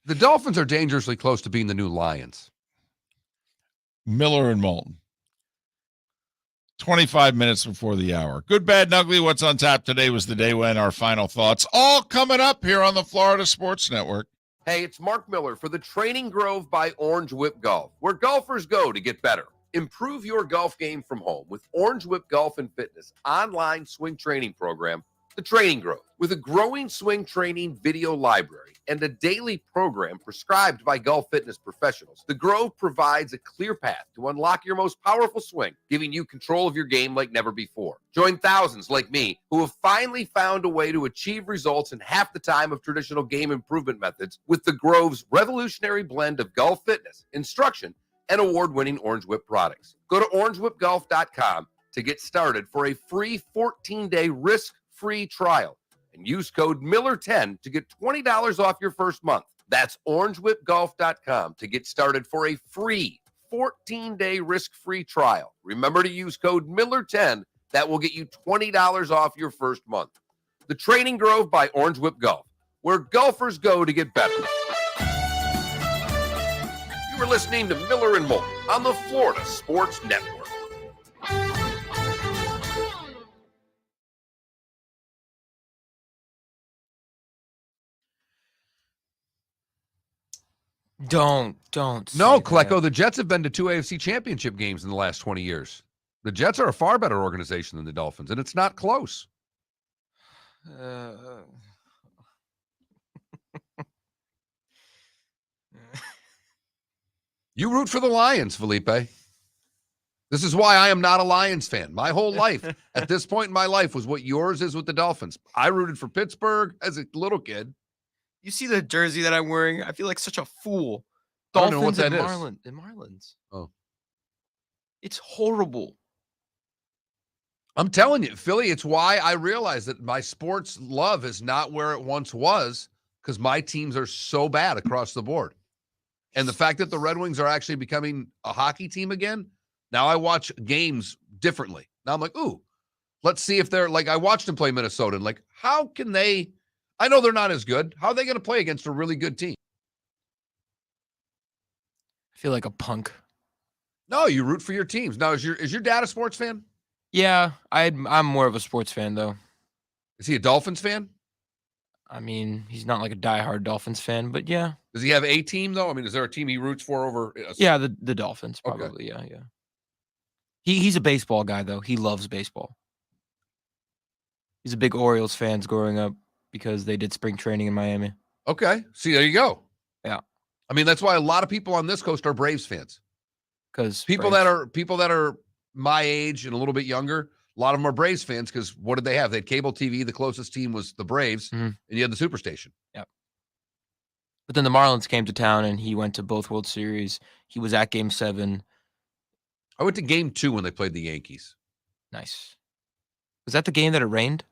The Dolphins are dangerously close to being the new Lions. Miller and Moulton. 25 minutes before the hour. Good, bad, and ugly. What's on tap today was the day when our final thoughts. All coming up here on the Florida Sports Network. Hey, it's Mark Miller for the Training Grove by Orange Whip Golf, where golfers go to get better. Improve your golf game from home with Orange Whip Golf and Fitness online swing training program, The Training Grove. With a growing swing training video library and a daily program prescribed by golf fitness professionals, The Grove provides a clear path to unlock your most powerful swing, giving you control of your game like never before. Join thousands like me who have finally found a way to achieve results in half the time of traditional game improvement methods with The Grove's revolutionary blend of golf fitness, instruction, and award-winning Orange Whip products. Go to orangewhipgolf.com to get started for a free 14-day risk-free trial and use code Miller10 to get $20 off your first month. That's orangewhipgolf.com to get started for a free 14-day risk-free trial. Remember to use code Miller10. That will get you $20 off your first month. The Training Grove by Orange Whip Golf, where golfers go to get better. You are listening to Miller and Moulton on the Florida Sports Network. Don't. No, Klecko, the Jets have been to 2 AFC championship games in the last 20 years. The Jets are a far better organization than the Dolphins, and it's not close. You root for the Lions, Felipe. This is why I am not a Lions fan. My whole life, at this point in my life, was what yours is with the Dolphins. I rooted for Pittsburgh as a little kid. You see the jersey that I'm wearing? I feel like such a fool. I don't know what Dolphins that and is. Marlins. Oh. It's horrible. I'm telling you, Philly, it's why I realized that my sports love is not where it once was because my teams are so bad across the board. And the fact that the Red Wings are actually becoming a hockey team again, now I watch games differently. Now I'm like, ooh, let's see if they're like, I watched them play Minnesota and like, how can they, I know they're not as good. How are they going to play against a really good team? I feel like a punk. No, you root for your teams. Now, is your dad a sports fan? Yeah, I'm more of a sports fan, though. Is he a Dolphins fan? I mean, he's not like a diehard Dolphins fan, but yeah. Does he have a team, though? I mean, is there a team he roots for over? Yeah, the Dolphins, probably. Okay. Yeah. He's a baseball guy, though. He loves baseball. He's a big Orioles fan growing up because they did spring training in Miami. Okay. See, there you go. Yeah. I mean, that's why a lot of people on this coast are Braves fans. Because people that are my age and a little bit younger, a lot of them are Braves fans because what did they have? They had cable TV. The closest team was the Braves, and you had the Superstation. Yep. But then the Marlins came to town, and he went to both World Series. He was at Game 7. I went to Game 2 when they played the Yankees. Nice. Was that the game that it rained?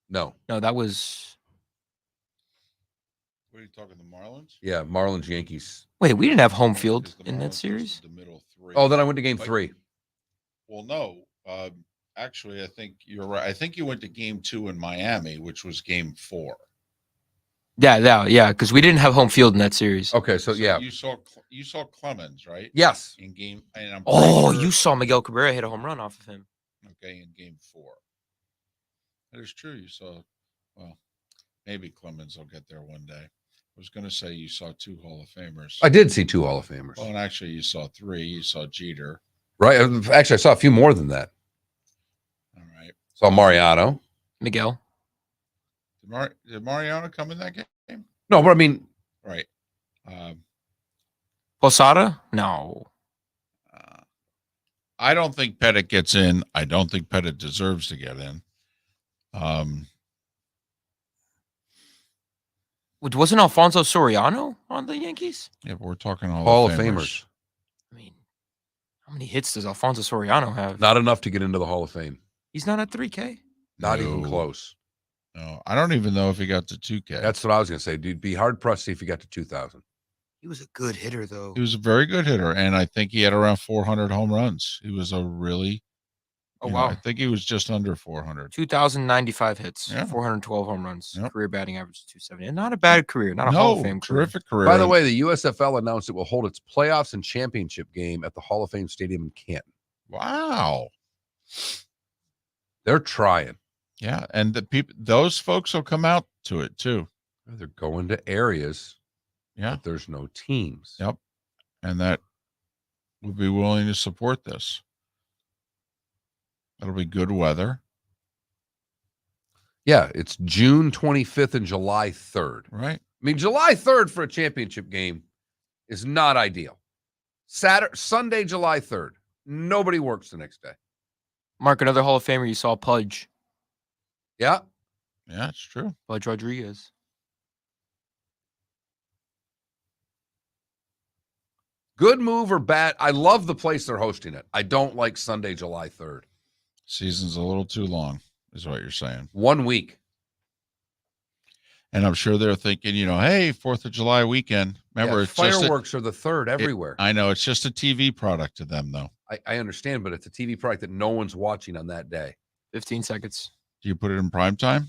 No, that was. What are you talking, the Marlins? Yeah, Marlins, Yankees. Wait, we didn't have home field in that series? The middle three. Oh, then I went to Game 3. Well, no. Actually, I think you're right. I think you went to Game 2 in Miami, which was Game 4. Yeah, because we didn't have home field in that series. Okay, so yeah. You saw Clemens, right? Yes. In game, and you saw Miguel Cabrera hit a home run off of him. Okay, in Game 4. That is true. You saw, well, maybe Clemens will get there one day. I was going to say you saw 2 Hall of Famers. I did see 2 Hall of Famers. Well, and actually you saw 3. You saw Jeter. Right. Actually, I saw a few more than that. All right. Saw Mariano. Miguel. Did Mariano come in that game? No, but I mean. Right. Posada? No. I don't think Pettit gets in. I don't think Pettit deserves to get in. Wasn't Alfonso Soriano on the Yankees? Yeah, but we're talking Hall of Famers. I mean, how many hits does Alfonso Soriano have? Not enough to get into the Hall of Fame. He's not at 3K? Not even close. No, I don't even know if he got to 2K. That's what I was going to say, dude. Be hard-pressed to see if he got to 2,000. He was a good hitter, though. He was a very good hitter, and I think he had around 400 home runs. He was a really... wow. I think he was just under 400. 2,095 hits, 412 home runs, career batting average 270. And not a bad career, not a Hall of Fame career. Terrific career. By the way, the USFL announced it will hold its playoffs and championship game at the Hall of Fame Stadium in Canton. Wow. They're trying. Yeah, and those folks will come out to it too. They're going to areas. Yeah, but there's no teams. Yep, and that would be willing to support this. That'll be good weather. Yeah, it's June 25th and July 3rd. Right. I mean, July 3rd for a championship game is not ideal. Sunday, July 3rd. Nobody works the next day. Mark, another Hall of Famer you saw, Pudge. Yeah. Yeah, it's true. Pudge Rodriguez. Good move or bad? I love the place they're hosting it. I don't like Sunday, July 3rd. Season's a little too long, is what you're saying. 1 week. And I'm sure they're thinking, hey, 4th of July weekend. Remember, it's fireworks are the 3rd everywhere. I know. It's just a TV product to them, though. I understand, but it's a TV product that no one's watching on that day. 15 seconds. Do you put it in prime time?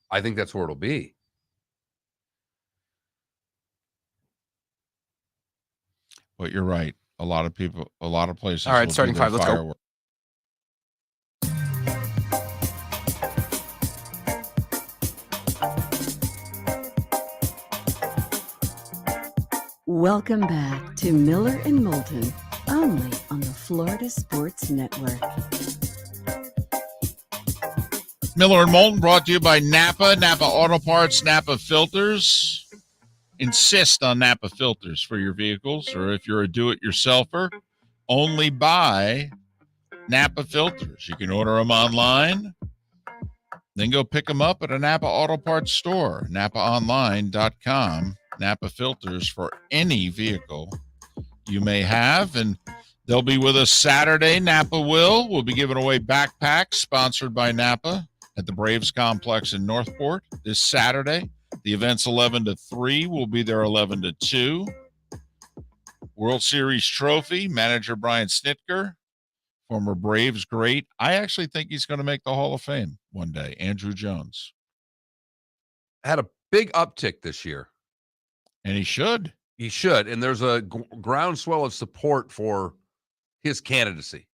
I think that's where it'll be. But you're right. A lot of places. All right, starting 5. Let's go. Welcome back to Miller and Moulton, only on the Florida Sports Network. Miller and Moulton brought to you by Napa Auto Parts, Napa Filters. Insist on Napa filters for your vehicles, or if you're a do-it-yourselfer, only buy Napa filters. You can order them online, then go pick them up at a Napa Auto Parts store, napaonline.com. Napa filters for any vehicle you may have, and they'll be with us Saturday. Napa we'll be giving away backpacks sponsored by Napa at the Braves Complex in Northport this Saturday. The event's 11 to 3. We'll be there 11 to 2. World Series trophy, manager Brian Snitker, former Braves great. I actually think he's going to make the Hall of Fame one day. Andrew Jones. Had a big uptick this year. And he should. He should. And there's a groundswell of support for his candidacy.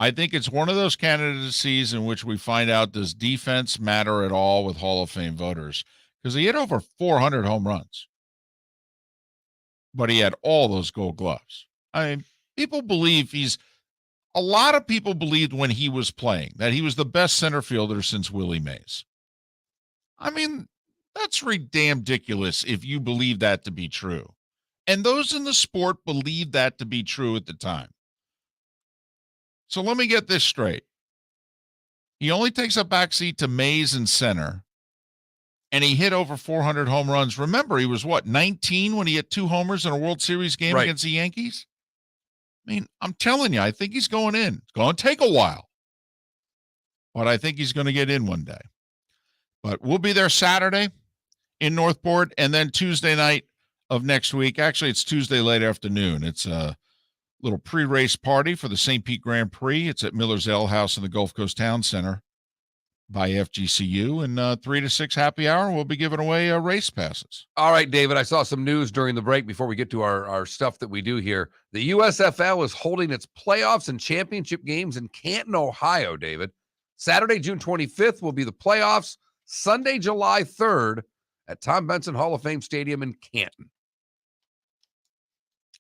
I think it's one of those candidacies in which we find out, does defense matter at all with Hall of Fame voters? Because he hit over 400 home runs. But he had all those Gold Gloves. I mean, people believe a lot of people believed when he was playing that he was the best center fielder since Willie Mays. I mean, that's ridiculous if you believe that to be true. And those in the sport believed that to be true at the time. So let me get this straight. He only takes a backseat to Mays in center, and he hit over 400 home runs. Remember, he was, 19 when he hit 2 homers in a World Series game against the Yankees? I mean, I'm telling you, I think he's going in. It's going to take a while, but I think he's going to get in one day. But we'll be there Saturday in Northport, and then Tuesday night of next week. Actually, it's Tuesday late afternoon. It's a little pre-race party for the St. Pete Grand Prix. It's at Miller's Ale House in the Gulf Coast Town Center by FGCU. And 3 to 6 happy hour, we'll be giving away race passes. All right, David, I saw some news during the break before we get to our stuff that we do here. The USFL is holding its playoffs and championship games in Canton, Ohio, David. Saturday, June 25th will be the playoffs. Sunday, July 3rd at Tom Benson Hall of Fame Stadium in Canton.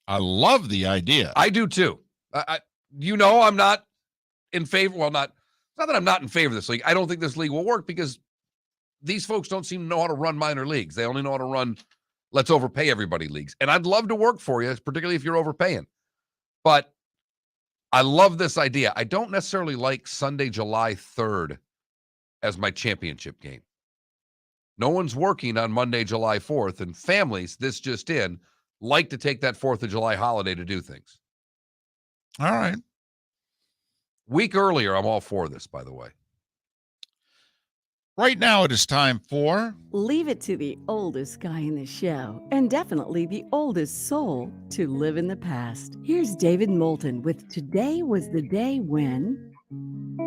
I love the idea. I do too. I'm not in favor. Well, not that I'm not in favor of this league. I don't think this league will work because these folks don't seem to know how to run minor leagues. They only know how to run let's overpay everybody leagues. And I'd love to work for you, particularly if you're overpaying. But I love this idea. I don't necessarily like Sunday, July 3rd as my championship game. No one's working on Monday, July 4th, and families, this just in, like to take that 4th of July holiday to do things. All right. Week earlier, I'm all for this, by the way. Right now, it is time for... Leave it to the oldest guy in the show, and definitely the oldest soul, to live in the past. Here's David Moulton with Today Was the Day When...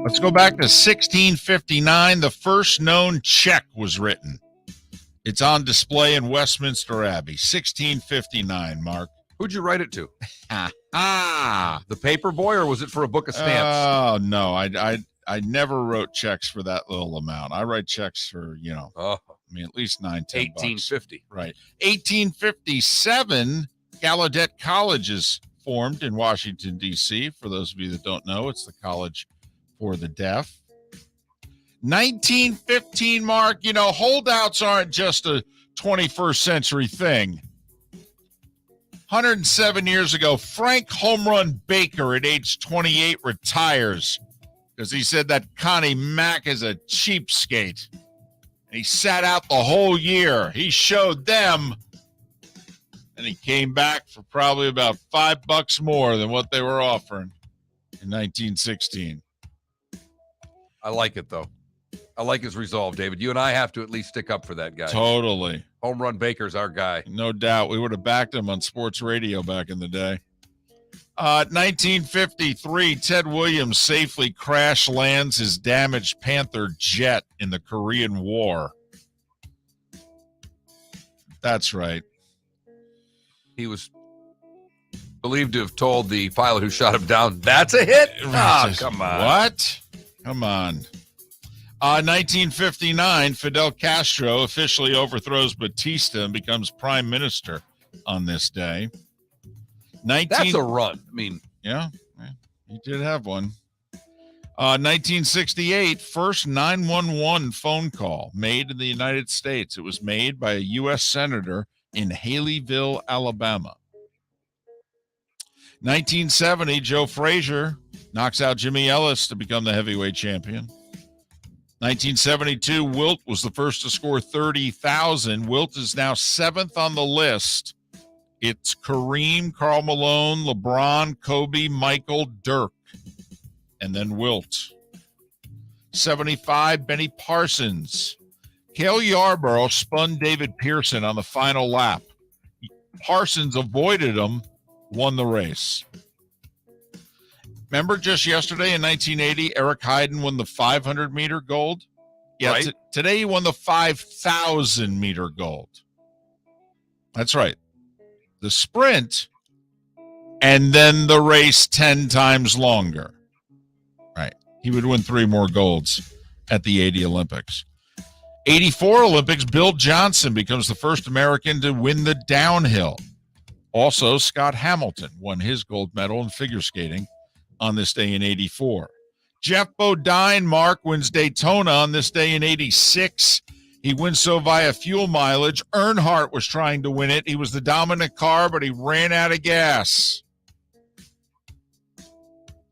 Let's go back to 1659. The first known check was written. It's on display in Westminster Abbey. 1659, Mark. Who'd you write it to? The paper boy, or was it for a book of stamps? Oh, no. I never wrote checks for that little amount. I write checks for, at least $9, $10. 1850. Right. 1857, Gallaudet College is formed in Washington, D.C. For those of you that don't know, it's the college for the deaf. 1915, Mark, holdouts aren't just a 21st century thing. 107 years ago, Frank Home Run Baker at age 28 retires because he said that Connie Mack is a cheapskate. And he sat out the whole year. He showed them, and he came back for probably about $5 more than what they were offering in 1916. I like it, though. I like his resolve, David. You and I have to at least stick up for that guy. Totally. Home Run Baker's our guy. No doubt. We would have backed him on sports radio back in the day. 1953, Ted Williams safely crash lands his damaged Panther jet in the Korean War. That's right. He was believed to have told the pilot who shot him down, "That's a hit." Come on. What? Come on. 1959, Fidel Castro officially overthrows Batista and becomes prime minister on this day. That's a run. I mean, yeah, he did have one. 1968, first 911 phone call made in the United States. It was made by a U.S. senator in Haleyville, Alabama. 1970, Joe Frazier knocks out Jimmy Ellis to become the heavyweight champion. 1972, Wilt was the first to score 30,000. Wilt is now 7th on the list. It's Kareem, Karl Malone, LeBron, Kobe, Michael, Dirk, and then Wilt. 75, Benny Parsons. Cale Yarborough spun David Pearson on the final lap. Parsons avoided him, won the race. Remember just yesterday in 1980, Eric Heiden won the 500-meter gold? Yeah, Right. Today he won the 5,000-meter gold. That's right. The sprint and then the race 10 times longer. Right. He would win 3 more golds at the 80 Olympics. 84 Olympics, Bill Johnson becomes the first American to win the downhill. Also, Scott Hamilton won his gold medal in figure skating on this day in 84. Jeff Bodine, Mark, wins Daytona on this day in 86. He wins so via fuel mileage. Earnhardt was trying to win it. He was the dominant car, but he ran out of gas. It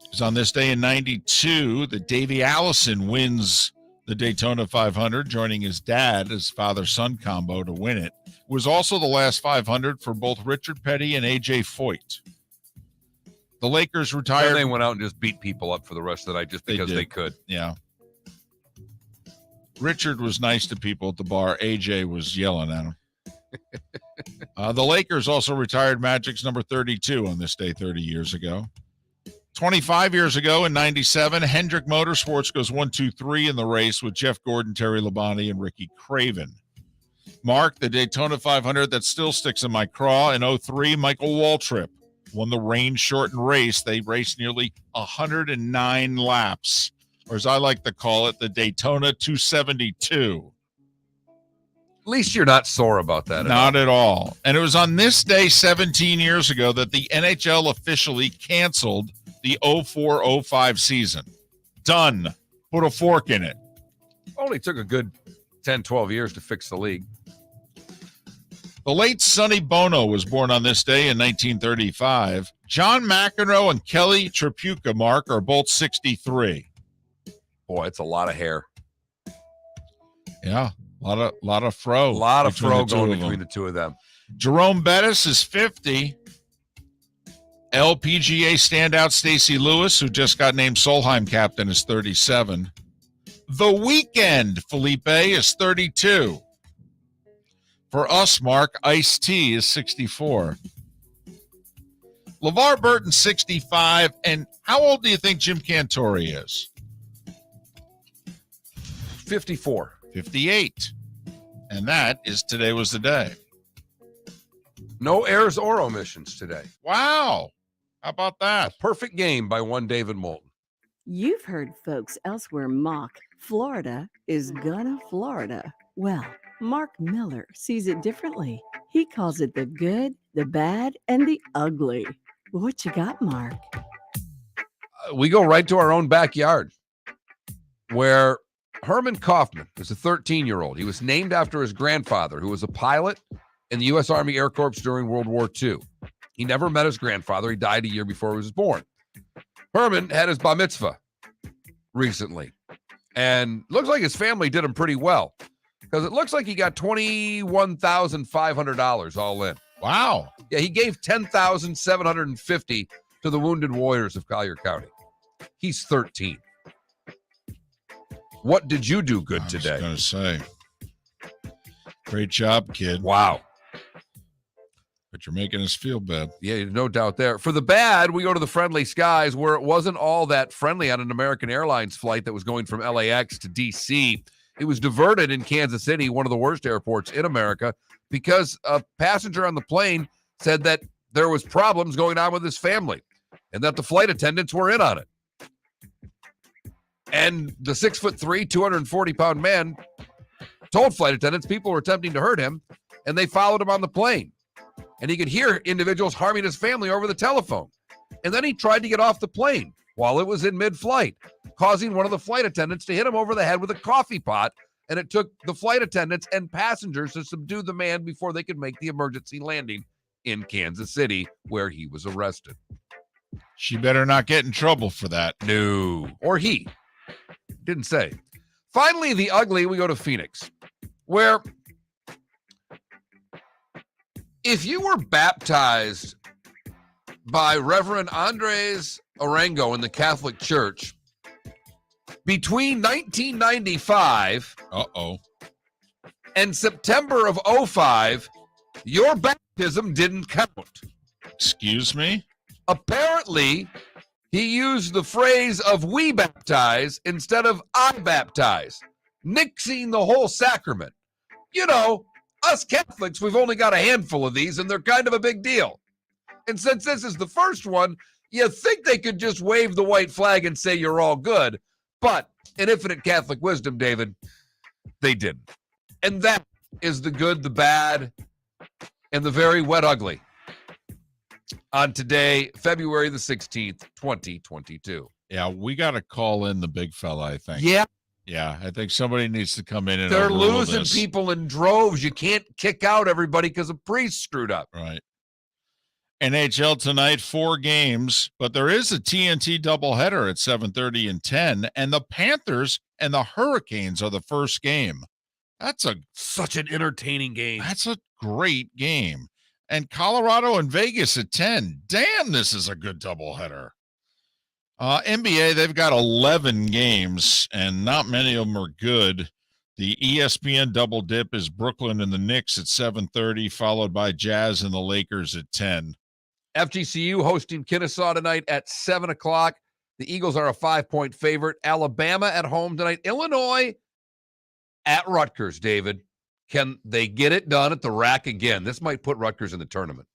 was on this day in 92 that Davey Allison wins the Daytona 500, joining his dad as father-son combo to win it. It was also the last 500 for both Richard Petty and A.J. Foyt. The Lakers retired. And they went out and just beat people up for the rest of the night just because they could. Yeah. Richard was nice to people at the bar. AJ was yelling at him. The Lakers also retired Magic's number 32 on this day 30 years ago. 25 years ago in 97, Hendrick Motorsports goes 1-2-3 in the race with Jeff Gordon, Terry Labonte, and Ricky Craven. Mark, the Daytona 500 that still sticks in my craw. In 03, Michael Waltrip won the rain-shortened race. They raced nearly 109 laps, or as I like to call it, the Daytona 272. At least you're not sore about that. Not at all. And it was on this day 17 years ago that the NHL officially canceled the 04-05 season. Done. Put a fork in it. Only took a good 10, 12 years to fix the league. The late Sonny Bono was born on this day in 1935. John McEnroe and Kelly Tripucka, Mark, are both 63. Boy, it's a lot of hair. Yeah, a lot of fro. A lot of fro going between the two of them. Jerome Bettis is 50. LPGA standout Stacey Lewis, who just got named Solheim captain, is 37. The Weeknd, Felipe, is 32. For us, Mark, Ice-T is 64. LeVar Burton, 65. And how old do you think Jim Cantore is? 54. 58. And that is Today Was the Day. No errors or omissions today. Wow. How about that? Perfect game by one David Moulton. You've heard folks elsewhere mock Florida is gonna Florida. Well, Mark Miller sees it differently. He calls it the good, the bad, and the ugly. What you got, Mark? We go right to our own backyard, where Herman Kaufman was a 13-year-old. He was named after his grandfather, who was a pilot in the U.S. Army Air Corps during World War II. He never met his grandfather. He died a year before he was born. Herman had his bar mitzvah recently, and looks like his family did him pretty well, because it looks like he got $21,500 all in. Wow. Yeah, he gave $10,750 to the Wounded Warriors of Collier County. He's 13. What did you do good today? I was going to say, great job, kid. Wow. But you're making us feel bad. Yeah, no doubt there. For the bad, we go to the friendly skies, where it wasn't all that friendly on an American Airlines flight that was going from LAX to D.C. It was diverted in Kansas City, one of the worst airports in America, because a passenger on the plane said that there was problems going on with his family and that the flight attendants were in on it. And the 6'3", 240-pound man told flight attendants people were attempting to hurt him, and they followed him on the plane. And he could hear individuals harming his family over the telephone. And then he tried to get off the plane while it was in mid-flight, causing one of the flight attendants to hit him over the head with a coffee pot. And it took the flight attendants and passengers to subdue the man before they could make the emergency landing in Kansas City, where he was arrested. She better not get in trouble for that. No. Or he. Didn't say. Finally, the ugly, we go to Phoenix, where if you were baptized by Reverend Andres Arango in the Catholic Church between 1995 and September of 05, your baptism didn't count. Excuse me? Apparently, He used the phrase of we baptize instead of I baptize, nixing the whole sacrament. You know, us Catholics, we've only got a handful of these, and they're kind of a big deal. And since this is the first one, you think they could just wave the white flag and say you're all good. But in infinite Catholic wisdom, David, they didn't. And that is the good, the bad, and the very wet ugly on today, February the 16th, 2022. Yeah, we got to call in the big fella, I think. Yeah. Yeah, I think somebody needs to come in and they're overrule losing this. people in droves. You can't kick out everybody because a priest screwed up. Right. NHL tonight, 4 games, but there is a TNT doubleheader at 7:30 and 10, and the Panthers and the Hurricanes are the first game. That's such an entertaining game. That's a great game. And Colorado and Vegas at 10. Damn, this is a good doubleheader. NBA, they've got 11 games, and not many of them are good. The ESPN double dip is Brooklyn and the Knicks at 7:30, followed by Jazz and the Lakers at 10. FGCU hosting Kennesaw tonight at 7 o'clock. The Eagles are a 5-point favorite. Alabama at home tonight. Illinois at Rutgers, David. Can they get it done at the rack again? This might put Rutgers in the tournament.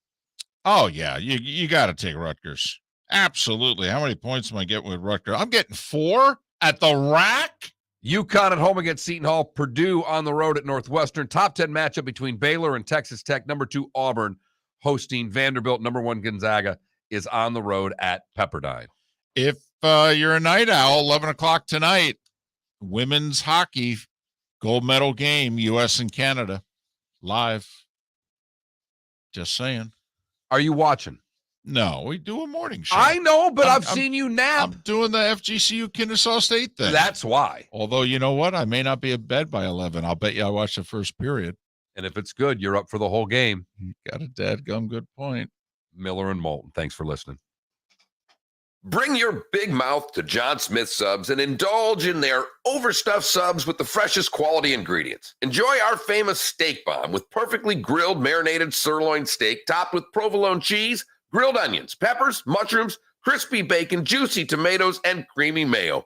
Oh, yeah. You got to take Rutgers. Absolutely. How many points am I getting with Rutgers? I'm getting 4 at the rack. UConn at home against Seton Hall. Purdue on the road at Northwestern. Top 10 matchup between Baylor and Texas Tech. Number 2 Auburn hosting Vanderbilt. Number 1 Gonzaga is on the road at Pepperdine. If you're a night owl, 11 o'clock tonight, women's hockey gold medal game, U.S. and Canada, live. Just saying. Are you watching? No, we do a morning show. I know, but I've seen you nap. I'm doing the FGCU Kennesaw State thing. That's why. Although, you know what? I may not be in bed by 11. I'll bet you I watch the first period. And if it's good, you're up for the whole game. Got a dadgum good point. Miller and Moulton. Thanks for listening. Bring your big mouth to John Smith Subs and indulge in their overstuffed subs with the freshest quality ingredients. Enjoy our famous steak bomb with perfectly grilled, marinated sirloin steak topped with provolone cheese, grilled onions, peppers, mushrooms, crispy bacon, juicy tomatoes, and creamy mayo.